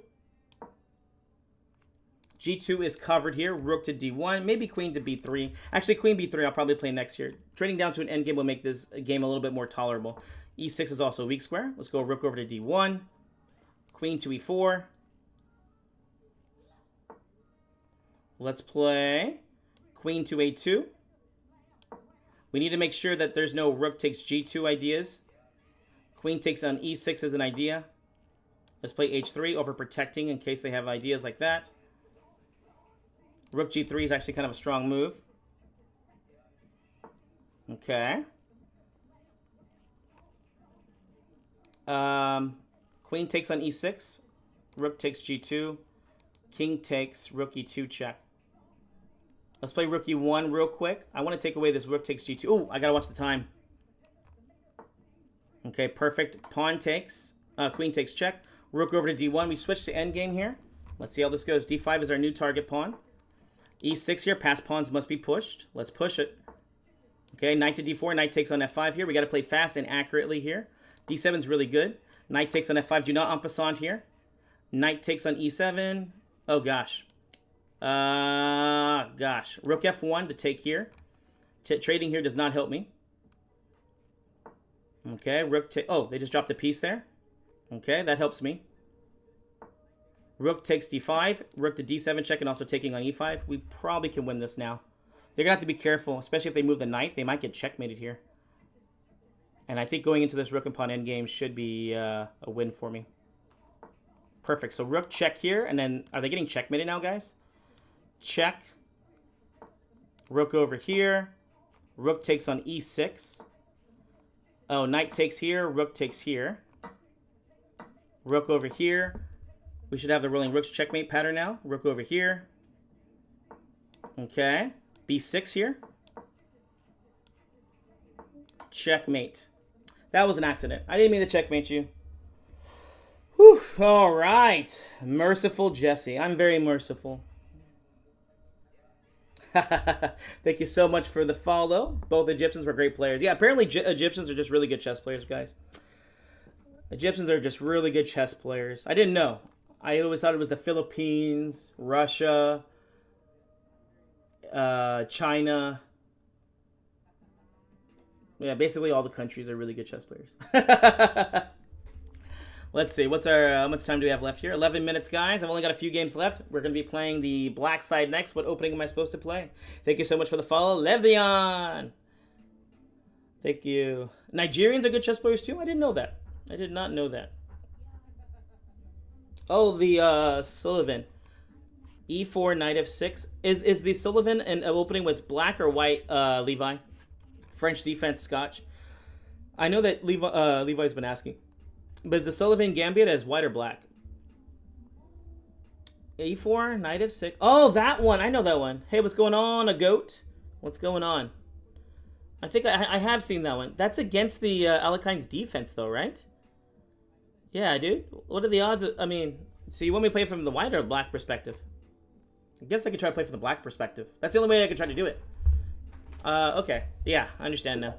G2 is covered here. Rook to D1. Maybe queen to B3. Actually, queen B3 I'll probably play next here. Trading down to an endgame will make this game a little bit more tolerable. E6 is also a weak square. Let's go rook over to D1. Queen to E4. Let's play queen to A2. We need to make sure that there's no rook takes G2 ideas. Queen takes on E6 as an idea. Let's play H3 over protecting in case they have ideas like that. Rook G3 is actually kind of a strong move. Okay. Queen takes on E6. Rook takes G2. King takes rook E2 check. Let's play rook E1 real quick. I want to take away this rook takes G2. Oh, I got to watch the time. Okay, perfect. Pawn takes. Queen takes check. Rook over to D1. We switch to endgame here. Let's see how this goes. D5 is our new target pawn. E6 here. Past pawns must be pushed. Let's push it. Okay, knight to d4. Knight takes on f5 here. We got to play fast and accurately here. d7 is really good. Knight takes on f5. Do not en passant here. Knight takes on e7. Oh, gosh. Rook f1 to take here. Trading here does not help me. Okay, rook take... Oh, they just dropped a piece there. Okay, that helps me. Rook takes d5. Rook to d7 check and also taking on e5. We probably can win this now. They're going to have to be careful, especially if they move the knight. They might get checkmated here. And I think going into this rook and pawn endgame should be a win for me. Perfect. So rook check here. And then, are they getting checkmated now, guys? Check. Rook over here. Rook takes on e6. Oh, knight takes here. Rook takes here. Rook over here. We should have the rolling rooks checkmate pattern now. Rook over here. Okay. b6 here. Checkmate. That was an accident. I didn't mean to checkmate you. Whew. All right. Merciful Jesse. I'm very merciful. Thank you so much for the follow. Both Egyptians were great players. Yeah, apparently Egyptians are just really good chess players, guys. Egyptians are just really good chess players. I didn't know. I always thought it was the Philippines, Russia, China. Yeah, basically all the countries are really good chess players. Let's see. What's our how much time do we have left here? 11 minutes, guys. I've only got a few games left. We're going to be playing the black side next. What opening am I supposed to play? Thank you so much for the follow. Levion. Thank you. Nigerians are good chess players too? I didn't know that. I did not know that. Oh, the Sullivan. E4, knight f6. Is the Sullivan an opening with black or white, Levi? French defense, Scotch. I know that Levi's been asking. But is the Sullivan Gambit as white or black? E4, knight f6. Oh, that one. I know that one. Hey, what's going on, a goat? What's going on? I think I have seen that one. That's against the Alekhine's defense, though, right? Yeah, dude. What are the odds? I mean, so you want me to play from the white or black perspective? I guess I could try to play from the black perspective. That's the only way I could try to do it. Okay. Yeah, I understand now.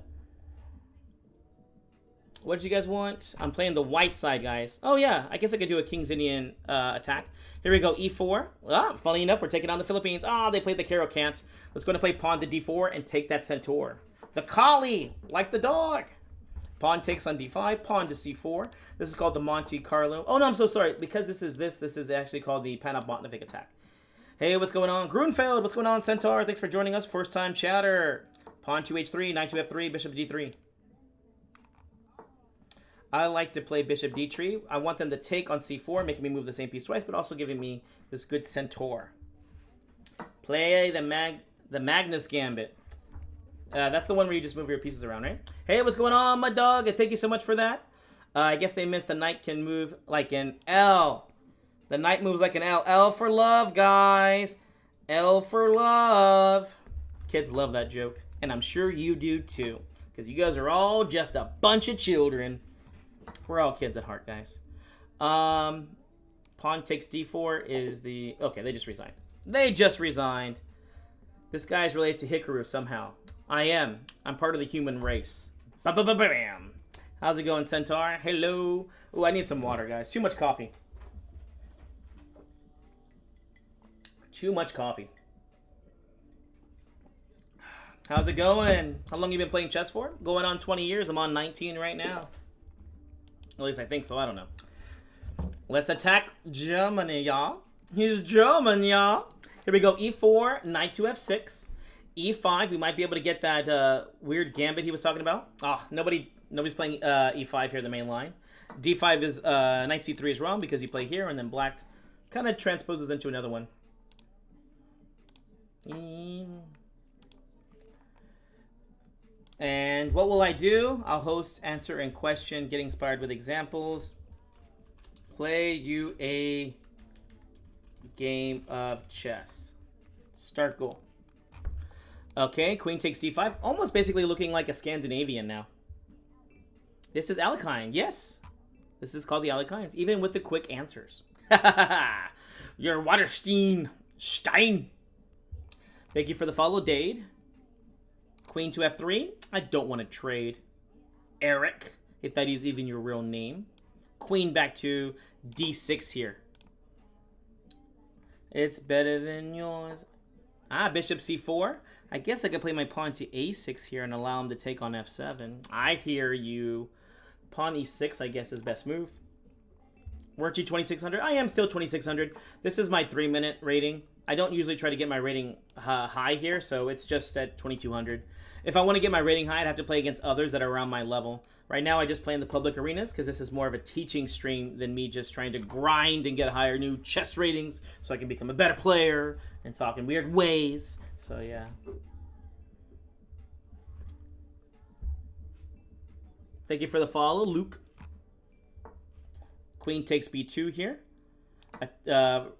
What did you guys want? I'm playing the white side, guys. Oh, yeah. I guess I could do a King's Indian attack. Here we go. E4. Ah, funny enough, we're taking on the Philippines. Ah, they played the Caro can't. Let's go to play pawn to D4 and take that centaur. The collie, like the dog. Pawn takes on D5. Pawn to C4. This is called the Monte Carlo. Oh, no, I'm so sorry. Because this is actually called the Panabotnovic attack. Hey, what's going on? Grunfeld, what's going on, Centaur? Thanks for joining us. First time chatter. Pawn to H3, knight to F3, bishop to D3. I like to play bishop D3. I want them to take on C4, making me move the same piece twice, but also giving me this good centaur. Play the Magnus Gambit. That's the one where you just move your pieces around, right? Hey, what's going on, my dog? Thank you so much for that. I guess they missed the knight can move like an L. The knight moves like an L. L for love, guys. L for love. Kids love that joke. And I'm sure you do too. Because you guys are all just a bunch of children. We're all kids at heart, guys. Pawn takes D4 is the... Okay, they just resigned. They just resigned. This guy is related to Hikaru somehow. I am. I'm part of the human race. Ba-ba-ba-bam. How's it going, Centaur? Hello. Oh, I need some water, guys. Too much coffee. Too much coffee. How's it going? How long you been playing chess for? Going on 20 years. I'm on 19 right now. At least I think so. I don't know. Let's attack Germany, y'all. He's German, y'all. Here we go. E4, knight to F6. E5. We might be able to get that weird gambit he was talking about. Oh, nobody's playing E5 here, the main line. D5 is knight C3 is wrong because you play here, and then black kind of transposes into another one. And what will I do? I'll host, answer, and question, get inspired with examples. Play you a game of chess. Start goal. Okay, queen takes d5. Almost basically looking like a Scandinavian now. This is Alekhine. Yes. This is called the Alekhines, even with the quick answers. You're Waterstein. Stein. Thank you for the follow, Dade. Queen to F3. I don't want to trade. Eric, if that is even your real name. Queen back to D6 here. It's better than yours. Ah, bishop C4. I guess I could play my pawn to A6 here and allow him to take on F7. I hear you. Pawn E6, I guess, is best move. Weren't you 2600? I am still 2600. This is my 3-minute rating. I don't usually try to get my rating high here, so it's just at 2200. If I want to get my rating high, I'd have to play against others that are around my level. Right now, I just play in the public arenas because this is more of a teaching stream than me just trying to grind and get higher new chess ratings so I can become a better player and talk in weird ways. So, yeah. Thank you for the follow, Luke. Queen takes B2 here.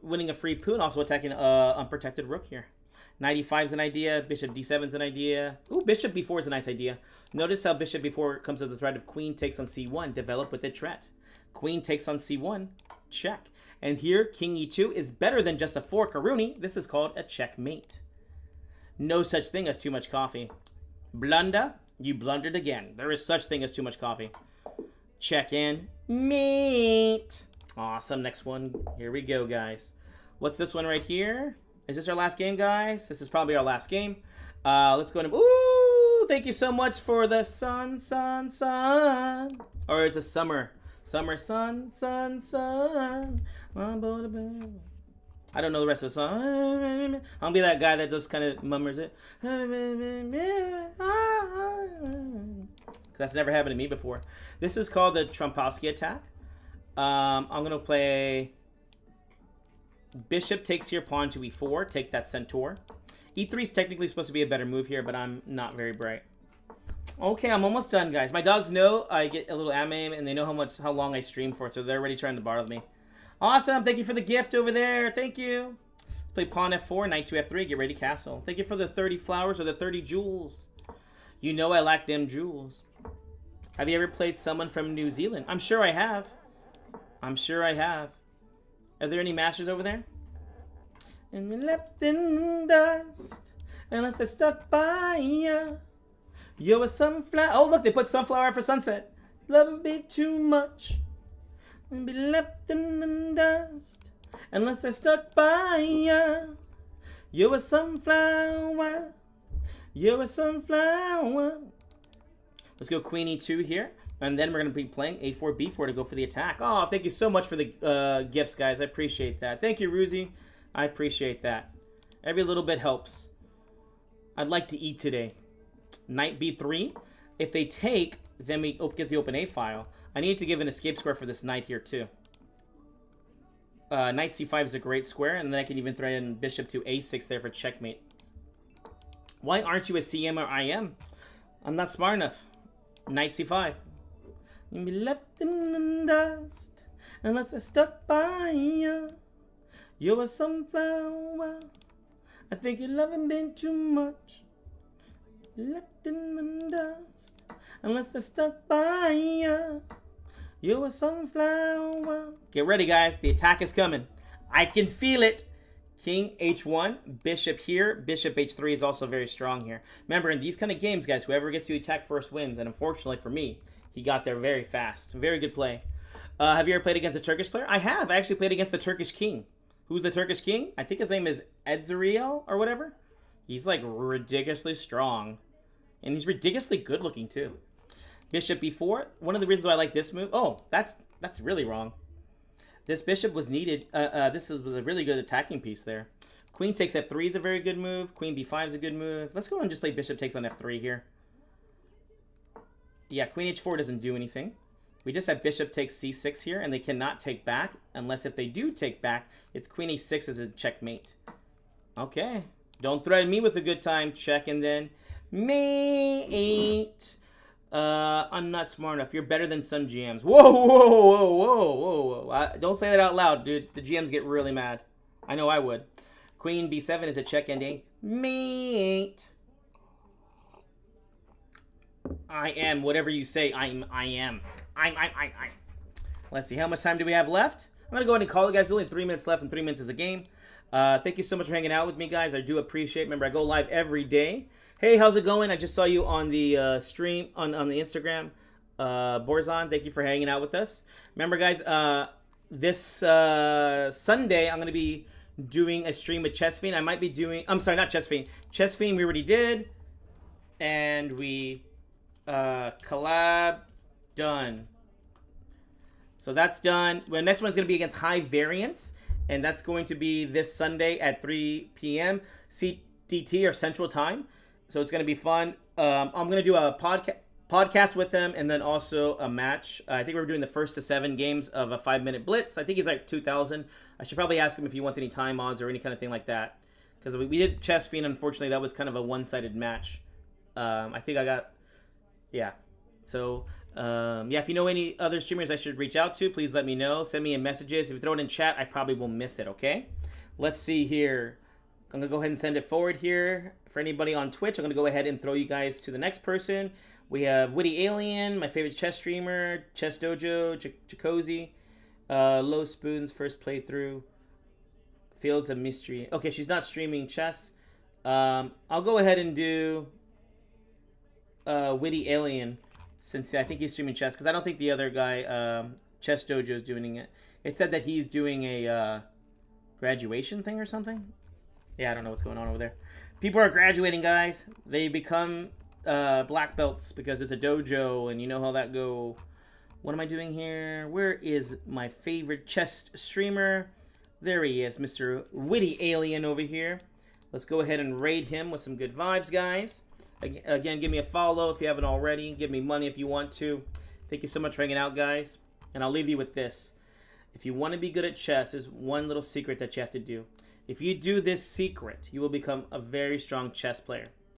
Winning a free poo and also attacking unprotected rook here. Knight E5 is an idea. Bishop D7 is an idea. Ooh, Bishop B4 is a nice idea. Notice how Bishop B4 comes to the threat of Queen takes on C1. Develop with the threat. Queen takes on C1. Check. And here, King E2 is better than just a fork or rooney. This is called a checkmate. No such thing as too much coffee. Blunder. You blundered again. There is such thing as too much coffee. Check in. Mate. Awesome. Next one. Here we go, guys. What's this one right here? Is this our last game, guys? This is probably our last game. Let's go into... Ooh! Thank you so much for the sun. Or it's a summer. Summer, sun. I don't know the rest of the song. I'll be that guy that just kind of mummers it. That's never happened to me before. This is called the Trompowsky attack. I'm going to play... Bishop takes here, pawn to E4. Take that centaur. E3 is technically supposed to be a better move here, but I'm not very bright. Okay, I'm almost done, guys. My dogs know I get a little anime, and they know how long I stream for, so they're already trying to bother me. Awesome. Thank you for the gift over there. Thank you. Play pawn F4, knight to F3. Get ready, castle. Thank you for the 30 flowers or the 30 jewels. You know I like them jewels. Have you ever played someone from New Zealand? I'm sure I have. I'm sure I have. Are there any masters over there? And you left in dust, unless I stuck by you. You're a sunflower. Oh, look, they put sunflower out for sunset. Love me too much, and be left in the dust, unless I stuck by you. You're a sunflower. You're a sunflower. Let's go Queen E2 here. And then we're going to be playing A4, B4 to go for the attack. Oh, thank you so much for the gifts, guys. I appreciate that. Thank you, Ruzi. I appreciate that. Every little bit helps. I'd like to eat today. Knight B3. If they take, then we get the open A file. I need to give an escape square for this knight here, too. Knight C5 is a great square, and then I can even throw in bishop to A6 there for checkmate. Why aren't you a CM or IM? I'm not smart enough. Knight C5. You'll be left in the dust unless I stuck by you. You're a sunflower. I think you're loving me too much. Left in the dust unless I stuck by you. You're a sunflower. Get ready, guys. The attack is coming. I can feel it. King H1, bishop here. Bishop H3 is also very strong here. Remember, in these kind of games, guys, whoever gets to attack first wins. And unfortunately for me, he got there very fast. Very good play. Have you ever played against a Turkish player? I have. I actually played against the Turkish king. Who's the Turkish king? I think his name is Edzariel or whatever. He's like ridiculously strong. And he's ridiculously good looking too. Bishop B4. One of the reasons why I like this move. Oh, that's really wrong. This bishop was needed. This was a really good attacking piece there. Queen takes F3 is a very good move. Queen B5 is a good move. Let's go and just play bishop takes on F3 here. Yeah, Queen H4 doesn't do anything. We just have bishop takes C6 here, and they cannot take back. Unless if they do take back, it's Queen A6 as a checkmate. Okay. Don't threaten me with a good time. Check and then mate. I'm not smart enough. You're better than some GMs. Whoa. Don't say that out loud, dude. The GMs get really mad. I know I would. Queen B7 is a check and a mate. I am whatever you say. I am. Let's see. How much time do we have left? I'm going to go ahead and call it, guys. There's only 3 minutes left, and 3 minutes is a game. Thank you so much for hanging out with me, guys. I do appreciate it. Remember, I go live every day. Hey, how's it going? I just saw you on the stream on the Instagram. Borzon, thank you for hanging out with us. Remember, guys, this Sunday I'm gonna be doing a stream with Chess Fiend. I might be doing. I'm sorry, not Chess Fiend. Chess Fiend we already did, and we collab done. So that's done. The next one's gonna be against High Variance, and that's going to be this Sunday at 3 p.m. CDT or Central Time. So it's gonna be fun. I'm gonna do a podcast with them, and then also a match. I think we're doing the first to 7 games of a 5-minute blitz. I think he's like 2,000. I should probably ask him if he wants any time odds or any kind of thing like that. Because we did Chess Fiend. Unfortunately, that was kind of a one-sided match. I think I got, yeah. So, yeah, if you know any other streamers I should reach out to, please let me know. Send me in messages. If you throw it in chat, I probably will miss it, okay? Let's see here. I'm going to go ahead and send it forward here. For anybody on Twitch, I'm going to go ahead and throw you guys to the next person. We have Witty Alien, my favorite chess streamer, Chess Dojo, Chikozy, Low Spoons, first playthrough, Fields of Mystery. Okay, she's not streaming chess. I'll go ahead and do Witty Alien, since I think he's streaming chess, because I don't think the other guy, Chess Dojo, is doing it. It said that he's doing a graduation thing or something. Yeah, I don't know what's going on over there. People are graduating, guys. They become black belts because it's a dojo, and you know how that go. What am I doing here? Where is my favorite chess streamer? There he is, Mr. Witty Alien over here. Let's go ahead and raid him with some good vibes, guys. Again, give me a follow if you haven't already. Give me money if you want to. Thank you so much for hanging out, guys. And I'll leave you with this. If you want to be good at chess, there's one little secret that you have to do. If you do this secret, you will become a very strong chess player.